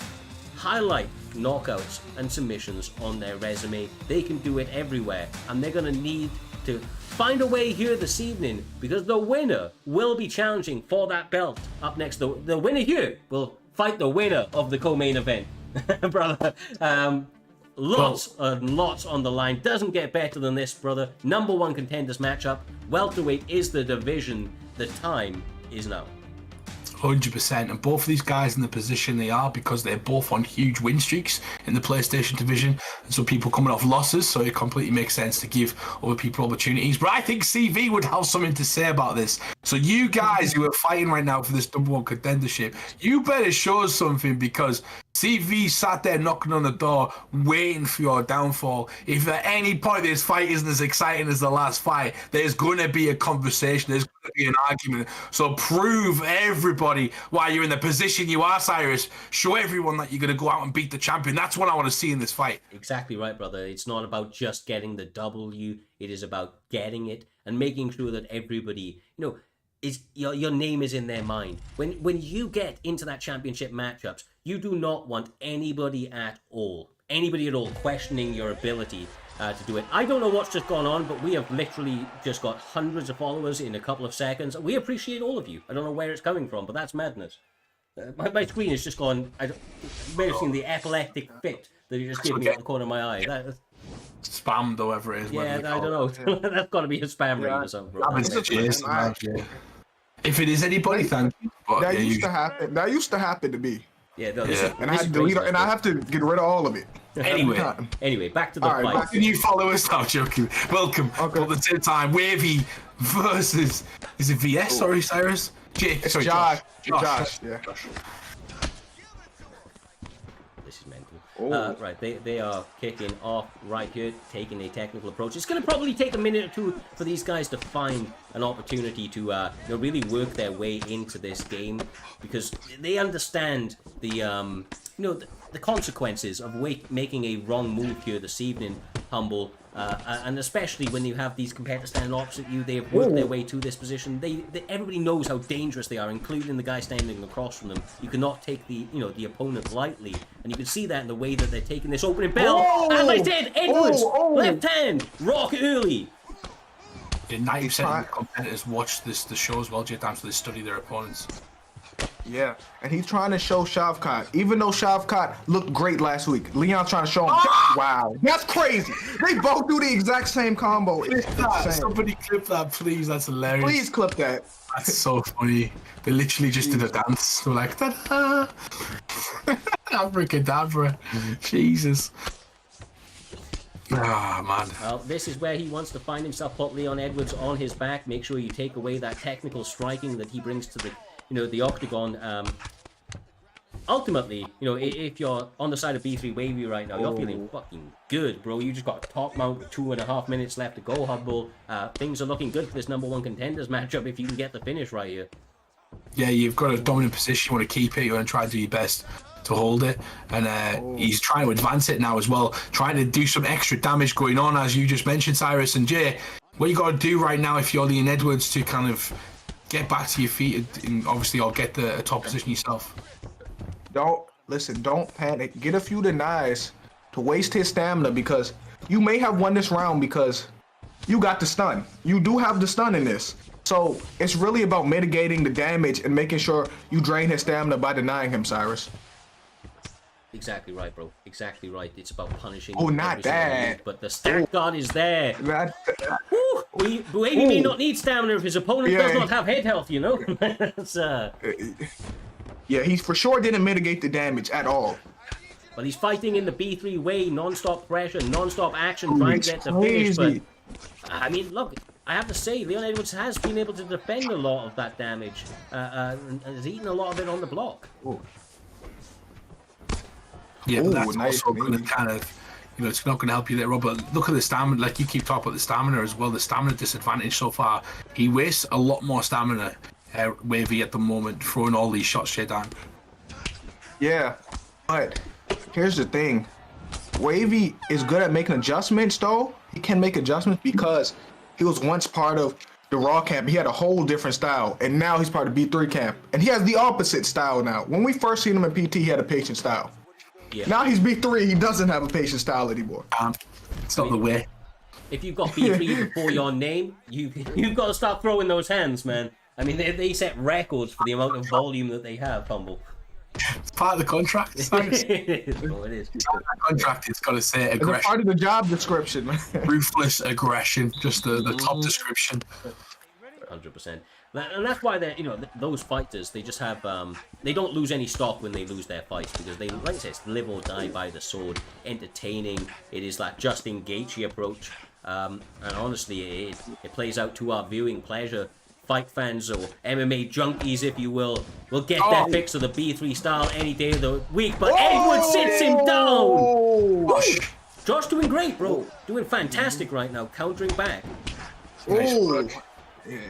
highlight knockouts and submissions on their resume. They can do it everywhere, and they're going to need to find a way here this evening, because the winner will be challenging for that belt up next. The winner here will fight the winner of the co-main event. Brother, lots and lots on the line. Doesn't get better than this, brother. #1 contenders matchup. Welterweight is the division. The time is now. 100%, and both of these guys in the position they are because they're both on huge win streaks in the PlayStation division, and so people coming off losses, so it completely makes sense to give other people opportunities. But I think CV would have something to say about this. So you guys who are fighting right now for this #1 contendership, you better show us something, because CV sat there knocking on the door waiting for your downfall. If at any point this fight isn't as exciting as the last fight, there's going to be a conversation, there's going to be an argument. So prove everybody why you're in the position you are, Cyrus. Show everyone that you're going to go out and beat the champion. That's what I want to see in this fight. Exactly right, brother. It's not about just getting the W. It is about getting it and making sure that everybody, is your name is in their mind. When you get into that championship matchups, you do not want anybody at all questioning your ability to do it. I don't know what's just gone on, but we have literally just got hundreds of followers in a couple of seconds. We appreciate all of you. I don't know where it's coming from, but that's madness. My screen is just gone. You may have seen the epileptic fit that you just gave me out the corner of my eye. Spammed or whatever it is. Yeah, I don't know. That's got to be a spam ring or something, bro. If it is anybody, thank you. But, that used to happen. That used to happen to me. Yeah, and I had to delete it, and I have to get rid of all of it. Anyway, back to the fight. Back to new followers now, joking. Welcome. Okay. For the 10th time, Wavy versus is it VS? Sorry, Cyrus. It's Josh. Yeah. This is mental. Right, they are kicking off right here, taking a technical approach. It's going to probably take a minute or two for these guys to find an opportunity to really work their way into this game, because they understand the the consequences of making a wrong move here this evening, Humble. And especially when you have these competitors standing opposite you, they have worked their way to this position. Everybody knows how dangerous they are, including the guy standing across from them. You cannot take the opponent lightly, and you can see that in the way that they're taking this opening bell. As I said, Edwards, left hand, rock early. Yeah, 90% of the competitors watch the show as well, J-Time, so they study their opponents. Yeah, and he's trying to show Shavkat, even though Shavkat looked great last week. Leon's trying to show him. Wow, that's crazy. They both do the exact same combo. Somebody clip that, please. That's hilarious. Please clip that. That's so funny. They literally just did a dance. They're like, ta-da! Abracadabra. Jesus. Ah, man. Well, this is where he wants to find himself. Put Leon Edwards on his back. Make sure you take away that technical striking that he brings to the octagon. Ultimately, if you're on the side of B3 Wavy right now, you're feeling fucking good, bro. You just got a top mount, 2.5 minutes left to go, Humble. Things are looking good for this #1 contenders matchup if you can get the finish right here. Yeah, you've got a dominant position. You want to keep it. You want to try to do your best to hold it. And he's trying to advance it now as well, trying to do some extra damage going on, as you just mentioned, Cyrus and Jay. What you got to do right now if you're Leon Edwards to kind of get back to your feet and obviously I'll get the top position yourself. Don't panic. Get a few denies to waste his stamina, because you may have won this round because you got the stun. You do have the stun in this. So it's really about mitigating the damage and making sure you drain his stamina by denying him, Cyrus. Exactly right, bro. Exactly right. It's about punishing. Not that. But the stack guard is there. Wavy may not need stamina if his opponent does not have head health, That's, yeah, he for sure didn't mitigate the damage at all. But he's fighting in the B3 way, non-stop pressure, non-stop action, trying to get the finish. But I mean, look, I have to say, Leon Edwards has been able to defend a lot of that damage, and has eaten a lot of it on the block. Yeah, but that's also going to kind of, it's not going to help you there, Rob. But look at the stamina, like you keep talking about the stamina as well. The stamina disadvantage so far. He wastes a lot more stamina, Wavy, at the moment, throwing all these shots straight down. Yeah, but here's the thing. Wavy is good at making adjustments, though. He can make adjustments because he was once part of the Raw camp. He had a whole different style, and now he's part of B3 camp. And he has the opposite style now. When we first seen him in PT, he had a patient style. Yeah. Now he's B3, he doesn't have a patient style anymore. It's not the way. If you've got B3 before your name, you've got to start throwing those hands, man. I mean, they set records for the amount of volume that they have, Humble. It's part of the contract. Oh, it is. It's part of the contract. It's got to say aggression. It's part of the job description, man. Ruthless aggression, just the top description. 100%. And that's why they're, those fighters, they just have, they don't lose any stock when they lose their fights, because they, like I said, it's live or die by the sword. Entertaining. It is that Justin Gaethje approach. And honestly, it plays out to our viewing pleasure. Fight fans or MMA junkies, if you will get their fix of the B3 style any day of the week. But Edwards sits him down. Josh doing great, bro. Doing fantastic right now, countering back. Yeah.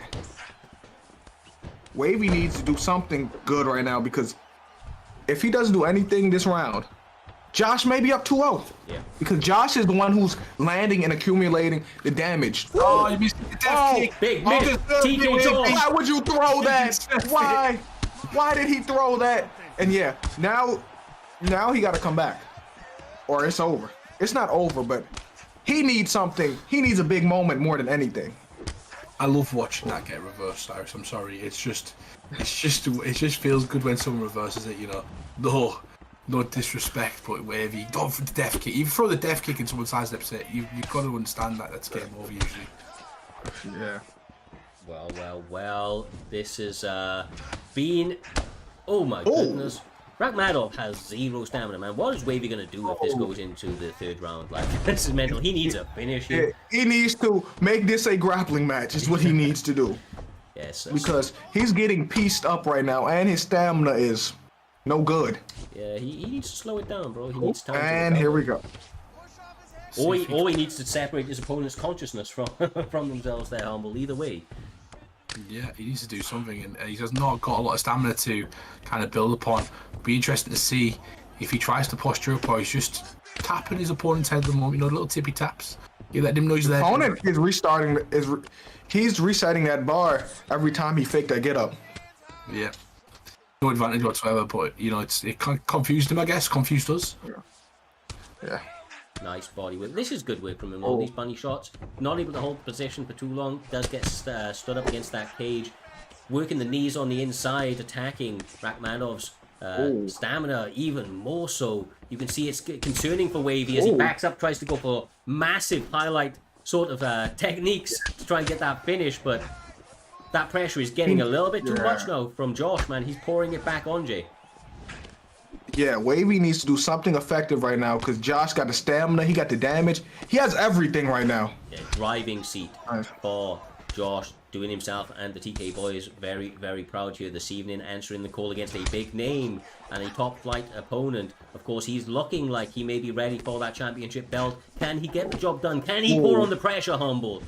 Wavy needs to do something good right now, because if he doesn't do anything this round, Josh may be up 2-0. Yeah. Because Josh is the one who's landing and accumulating the damage. Oh, you missed the death kick. Big miss. TK Josh. Why would you throw that? Why? Why did he throw that? And yeah, now he got to come back, or it's over. It's not over, but he needs something. He needs a big moment more than anything. I love watching that get reversed, Cyrus. I'm sorry. It just feels good when someone reverses it. You know, no disrespect, but Wavy, don't for the death kick. You throw the death kick and someone sidesteps it, you've got to understand that that's game over usually. Yeah. Well. This is been. Oh my goodness. Rachmanov has 0 stamina, man. What is Wavy gonna do if this goes into the 3rd round? Like, this is mental. He needs a finish here. He needs to make this a grappling match. Is what he needs to do. Yes. Because he's getting pieced up right now, and his stamina is no good. Yeah, he needs to slow it down, bro. He needs time. And here we go. Or he needs to separate his opponent's consciousness from themselves. There, humble. Either way. Yeah, he needs to do something, and he has not got a lot of stamina to kind of build upon. Be interesting to see if he tries to posture up or he's just tapping his opponent's head at the moment. You know, little tippy taps. You let him know he's there. Opponent is restarting. He's resetting that bar every time he faked that get up. Yeah, no advantage whatsoever. But you know, it confused him. I guess confused us. Yeah. Nice body whip. This is good work from him. All these bunny shots. Not able to hold the position for too long. Does get stood up against that cage. Working the knees on the inside, attacking Rachmanov's stamina even more so. You can see it's concerning for Wavy as he backs up, tries to go for massive highlight sort of techniques to try and get that finish, but that pressure is getting a little bit too much now from Josh, man. He's pouring it back on Jay. Yeah, Wavy needs to do something effective right now because Josh got the stamina, he got the damage. He has everything right now. Yeah, driving seat for Josh, doing himself and the TK boys very, very proud here this evening, answering the call against a big name and a top flight opponent. Of course, he's looking like he may be ready for that championship belt. Can he get the job done? Can he pour on the pressure, humble?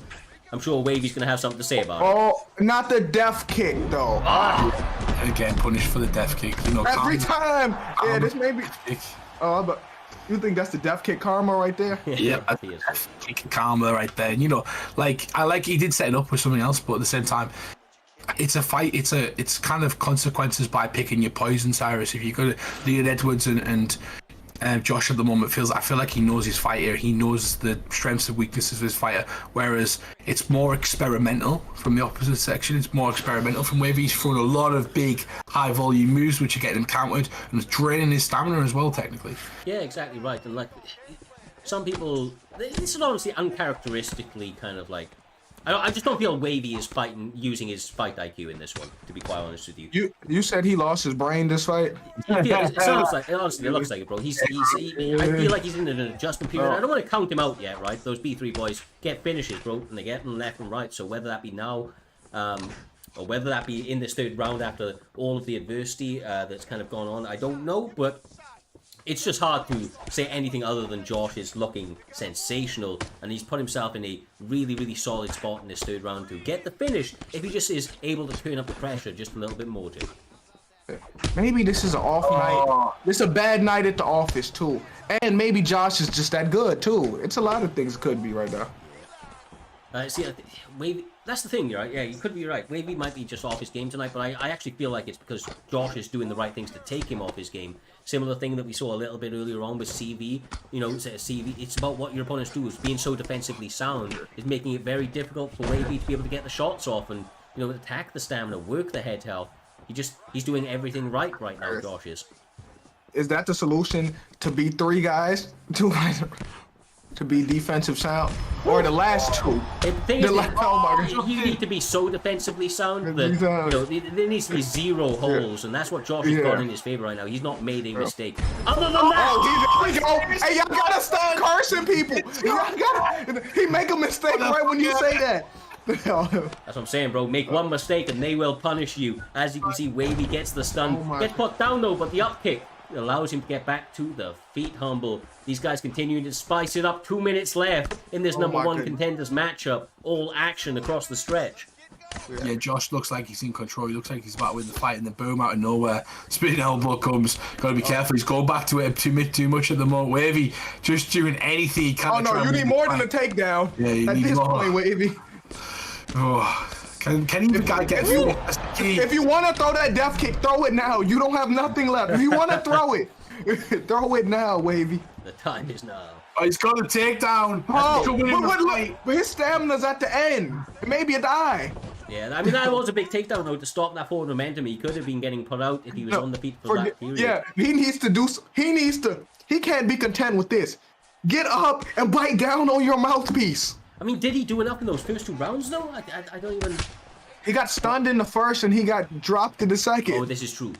I'm sure Wavy's going to have something to say about it. Oh, not the death kick, though. Again, punished for the death kick. You know, every time. Yeah, this may be. Oh, but you think that's the death kick karma right there? Yeah, death kick karma right there. And, you know, he did set it up with something else, but at the same time, it's a fight. It's kind of consequences by picking your poison, Cyrus. If you go to Leon Edwards and Josh at the moment I feel like he knows his fighter. He knows the strengths and weaknesses of his fighter. Whereas it's more experimental from the opposite section. It's more experimental from Wavy. He's throwing a lot of big, high volume moves, which are getting him countered and it's draining his stamina as well, technically. Yeah, exactly right. And like some people, this is honestly uncharacteristically kind of like. I just don't feel Wavy is using his fight IQ in this one, to be quite honest with you. You said he lost his brain this fight? Yeah, it sounds like, honestly, it looks like it, bro. I feel like he's in an adjustment period. I don't want to count him out yet, right? Those B3 boys get finishes, bro, and they get them left and right. So whether that be now, or whether that be in this 3rd round after all of the adversity that's kind of gone on, I don't know, but it's just hard to say anything other than Josh is looking sensational, and he's put himself in a really, really solid spot in this 3rd round to get the finish if he just is able to turn up the pressure just a little bit more, Jay. Maybe this is an off night. This is a bad night at the office, too. And maybe Josh is just that good, too. It's a lot of things it could be right now. Wavy, that's the thing, right? Yeah, you could be right. Wavy might be just off his game tonight, but I actually feel like it's because Josh is doing the right things to take him off his game. Similar thing that we saw a little bit earlier on with CV. You know, CV, it's about what your opponents do. Is being so defensively sound is making it very difficult for Wavy to be able to get the shots off and, you know, attack the stamina, work the head health. He's doing everything right now, Josh is. Is that the solution to beat 3 guys? To be defensive sound? Or the last 2? The thing is, you need to be so defensively sound that, you know, there needs to be 0 holes, and that's what Josh has got in his favor right now. He's not made a mistake. Other than that, hey, y'all gotta stop cursing people. He make a mistake right when you say that. That's what I'm saying, bro. Make one mistake and they will punish you. As you can see, Wavy gets the stun. Gets put down though, but the up kick allows him to get back to the feet, humble. These guys continuing to spice it up. 2 minutes left in this number 1 contenders matchup. All action across the stretch. Yeah, Josh looks like he's in control. He looks like he's about to win the fight, and the boom out of nowhere. Spinning elbow comes. Got to be careful. He's going back to it too much at the moment. Wavy just doing anything he can. Oh no, you need more than a takedown. Yeah, you need more. At this point, Wavy. Oh. Can even guy get if you want to throw that death kick, throw it now. You don't have nothing left. If you want to throw it, Throw it now, Wavy. The time is now. Oh, he's got a takedown. Oh, He's coming in the fight. but his stamina's at the end. Maybe a die. Yeah, I mean, that was a big takedown, though, to stop that forward momentum. He could have been getting put out if he was on the feet for that period. Yeah, he can't be content with this. Get up and bite down on your mouthpiece. I mean, did he do enough in those first 2 rounds, though? I don't even... He got stunned in the first and he got dropped in the second. Oh, this is true.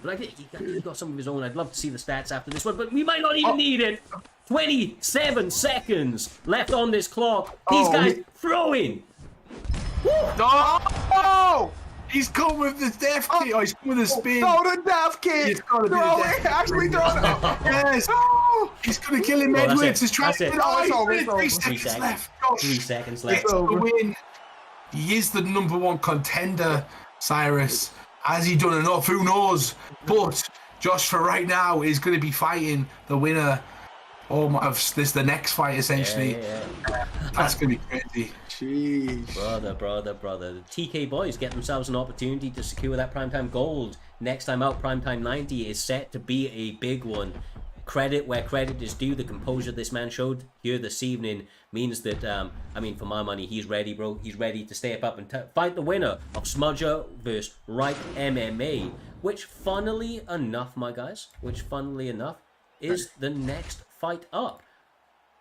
But I think he got some of his own. I'd love to see the stats after this one, but we might not even need it. 27 seconds left on this clock. These guys throwing. Oh! He's come with the death kick. Oh, he's come with the spin. No, the death kick. He's gotta do Throw the it. death Actually, throw it. Yes. Oh! He's going to kill him, that's Edwards. it. He's trying That's to it. Oh, it's over, 3 it's over. seconds 3 seconds. left. Gosh. 3 seconds left. Gets the win. He is the #1 contender, Cyrus. Has he done enough? Who knows? But Josh, for right now, is going to be fighting the winner of this, the next fight, essentially. Yeah. That's going to be crazy. Jeez. Brother. The TK boys get themselves an opportunity to secure that primetime gold. Next time out, primetime 90 is set to be a big one. Credit where credit is due. The composure this man showed here this evening means that, I mean, for my money, he's ready, bro. He's ready to step up and fight the winner of Smudger versus Rype MMA, which, funnily enough, my guys, is the next fight up.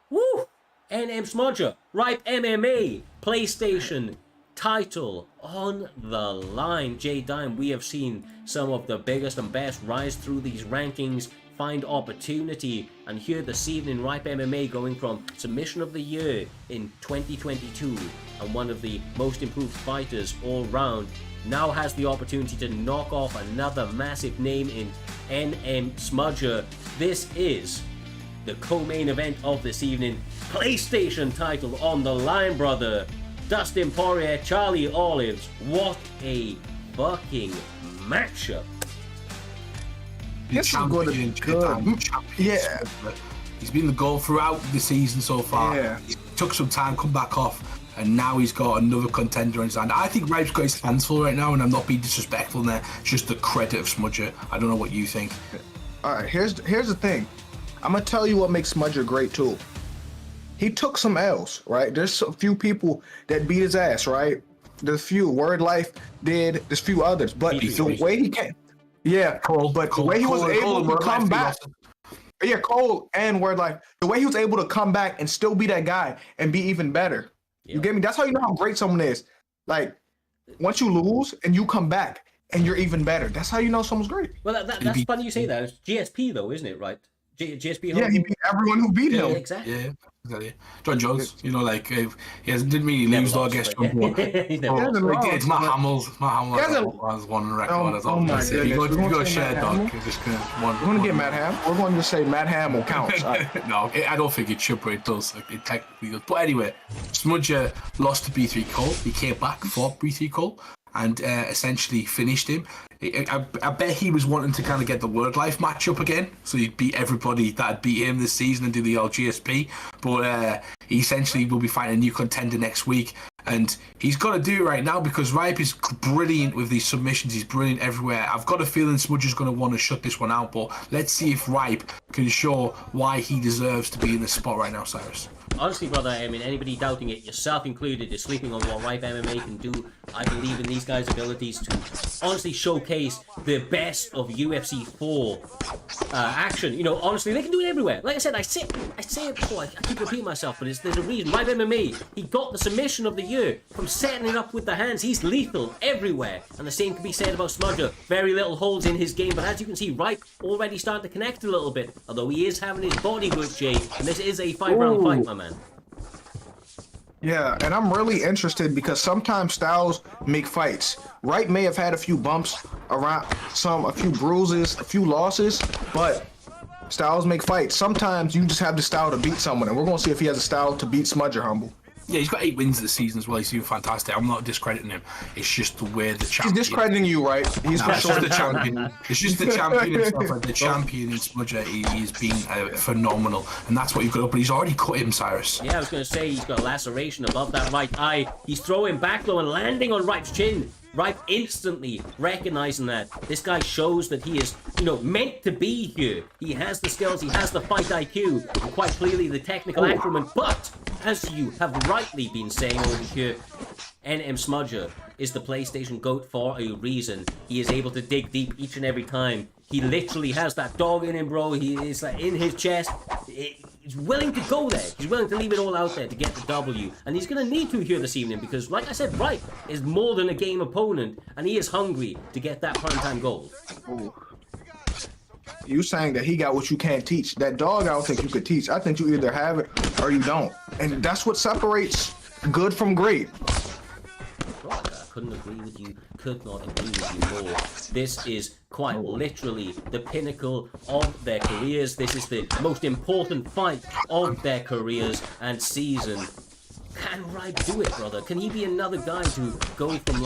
Woo! NM Smudger, Rype MMA, PlayStation title on the line. J Dime, we have seen some of the biggest and best rise through these rankings, find opportunity, and here this evening, Rype MMA going from submission of the year in 2022 and one of the most improved fighters all round, now has the opportunity to knock off another massive name in NM Smudger. This is the co-main event of this evening. PlayStation title on the line, brother. Dustin Poirier, Charlie Olives. What a fucking matchup. This is going to be good. Yeah. He's been the goal throughout the season so far. Yeah. He took some time, come back off, and now he's got another contender in his hand. I think Rype's got his hands full right now, and I'm not being disrespectful in there. It's just the credit of Smudger. I don't know what you think. All right, here's the thing. I'm going to tell you what makes Smudger great, too. He took some L's, right? There's a few people that beat his ass, right? There's a few. Word Life did. There's a few others. But the way he came... Yeah, but the way he was able to come back... Yeah, Cole and Word Life. The way he was able to come back and still be that guy and be even better. You get me? That's how you know how great someone is. Like, once you lose and you come back and you're even better, that's how you know someone's great. Well, that's funny you say that. It's GSP, though, isn't it, right? GSP. Yeah, he beat everyone who beat him. Yeah, exactly. Yeah, exactly. John Jones, you know, like he didn't really lose, though, I guess. It's Matt Hamill. Matt Hamill has one record. Oh my goodness. You got to share, dog. We're going to get Matt Ham. We're going to say Matt Hamill counts. No, I don't think it should, but it does. It technically does. But anyway, Smudger lost to B3 Cole. He came back, fought B3 Cole, and essentially finished him. I bet he was wanting to kind of get the Word Life matchup again, so he'd beat everybody that had beat him this season and do the LGSP. But he essentially will be fighting a new contender next week, and he's got to do it right now because Rype is brilliant with these submissions. He's brilliant everywhere. I've got a feeling Smudger's going to want to shut this one out, but let's see if Rype can show why he deserves to be in this spot right now, Cyrus. Honestly, brother, I mean, anybody doubting it, yourself included, is sleeping on what Rype MMA can do. I believe in these guys' abilities to honestly showcase the best of UFC 4 action. You know, honestly, they can do it everywhere. Like I said, I say it before, I keep repeating myself, but there's a reason. Rype MMA, he got the submission of the year from setting it up with the hands. He's lethal everywhere. And the same can be said about Smudger. Very little holes in his game, but as you can see, Rype already starting to connect a little bit. Although he is having his body work, Jay, and this is a 5-round fight, my man. Yeah, and I'm really interested because sometimes styles make fights. Rype may have had a few bumps around, a few bruises, a few losses, but styles make fights. Sometimes you just have the style to beat someone, and we're going to see if he has a style to beat Smudger Humble. Yeah, he's got 8 wins this season as well. He's doing fantastic. I'm not discrediting him. It's just the way the champion... He's discrediting you, right? He's no, it's just the champion. It's just the champion himself. Like the champion in Smudger, he's been phenomenal. And that's what you've got up. But he's already cut him, Cyrus. Yeah, I was going to say he's got a laceration above that right eye. He's throwing back low and landing on Rype's chin. Rype instantly recognizing that this guy shows that he is, meant to be here. He has the skills, he has the fight IQ, and quite clearly the technical acumen. But as you have rightly been saying over here, NM Smudger is the PlayStation GOAT for a reason. He is able to dig deep each and every time. He literally has that dog in him, bro. He is like in his chest. He's willing to go there. He's willing to leave it all out there to get the W. And he's going to need to here this evening because, like I said, Rype is more than a game opponent. And he is hungry to get that primetime gold. Ooh. You saying that he got what you can't teach. That dog, I don't think you could teach. I think you either have it or you don't. And that's what separates good from great. Couldn't agree with you, could not agree with you more. This is quite literally the pinnacle of their careers. This is the most important fight of their careers and season. Can Rype do it, brother? Can he be another guy to go from,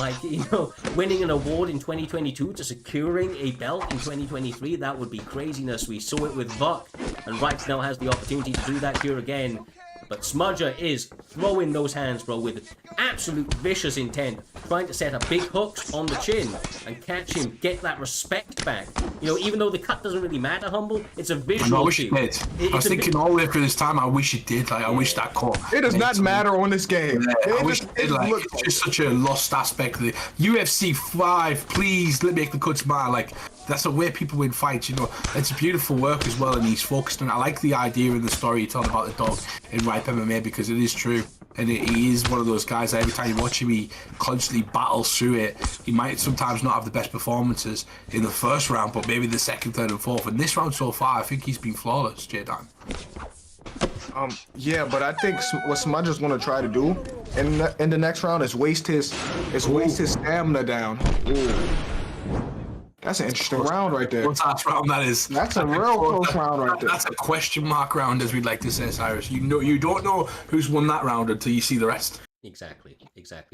winning an award in 2022 to securing a belt in 2023? That would be craziness. We saw it with Buck, and Rype now has the opportunity to do that here again. But Smudger is throwing those hands, bro, with absolute vicious intent, trying to set up big hooks on the chin and catch him, get that respect back. Even though the cut doesn't really matter, Humble, it's a visual. I wish it did. I was thinking all the way through this time, I wish it did. I wish that cut. It does not matter on this game. Yeah, I wish it did. It's just such a lost aspect of the UFC 5. Please, let me make the cuts matter. That's the way people win fights, It's beautiful work as well, and he's focused on it. I like the idea and the story you told about the dog in Rype MMA because it is true. And he is one of those guys that every time you watch him, he constantly battles through it. He might sometimes not have the best performances in the first round, but maybe the second, third, and fourth. And this round so far, I think he's been flawless, J-Dan. Yeah, but I think what Smudger's going to try to do in the next round is waste his stamina down. Ooh. That's an interesting round right there. What last round that is? That's a real close round right there. That's a question mark round, as we'd like to say, Cyrus. You don't know who's won that round until you see the rest. Exactly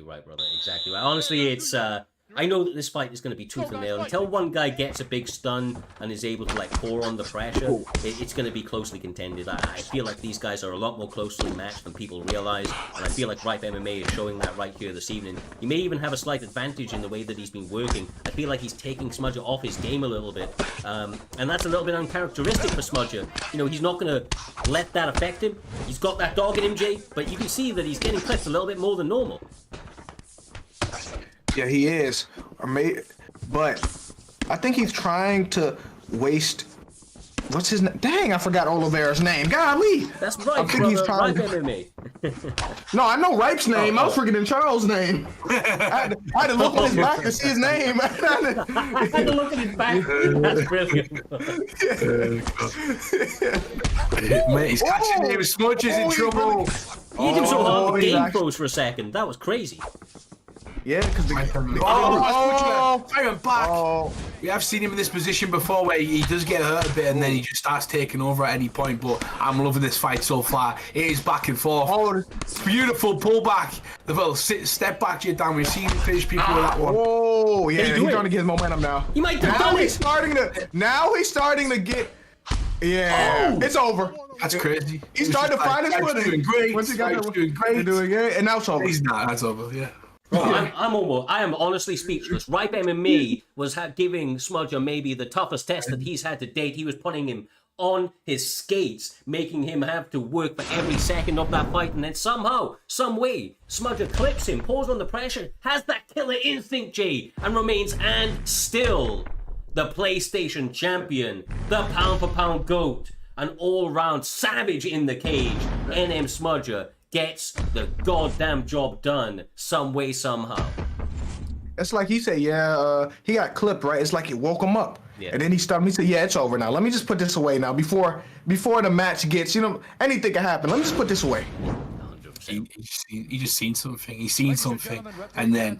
right, brother. Exactly right. Honestly, it's I know that this fight is going to be tooth and nail. Until one guy gets a big stun and is able to pour on the pressure, it's going to be closely contended. I feel like these guys are a lot more closely matched than people realize, and I feel like Rype MMA is showing that right here this evening. He may even have a slight advantage in the way that he's been working. I feel like he's taking Smudger off his game a little bit, and that's a little bit uncharacteristic for Smudger. He's not going to let that affect him. He's got that dog in him, Jay, but you can see that he's getting clipped a little bit more than normal. Yeah, he is. But I think he's trying to waste. What's his name? Dang, I forgot Oliveira's name. Golly. That's right, I think he's trying to... MMA. No, I know Rype's name. I was forgetting Charles' name. I had to look at his back to see his name. I had to look at his back. That's brilliant. Mate, he's catching him. Smudger's in trouble. He hit him so hard the game froze for a second. That was crazy. Yeah, because Firing back. We have seen him in this position before where he does get hurt a bit and then he just starts taking over at any point, but I'm loving this fight so far. It is back and forth. Beautiful pullback. The little step back here down. We've seen him finish people with that one. Oh, yeah, he's trying to get his momentum now. He might have done it. Now he's starting to get... Yeah, it's over. That's crazy. He's starting to find his footing. Doing great. Once he got doing great. And now it's over. He's not. That's over, yeah. Bro, I am honestly speechless. Rype MMA was giving Smudger maybe the toughest test that he's had to date. He was putting him on his skates, making him have to work for every second of that fight, and then somehow, some way, Smudger clips him, pulls on the pressure, has that killer instinct, Jay, and remains and still the PlayStation champion, the pound-for-pound GOAT, an all-round savage in the cage. NM Smudger gets the goddamn job done some way, somehow. It's like he said, he got clipped, right? It's like it woke him up. Yeah. And then he stopped. He said, yeah, it's over now. Let me just put this away now before the match gets, anything can happen. Let me just put this away. He just seen something. He's seen something, and then,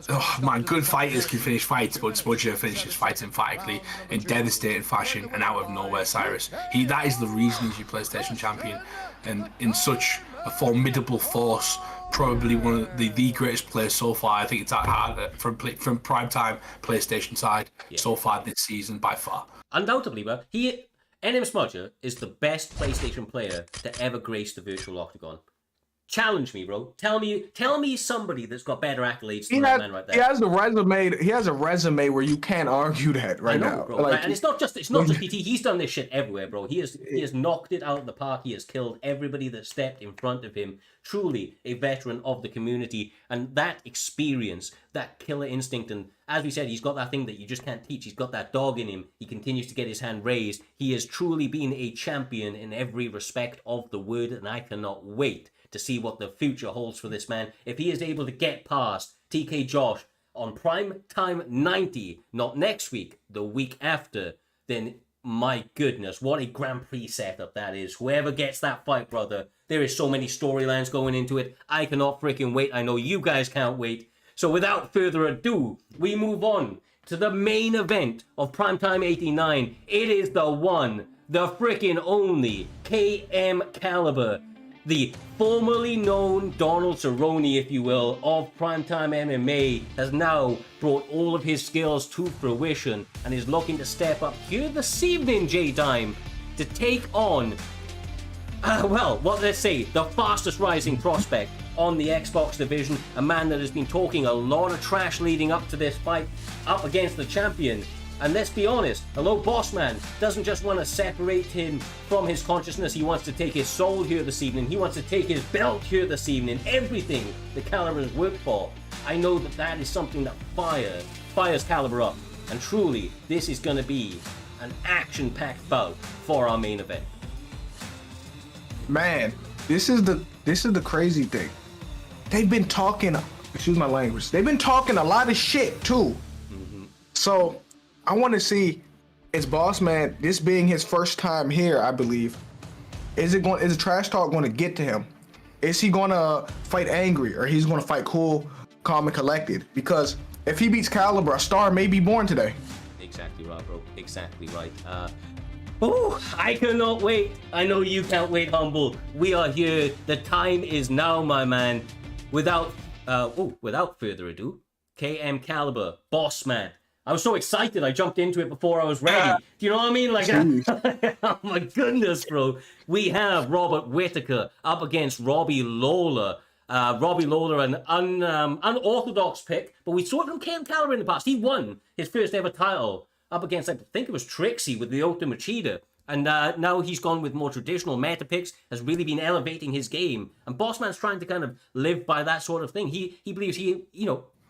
oh man, good fighters can finish fights, but Smudger finishes fights emphatically in devastating fashion and out of nowhere. Cyrus, that is the reason he's your PlayStation champion, and in such a formidable force. Probably one of the greatest players so far. I think it's from primetime PlayStation side so far this season by far. Undoubtedly, but NM Smudger is the best PlayStation player to ever grace the virtual octagon. Challenge me, bro. Tell me somebody that's got better accolades than that man right there. He has a resume. He has a resume where you can't argue that right now, bro. Like, Right? And it's not just PT. He's done this shit everywhere, bro. He has knocked it out of the park. He has killed everybody that stepped in front of him. Truly a veteran of the community, and that experience, that killer instinct, and as we said, he's got that thing that you just can't teach. He's got that dog in him. He continues to get his hand raised. He has truly been a champion in every respect of the word, and I cannot wait to see what the future holds for this man. If he is able to get past TK Josh on Prime Time 90, not next week, the week after, then my goodness, what a Grand Prix setup that is. Whoever gets that fight, brother, there is so many storylines going into it. I cannot freaking wait. I know you guys can't wait. So without further ado, we move on to the main event of Primetime 89. It is the one, the freaking only KM Caliber, the formerly known Donald Cerrone, if you will, of Primetime MMA, has now brought all of his skills to fruition and is looking to step up here this evening, J-Dime, to take on, let's say, the fastest rising prospect on the Xbox division, a man that has been talking a lot of trash leading up to this fight, up against the champion. And let's be honest, although Bossman doesn't just want to separate him from his consciousness, he wants to take his soul here this evening, he wants to take his belt here this evening, everything the Caliber has worked for. I know that is something that fires Caliber up. And truly, this is going to be an action-packed bout for our main event. man, this is the crazy thing. They've been talking, excuse my language, they've been talking a lot of shit too. So I want to see, is Bossman, this being his first time here, I believe, is the trash talk going to get to him? Is he going to fight angry, or he's going to fight cool, calm, and collected? Because if he beats Caliber, a star may be born today. Exactly right, bro. Exactly right. I cannot wait. I know you can't wait, Humble. We are here. The time is now, my man. Without further ado, KM Caliber, Bossman. I was so excited, I jumped into it before I was ready. Do you know what I mean? Like, oh my goodness, bro. We have Robert Whittaker up against Robbie Lawler. Robbie Lawler, an unorthodox pick, but we saw it from KM Caliber in the past. He won his first ever title up against, I think it was Trixie with the Ultimate Cheetah. And now he's gone with more traditional meta picks, has really been elevating his game. And Bossman's trying to kind of live by that sort of thing. He believes he,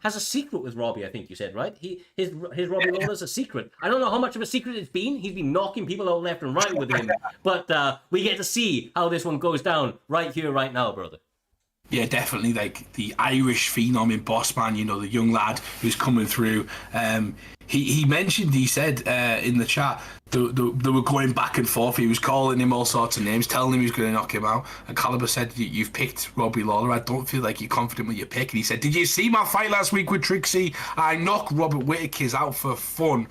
has a secret with Robbie, I think you said, right? His Robbie Lawler's a secret. I don't know how much of a secret it's been. He's been knocking people out left and right with him. But we get to see how this one goes down right here, right now, brother. Yeah, definitely. Like the Irish phenom in Bossman, the young lad who's coming through. He mentioned, he said in the chat, they were going back and forth. He was calling him all sorts of names, telling him he was going to knock him out. And Caliber said, you've picked Robbie Lawler. I don't feel like you're confident with your pick. And he said, did you see my fight last week with Trixie? I knocked Robert Whittaker's out for fun.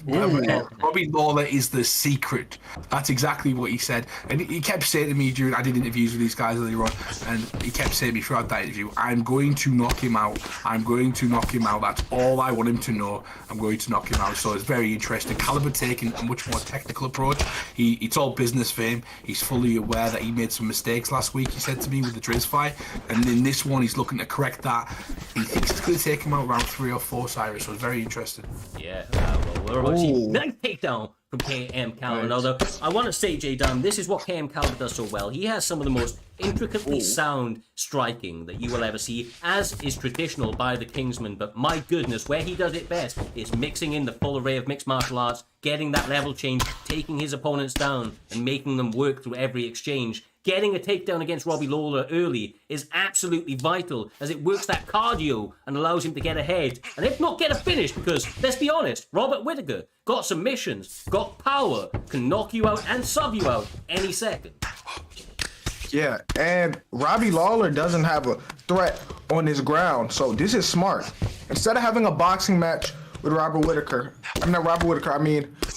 Robbie Lawler is the secret. That's exactly what he said. And he kept saying to me I did interviews with these guys earlier on, and he kept saying to me throughout that interview, I'm going to knock him out. I'm going to knock him out. That's all I want him to know. I'm going to knock him out. So it's very interesting. Caliber taking a much more technical approach. It's all business for him. He's fully aware that he made some mistakes last week, he said to me, with the Driz fight. And in this one, he's looking to correct that. He thinks it's going to take him out around 3 or 4, Cyrus. So it's very interesting. Yeah, well, nice takedown from KM Caliber. Now, though, I want to say, J-Dam, this is what KM Caliber does so well. He has some of the most intricately sound striking that you will ever see, as is traditional by the Kingsman. But my goodness, where he does it best is mixing in the full array of mixed martial arts, getting that level change, taking his opponents down, and making them work through every exchange. Getting a takedown against Robbie Lawler early is absolutely vital, as it works that cardio and allows him to get ahead, and if not get a finish, because, let's be honest, Robert Whittaker got submissions, got power, can knock you out and sub you out any second. Yeah, and Robbie Lawler doesn't have a threat on his ground, so this is smart. Instead of having a boxing match with Robert Whittaker,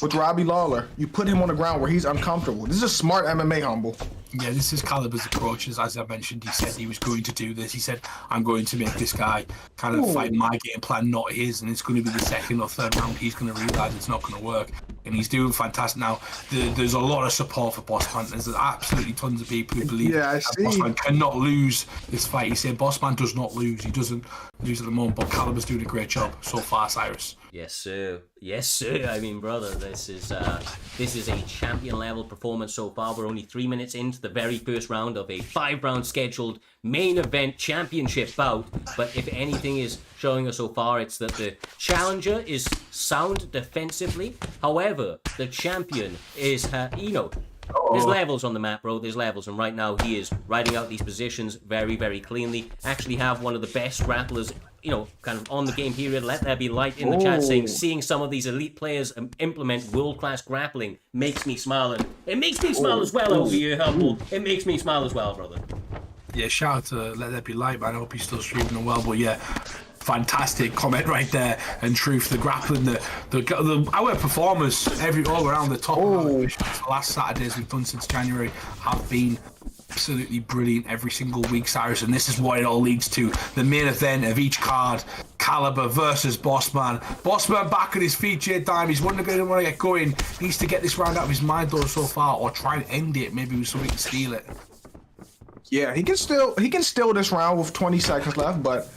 with Robbie Lawler. You put him on the ground where he's uncomfortable. This is a smart MMA, Humble. Yeah, this is Caliber's approach. As I mentioned, he said he was going to do this. He said, I'm going to make this guy kind of fight my game plan, not his. And it's going to be the second or third round. He's going to realize it's not going to work. And he's doing fantastic. Now, there's a lot of support for Bossman. There's absolutely tons of people who believe that Bossman cannot lose this fight. He said Bossman does not lose. He doesn't lose at the moment. But Caliber's doing a great job so far, Cyrus. Yes, sir. Yes, sir. I mean, brother, this is a champion level performance so far. We're only 3 minutes into the very first round of a 5-round scheduled main event championship bout. But if anything is showing us so far, it's that the challenger is sound defensively. However, the champion is, there's levels on the map, bro. There's levels, and right now he is riding out these positions very, very cleanly. Actually have one of the best grapplers, kind of on the game period. Let there be light in the chat saying, seeing some of these elite players implement world-class grappling makes me smile. And it makes me smile as well over here, Humble. It makes me smile as well, brother. Yeah, shout out to Let There Be Light, man. I hope he's still streaming well, but yeah. Fantastic comment right there, and truth. The grappling, our performers all around the top of the last Saturdays we've done since January have been absolutely brilliant every single week, Cyrus, and this is what it all leads to. The main event of each card, Caliber versus Bossman. Bossman back on his feet, J-Dime. He's going to get going. He needs to get this round out of his mind though so far, or try and end it, maybe with something to steal it. Yeah, he can steal this round with 20 seconds left, but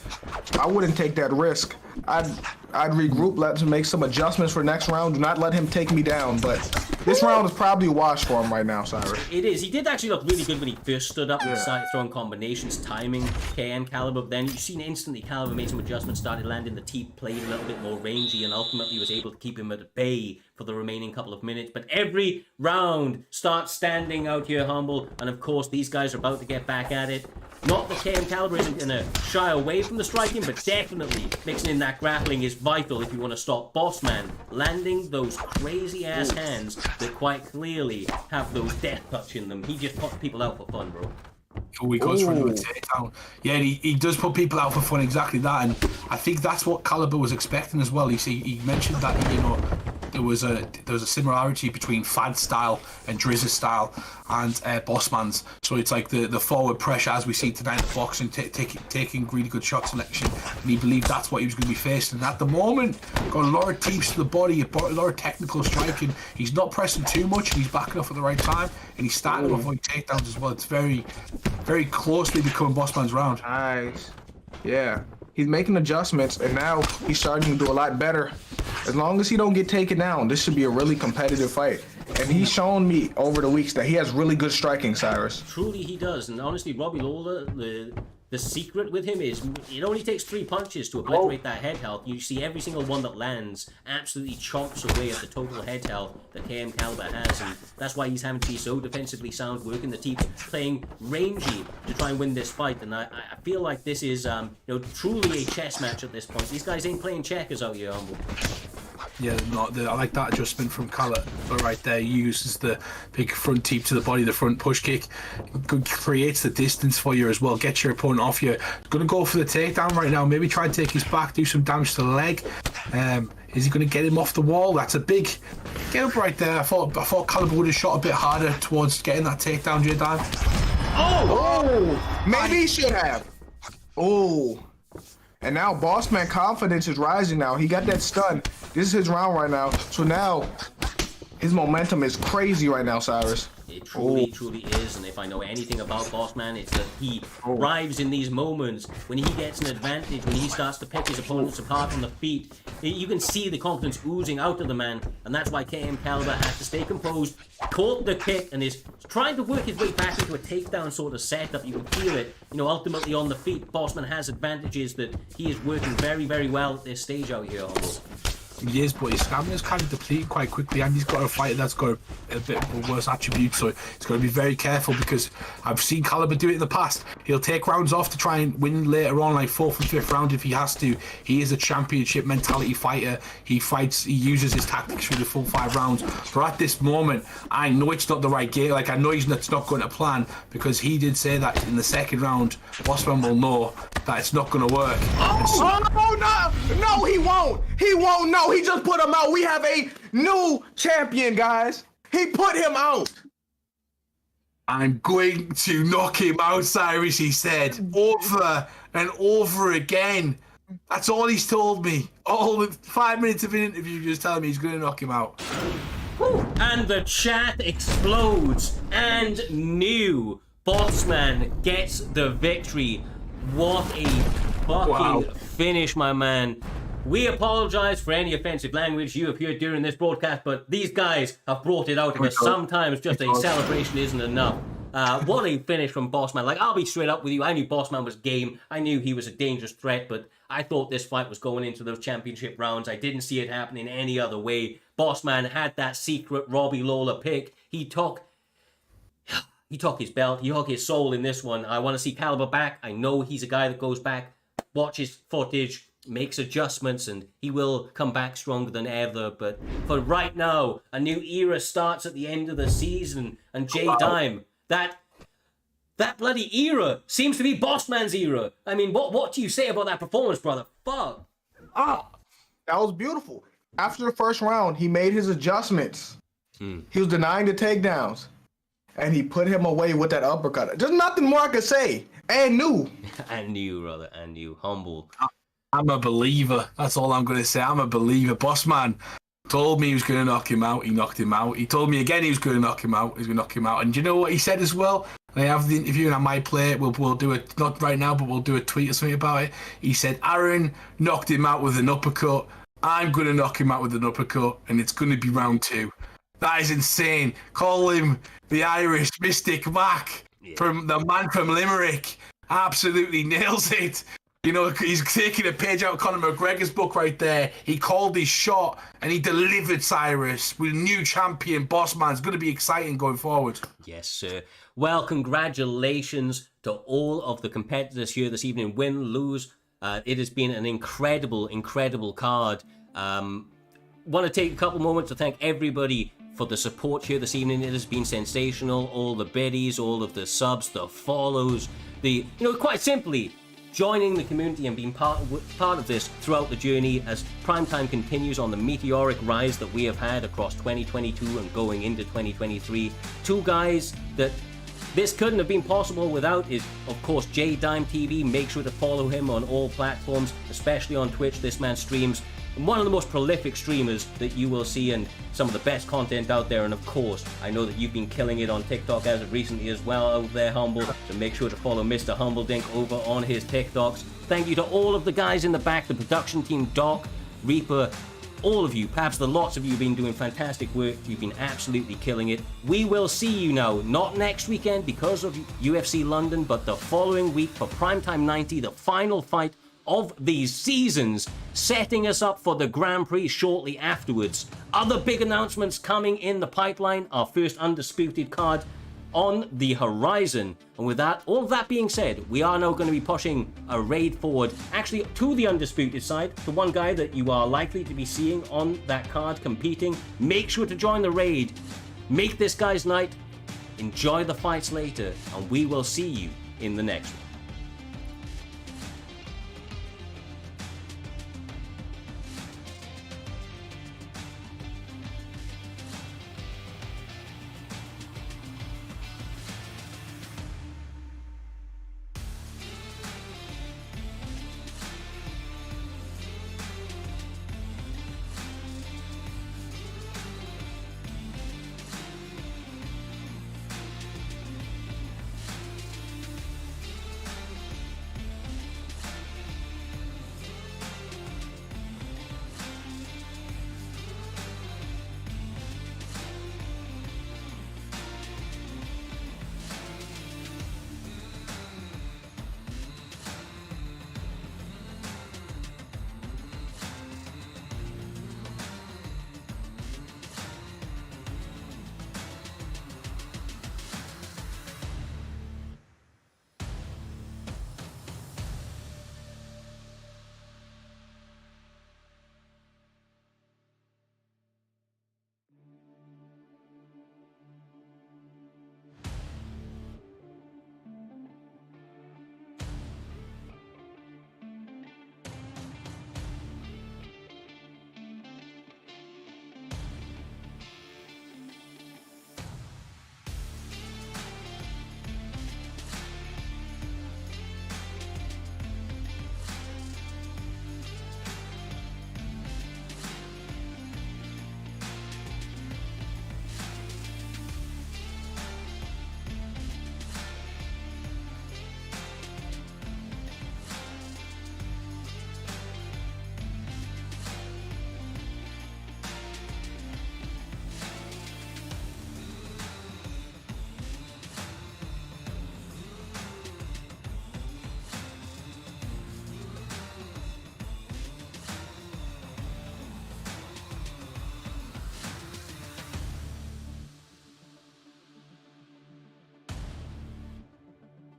I wouldn't take that risk. I'd regroup, let him make some adjustments for next round. Do not let him take me down, but this round is probably a wash for him right now, Cyrus. It is. He did actually look really good when he first stood up and started throwing combinations, timing KN Caliber. But then you seen instantly Caliber made some adjustments, started landing the teep, played a little bit more rangy, and ultimately was able to keep him at bay for the remaining couple of minutes. But every round starts standing out here, Humble, and of course these guys are about to get back at it. Not that KM Caliber isn't going to shy away from the striking, but definitely mixing in that grappling is vital if you want to stop Bossman landing those crazy-ass hands that quite clearly have those death touch in them. He just puts people out for fun, bro. Oh, he goes for another takedown. Yeah, he does put people out for fun, exactly that, and I think that's what Caliber was expecting as well. He mentioned that, there was a similarity between Fad's style and Drizz's style and Bossman's. So it's like the forward pressure, as we see tonight in the boxing, taking really good shot selection, and he believed that's what he was going to be facing. And at the moment, got a lot of teeps to the body, a lot of technical striking. He's not pressing too much, and he's backing off at the right time, and he's starting to avoid takedowns as well. It's very, very closely becoming Bossman's round. Nice. Yeah. He's making adjustments, and now he's starting to do a lot better. As long as he don't get taken down, this should be a really competitive fight. And he's shown me over the weeks that he has really good striking, Cyrus. Truly he does, and honestly, Robbie Lawler, the secret with him is it only takes 3 punches to obliterate that head health. You see every single one that lands absolutely chomps away at the total head health that KM Caliber has, and that's why he's having to be so defensively sound, working the teeth, playing rangy to try and win this fight. And I feel like this is truly a chess match at this point. These guys ain't playing checkers out here, Humble. Yeah, I like that adjustment from Caliber right there. He uses the big front teep to the body, the front push kick. Creates the distance for you as well. Gets your opponent off you. Going to go for the takedown right now. Maybe try and take his back, do some damage to the leg. Is he going to get him off the wall? That's a big get up right there. I thought Caliber would have shot a bit harder towards getting that takedown, J-Dan. Maybe he should have. And now Bossman confidence is rising now. He got that stun. This is his round right now. So now his momentum is crazy right now, Cyrus. It truly is, and if I know anything about Bossman, it's that he thrives in these moments when he gets an advantage, when he starts to pick his opponents apart on the feet. You can see the confidence oozing out of the man, and that's why KM Caliber has to stay composed, caught the kick, and is trying to work his way back into a takedown sort of setup. You can feel it, ultimately on the feet. Bossman has advantages that he is working very, very well at this stage out here, almost. He is, but his stamina's kind of depleted quite quickly, and he's got a fighter that's got a bit of a worse attribute, so he's got to be very careful, because I've seen Caliber do it in the past. He'll take rounds off to try and win later on, like 4th and 5th round if he has to. He is a championship mentality fighter. He uses his tactics through the full 5 rounds. But at this moment, I know it's not the right game. Like, I know it's not going to plan, because he did say that in the 2nd round, Bossman will know that it's not going to work. No, he won't. He won't know. No, he just put him out. We have a new champion, guys. He put him out. I'm going to knock him out, Cyrus, he said, over and over again. That's all he's told me. All with 5 minutes of an interview, just telling me he's going to knock him out. And the chat explodes. And new Bossman gets the victory. What a fucking finish, my man. We apologize for any offensive language you have heard during this broadcast, but these guys have brought it out because sometimes just a celebration isn't enough. What a finish from Bossman. Like, I'll be straight up with you. I knew Bossman was game. I knew he was a dangerous threat, but I thought this fight was going into those championship rounds. I didn't see it happening any other way. Bossman had that secret Robbie Lawler pick. He took his belt. He took his soul in this one. I want to see Caliber back. I know he's a guy that goes back, watches footage, makes adjustments, and he will come back stronger than ever. But for right now, a new era starts at the end of the season, and Dime, that bloody era seems to be Bossman's era. I mean, what do you say about that performance, brother? Fuck. That was beautiful. After the first round, he made his adjustments. He was denying the takedowns, and he put him away with that uppercut. There's nothing more I could say. And new. And new, brother. And new. Humble. I'm a believer. That's all I'm going to say. I'm a believer. Bossman told me he was going to knock him out. He knocked him out. He told me again he was going to knock him out. He's going to knock him out. And do you know what he said as well? And I have the interview and I might play it. We'll do it, not right now, but we'll do a tweet or something about it. He said, Aaron knocked him out with an uppercut. I'm going to knock him out with an uppercut. And it's going to be round 2. That is insane. Call him the Irish Mystic Mac, from the man from Limerick. Absolutely nails it. You know, he's taking a page out of Conor McGregor's book right there. He called his shot and he delivered, Cyrus. With new champion Bossman. It's going to be exciting going forward. Yes, sir. Well, congratulations to all of the competitors here this evening. Win, lose. It has been an incredible, incredible card. Want to take a couple moments to thank everybody for the support here this evening. It has been sensational. All the biddies, all of the subs, the follows, quite simply, joining the community and being part of this throughout the journey as Primetime continues on the meteoric rise that we have had across 2022 and going into 2023. Two guys that this couldn't have been possible without is, of course, Dime TV. Make sure to follow him on all platforms, especially on Twitch. This man streams one of the most prolific streamers that you will see and some of the best content out there. And of course, I know that you've been killing it on TikTok as of recently as well out there, Humble. So make sure to follow Mr. Humbledink over on his TikToks. Thank you to all of the guys in the back, the production team, Doc, Reaper, all of you. Perhaps the lots of you have been doing fantastic work. You've been absolutely killing it. We will see you now, not next weekend because of UFC London, but the following week for Primetime 90, the final fight of these seasons, setting us up for the Grand Prix shortly afterwards. Other big announcements coming in the pipeline, our first undisputed card on the horizon. And with that, all of that being said, we are now going to be pushing a raid forward, actually to the undisputed side, the one guy that you are likely to be seeing on that card competing. Make sure to join the raid, make this guy's night, enjoy the fights later, and we will see you in the next one.